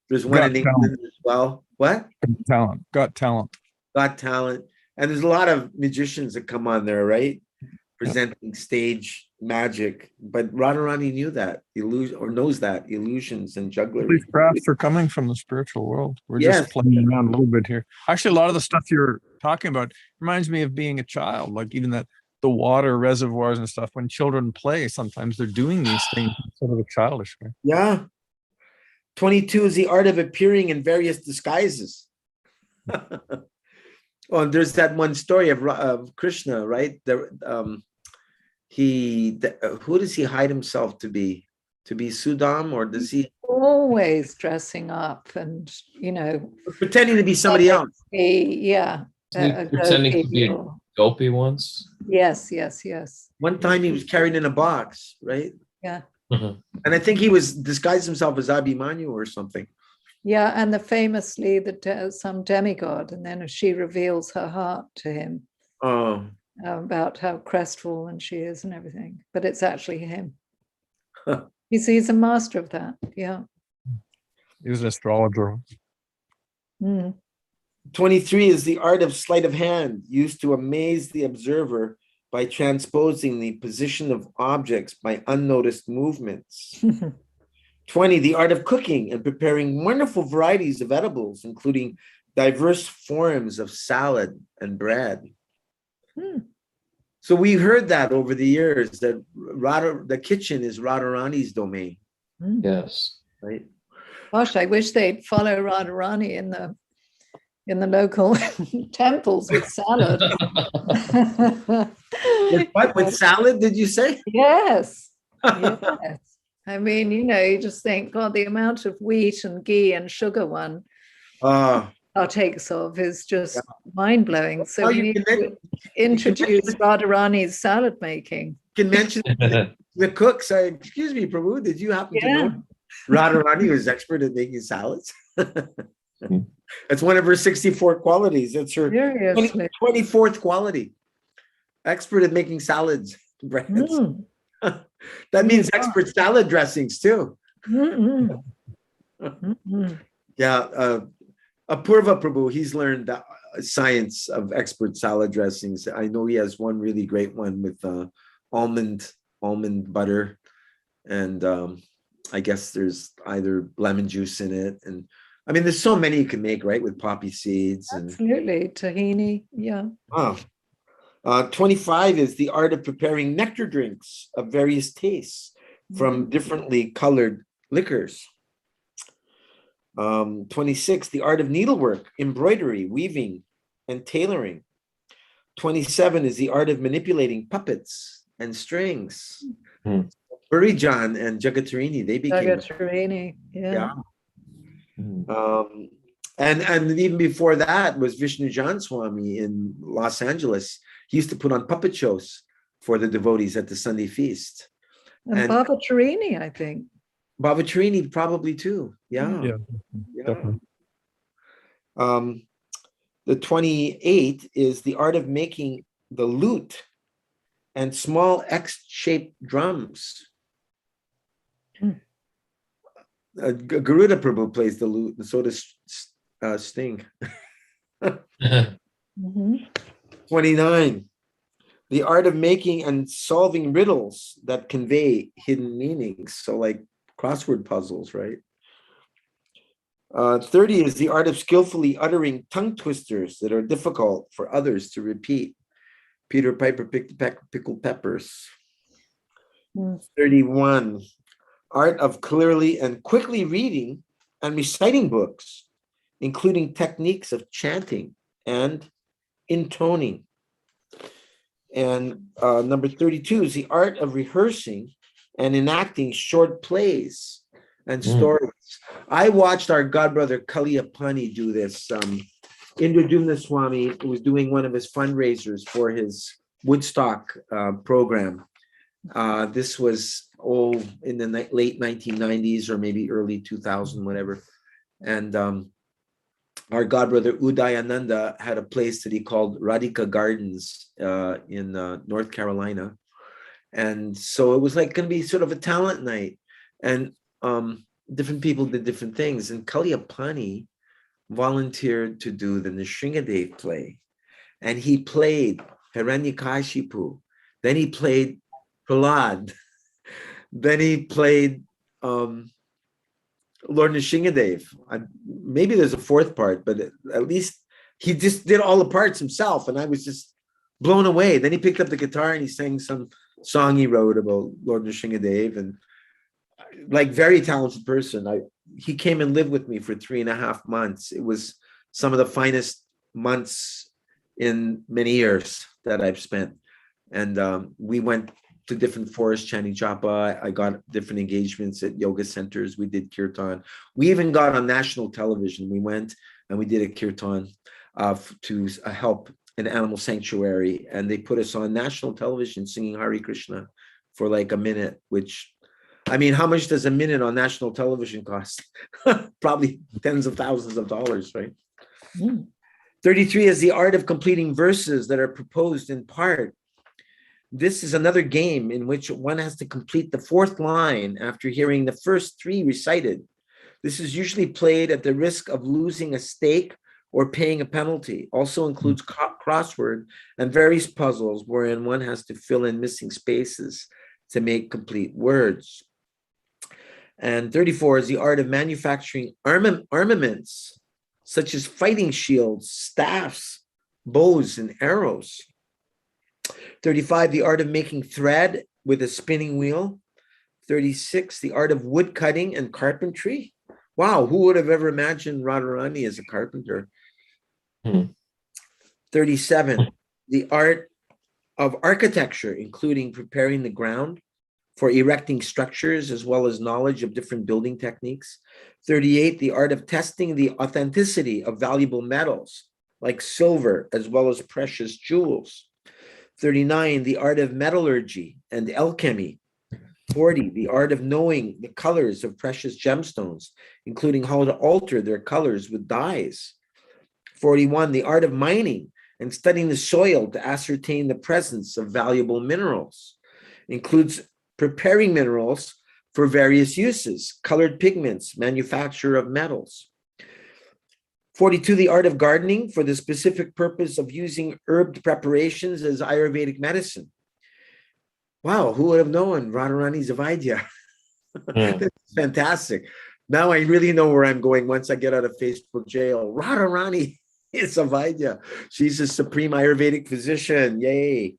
There's one in England as well. What? Got talent. Got talent. And there's a lot of magicians that come on there, right? Presenting stage magic. But Radharani knew that, knows that, illusions and jugglery. These crafts are coming from the spiritual world. We're Yes. just playing around a little bit here. Actually, a lot of the stuff you're talking about reminds me of being a child, like even the water reservoirs and stuff. When children play, sometimes they're doing these things in sort of a childish way. Yeah. 22 is the art of appearing in various disguises. Oh, and there's that one story of Krishna, right? Who does he hide himself to be? To be Sudam, or does he Always dressing up and, pretending to be somebody else? Yeah. He pretending to be a or- gopi once. Yes. One time he was carried in a box, right? Yeah. Mhm. And I think he was disguised himself as Abhimanyu or something. Yeah. And famously, some demigod, and then she reveals her heart to him Oh, about how crestfallen she is and everything. But it's actually him. Huh. He's a master of that. Yeah. He was an astrologer. Mm. 23 is the art of sleight of hand, used to amaze the observer by transposing the position of objects by unnoticed movements. 20, the art of cooking and preparing wonderful varieties of edibles, including diverse forms of salad and bread. So we heard that over the years, that the kitchen is Radharani's domain, Yes. right? Gosh, I wish they'd follow Radharani in the local temples with salad. With what? With salad, did you say? Yes. Yes. I mean, you just think, God, the amount of wheat and ghee and sugar one partakes of is just mind-blowing. So we need to introduce Radharani's salad making. You can mention the cooks. Excuse me, Prabhu, did you happen to know Radharani was expert at making salads? That's one of her 64 qualities. That's her 24th quality. Expert at making salads. That means expert salad dressings too. Yeah, Apurva Prabhu, he's learned the science of expert salad dressings. I know he has one really great one with almond butter, and I guess there's either lemon juice in it, and I mean, there's so many you can make, right, with poppy seeds. Absolutely, tahini, yeah. 25 is the art of preparing nectar drinks of various tastes from differently colored liquors. 26, the art of needlework, embroidery, weaving, and tailoring. 27 is the art of manipulating puppets and strings. Burijan and Jagatarini, they became. Jagatarini, yeah. And even before that was Vishnu Jan Swami in Los Angeles. He used to put on puppet shows for the devotees at the Sunday feast. And Bhavacharini, I think. Bhavacharini probably too. Yeah. Definitely. The 28 is the art of making the lute and small X-shaped drums. Garuda Prabhu plays the lute, and so does Sting. 29, the art of making and solving riddles that convey hidden meanings. So like crossword puzzles, right? 30 is the art of skillfully uttering tongue twisters that are difficult for others to repeat. Peter Piper picked pickled peppers. 31, art of clearly and quickly reading and reciting books, including techniques of chanting and intoning. And number 32 is the art of rehearsing and enacting short plays and stories. I watched our godbrother Kaliyapani do this. Indradumna Swami was doing one of his fundraisers for his Woodstock program. This was in the late 1990s or maybe early 2000, whatever. And our godbrother Udayananda had a place that he called Radhika Gardens in North Carolina. And so it was like going to be sort of a talent night. And different people did different things. And Kaliyapani volunteered to do the Nrsingadev play. And he played Hiranyakashipu. Then he played Prahlad. Then he played Lord Nrsingadev. Maybe there's a fourth part, but at least he just did all the parts himself. And I was just blown away. Then he picked up the guitar and he sang some song he wrote about Lord Nrsingadev, and like very talented person. he came and lived with me for 3.5 months. It was some of the finest months in many years that I've spent. And we went to different forests, Chani Chapa. I got different engagements at yoga centers. We did kirtan. We even got on national television. We went and we did a kirtan to help an animal sanctuary. And they put us on national television singing Hare Krishna for like a minute, which, I mean, how much does a minute on national television cost? Probably tens of thousands of dollars, right? 33 is the art of completing verses that are proposed in part. This is another game in which one has to complete the fourth line after hearing the first three recited. This is usually played at the risk of losing a stake or paying a penalty. Also includes crossword and various puzzles wherein one has to fill in missing spaces to make complete words. And 34 is the art of manufacturing armaments, such as fighting shields, staffs, bows, and arrows. 35, the art of making thread with a spinning wheel. 36, the art of wood cutting and carpentry. Wow, who would have ever imagined Radharani as a carpenter? 37, the art of architecture, including preparing the ground for erecting structures, as well as knowledge of different building techniques. 38, the art of testing the authenticity of valuable metals, like silver, as well as precious jewels. 39, the art of metallurgy and alchemy. 40, the art of knowing the colors of precious gemstones, including how to alter their colors with dyes. 41, the art of mining and studying the soil to ascertain the presence of valuable minerals. Includes preparing minerals for various uses, colored pigments, manufacture of metals. 42, the art of gardening for the specific purpose of using herb preparations as Ayurvedic medicine. Wow, who would have known Radharani's a Vaidya? That's fantastic. Now I really know where I'm going once I get out of Facebook jail. Radharani is a Vaidya. She's a supreme Ayurvedic physician. Yay.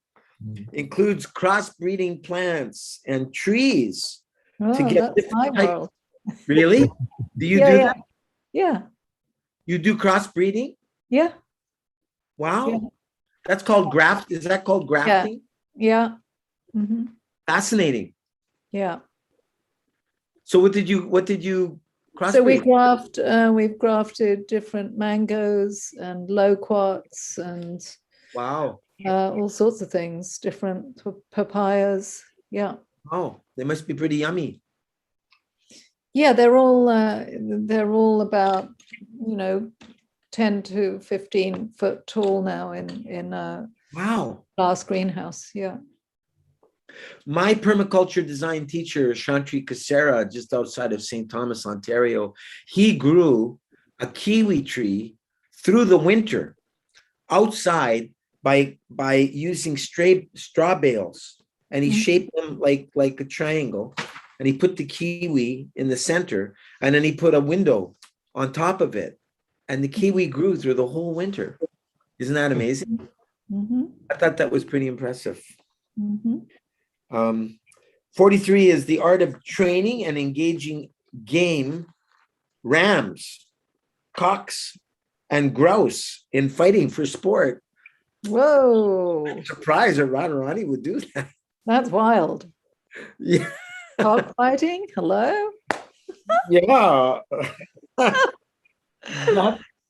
Includes crossbreeding plants and trees to get that's my different types. world. Really? Do you Yeah, do yeah. that? Yeah, You do crossbreeding? yeah, Wow. Yeah. That's called graft. Is that called grafting? yeah. hmm Fascinating. Yeah. So what did you crossbreed? So we've grafted different mangoes and loquats and Wow. all sorts of things, different papayas. Yeah. Oh, they must be pretty yummy. Yeah, they're all about, 10 to 15 foot tall now in a Wow. glass greenhouse. Yeah. My permaculture design teacher, Shantri Kasera, just outside of St. Thomas, Ontario, he grew a kiwi tree through the winter outside by using straw bales, and he shaped them like a triangle, and he put the kiwi in the center, and then he put a window on top of it, and the kiwi grew through the whole winter. Isn't that amazing? I thought that was pretty impressive. 43 is the art of training and engaging game, rams, cocks, and grouse in fighting for sport. Whoa, I'm surprised that Radharani would do that. that's wild. Yeah. Cockfighting? Hello? Yeah.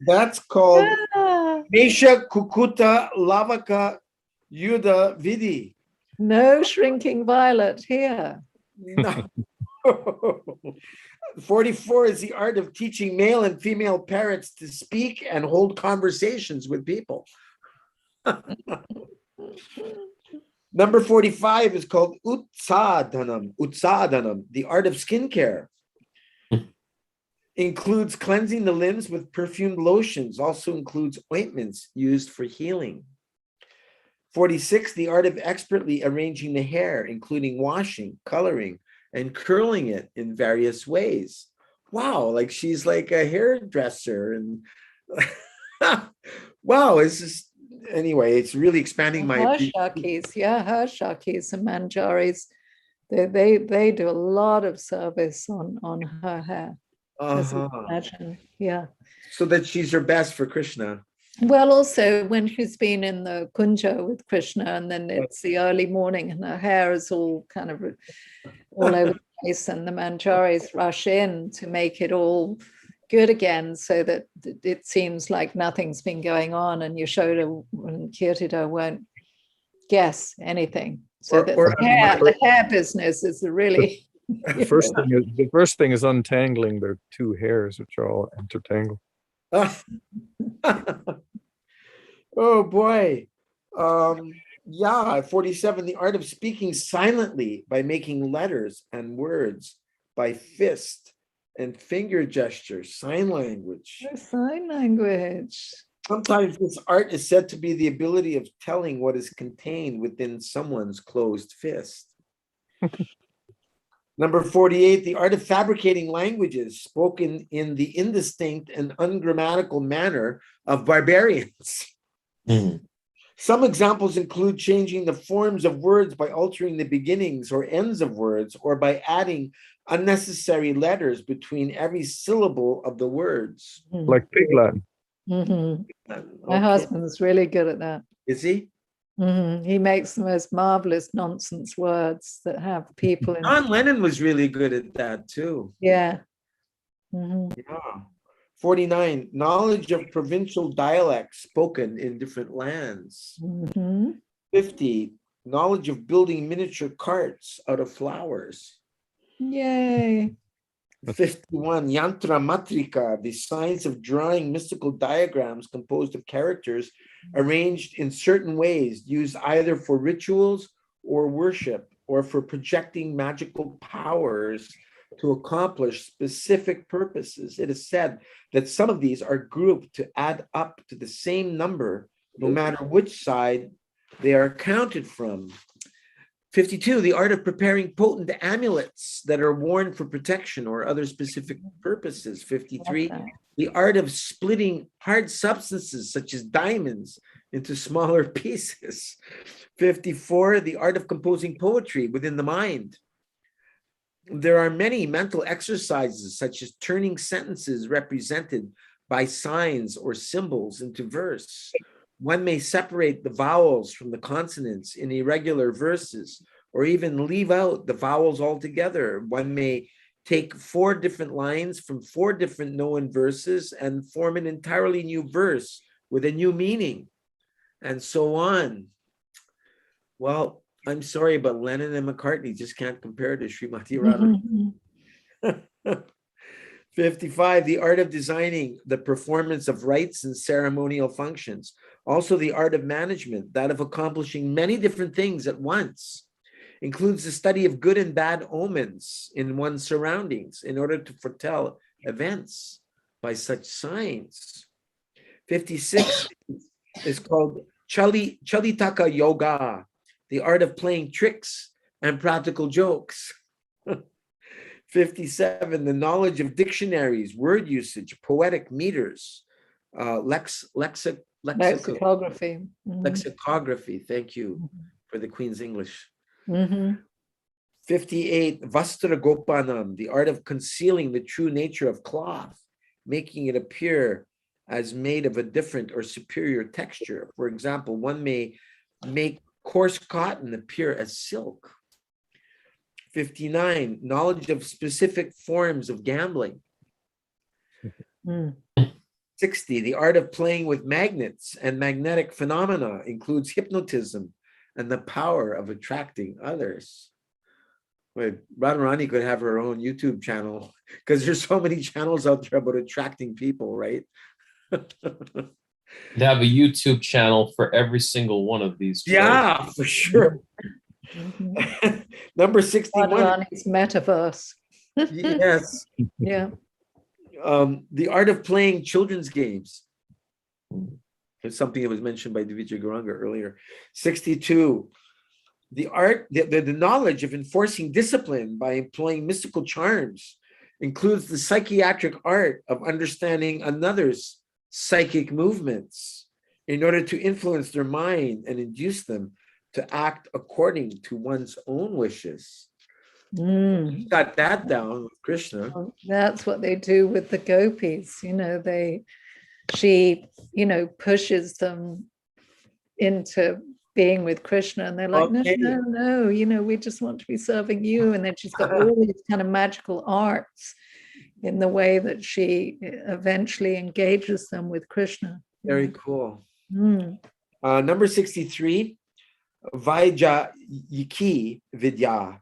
That's called Mesha Kukuta Lavaka Yuda Vidi. No shrinking violet here. No. 44 is the art of teaching male and female parrots to speak and hold conversations with people. Number 45 is called Utsadhanam, the art of skincare. Includes cleansing the limbs with perfumed lotions, also includes ointments used for healing. 46, the art of expertly arranging the hair, including washing, coloring, and curling it in various ways. Wow, like she's like a hairdresser. And wow, it's just, anyway, it's really expanding my... Her Shakis and Manjaris, they do a lot of service on her hair. as you Uh-huh. imagine. Yeah. So that she's her best for Krishna. Well, also when she's been in the kunja with Krishna, and then it's the early morning, and her hair is all kind of all over the place, and the manjaris rush in to make it all good again, so that it seems like nothing's been going on, and Yashoda and Kirtida won't guess anything. So that the hair business is the really The first thing is untangling their two hairs, which are all intertangled. Oh boy. Yeah, 47, the art of speaking silently by making letters and words by fist and finger gesture, sign language. sign language. Sometimes this art is said to be the ability of telling what is contained within someone's closed fist. Number 48, the art of fabricating languages spoken in the indistinct and ungrammatical manner of barbarians. Some examples include changing the forms of words by altering the beginnings or ends of words, or by adding unnecessary letters between every syllable of the words. Like Pig Latin. My husband's really good at that. Is he? He makes the most marvelous nonsense words that have people in. John Lennon was really good at that too. Yeah. Yeah. 49, knowledge of provincial dialects spoken in different lands. 50, knowledge of building miniature carts out of flowers. Yay. 51, yantra matrika, the science of drawing mystical diagrams composed of characters arranged in certain ways, used either for rituals or worship, or for projecting magical powers to accomplish specific purposes. It is said that some of these are grouped to add up to the same number, no matter which side they are counted from. 52, the art of preparing potent amulets that are worn for protection or other specific purposes. 53, the art of splitting hard substances such as diamonds into smaller pieces. 54, the art of composing poetry within the mind. There are many mental exercises, such as turning sentences represented by signs or symbols into verse. One may separate the vowels from the consonants in irregular verses, or even leave out the vowels altogether. One may take 4 different lines from 4 different known verses and form an entirely new verse with a new meaning, and so on. Well, I'm sorry, but Lennon and McCartney just can't compare to Srimati Radharani. 55, the art of designing the performance of rites and ceremonial functions. Also, the art of management, that of accomplishing many different things at once, includes the study of good and bad omens in one's surroundings in order to foretell events by such signs. 56 is called Chalitaka Yoga, the art of playing tricks and practical jokes. 57, the knowledge of dictionaries, word usage, poetic meters, lexicography. Lexicography, thank you for the Queen's English. 58, Vastra Gopanam, the art of concealing the true nature of cloth, making it appear as made of a different or superior texture. For example, one may make coarse cotton appear as silk. 59, knowledge of specific forms of gambling. 60, the art of playing with magnets and magnetic phenomena includes hypnotism and the power of attracting others. Wait, Radharani could have her own YouTube channel because there's so many channels out there about attracting people, right? They have a YouTube channel for every single one of these. Yeah, for sure. Number 61. Radharani's metaverse. Yes. Yeah. The art of playing children's games. It's something that was mentioned by Divija Guranga earlier. 62. The knowledge of enforcing discipline by employing mystical charms includes the psychiatric art of understanding another's psychic movements in order to influence their mind and induce them to act according to one's own wishes. Mm. Got that down with Krishna. Well, that's what they do with the gopis. She pushes them into being with Krishna, and they're like, Okay. no, we just want to be serving you. And then she's got all these kind of magical arts in the way that she eventually engages them with Krishna. Very cool. Mm. Number 63, Vaija Yiki Vidya,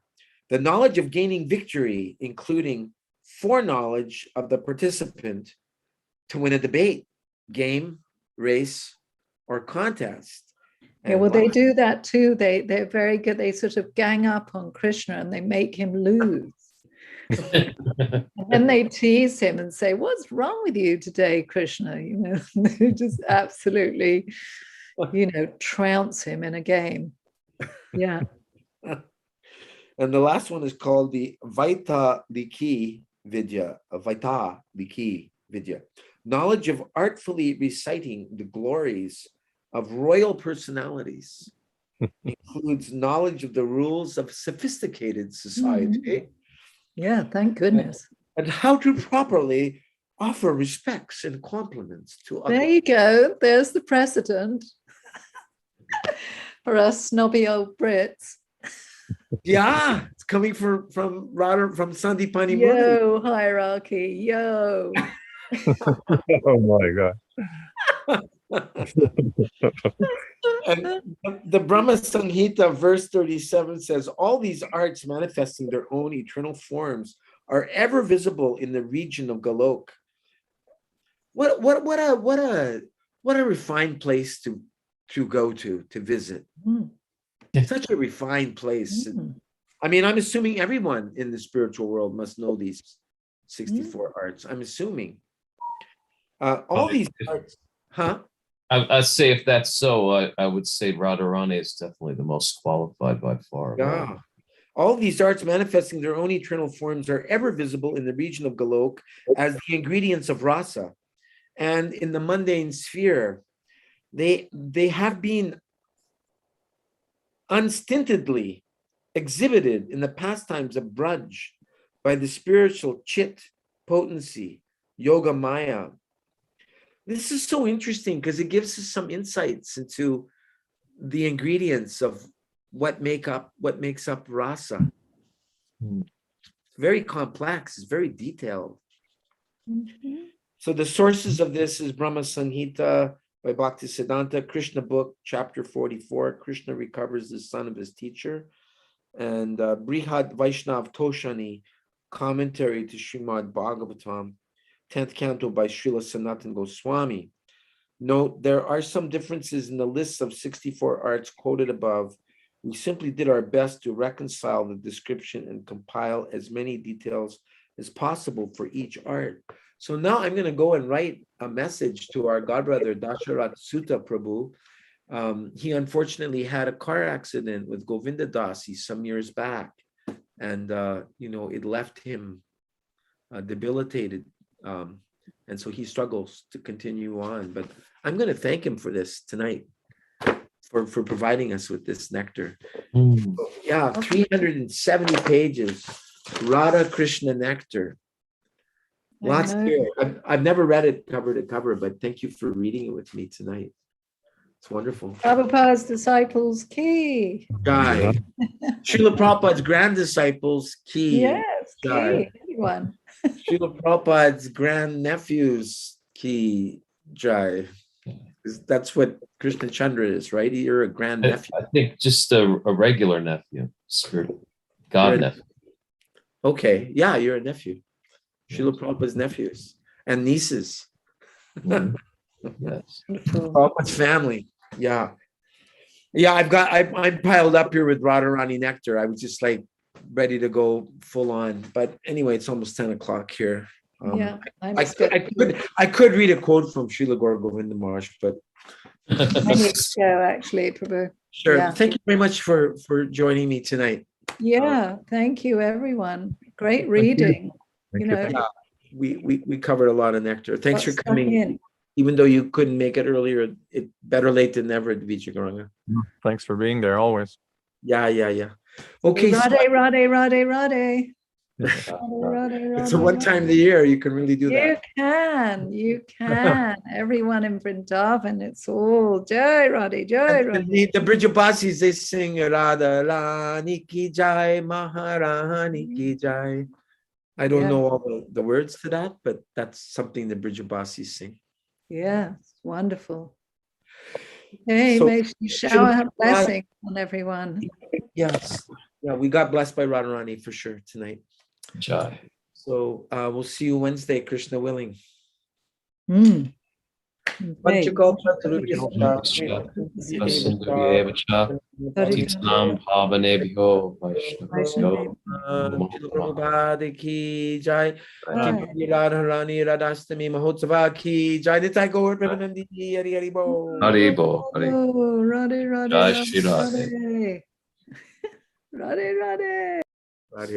the knowledge of gaining victory, including foreknowledge of the participant to win a debate, game, race, or contest. Yeah, well, they do that too. They're very good. They sort of gang up on Krishna and they make him lose. And then they tease him and say, "What's wrong with you today, Krishna?" They just absolutely, trounce him in a game. Yeah. And the last one is called the Vaita Liki Vidya, Vaita Liki Vidya, knowledge of artfully reciting the glories of royal personalities. Includes knowledge of the rules of sophisticated society. Yeah, thank goodness. And how to properly offer respects and compliments to others. There you go. There's the precedent for us snobby old Brits. Yeah, it's coming from Sandipani Muni. Yo, hierarchy. Yo. Oh my God. And the Brahma Samhita, verse 37 says, all these arts manifesting their own eternal forms are ever visible in the region of Golok. What a refined place to go to visit. Such a refined place. I mean, I'm assuming everyone in the spiritual world must know these 64 arts. I'm assuming. All these arts, huh? I say if that's so, I would say Radharani is definitely the most qualified by far. Yeah. All these arts manifesting their own eternal forms are ever visible in the region of Golok as the ingredients of rasa. And in the mundane sphere, they have been unstintedly exhibited in the pastimes of Braj by the spiritual chit potency, Yoga Maya. This is so interesting because it gives us some insights into the ingredients of what makes up rasa. It's very complex, it's very detailed. So the sources of this is Brahma Samhita by Bhaktisiddhanta, Krishna book, chapter 44, Krishna recovers the son of his teacher, and Brihad Vaishnav Toshani, commentary to Srimad Bhagavatam, 10th canto by Srila Sanatana Goswami. Note, there are some differences in the lists of 64 arts quoted above. We simply did our best to reconcile the description and compile as many details as possible for each art. So now I'm going to go and write a message to our godbrother, Dasharat Sutta Prabhu. He unfortunately had a car accident with Govinda Dasi some years back. And, it left him debilitated. And so he struggles to continue on. But I'm going to thank him for this tonight, for providing us with this nectar. Yeah, 370 pages, Radha Krishna nectar. Lots here. I've never read it cover to cover, but thank you for reading it with me tonight. It's wonderful. Prabhupada's disciples key. Guy. Srila Prabhupada's grand disciples key. Yes, Jai. key. Anyone. Srila Prabhupada's grand nephews key. Jai. That's what Krishna Chandra is, right? You're a grand nephew. I think just a regular nephew, God nephew. Okay, yeah, you're a nephew. Srila Prabhupada's nephews and nieces. Yes. Prabhupada's family. Yeah. Yeah, I'm piled up here with Radharani nectar. I was just like ready to go full on. But anyway, it's almost 10 o'clock here. I could read a quote from Srila Gaura Govinda Maharaj, but I need to go actually, Prabhu. sure. Yeah. Thank you very much for joining me tonight. Yeah, thank you, everyone. Great reading. Yeah, we covered a lot of nectar. Thanks for Got coming. stuck in. Even though you couldn't make it earlier, it better late than never, Vijagaranga. Thanks for being there always. Yeah. Okay, so Radhe, Radhe, Radhe, Radhe. it's a one time of the year you can really do that. You can. Everyone in Vrindavan, it's all Jai Radhe, Jai Radhe. The Brijabasis, they sing Radha Rani ki jai, Maharani ki jai. I don't know all the words to that, but that's something the Brijabasis sing. Yes, wonderful. Okay, So- may she shower her blessing on everyone. Yes. Yeah, we got blessed by Radharani for sure tonight. Jai. So we'll see you Wednesday, Krishna willing. Okay. Vasundhuyeva cha, Tisanam Pavanebhyo Vaishnavyo. Prabhupada ki jai. Radharani Radhastami Mahotsava ki jai. Nitai Gaur Premanandi Hari Hari Bo. Haribo, Hari. Oh, Radhe, Radhe, Jai Radhe, Shri Radhe. Radhe. Radhe, Radhe.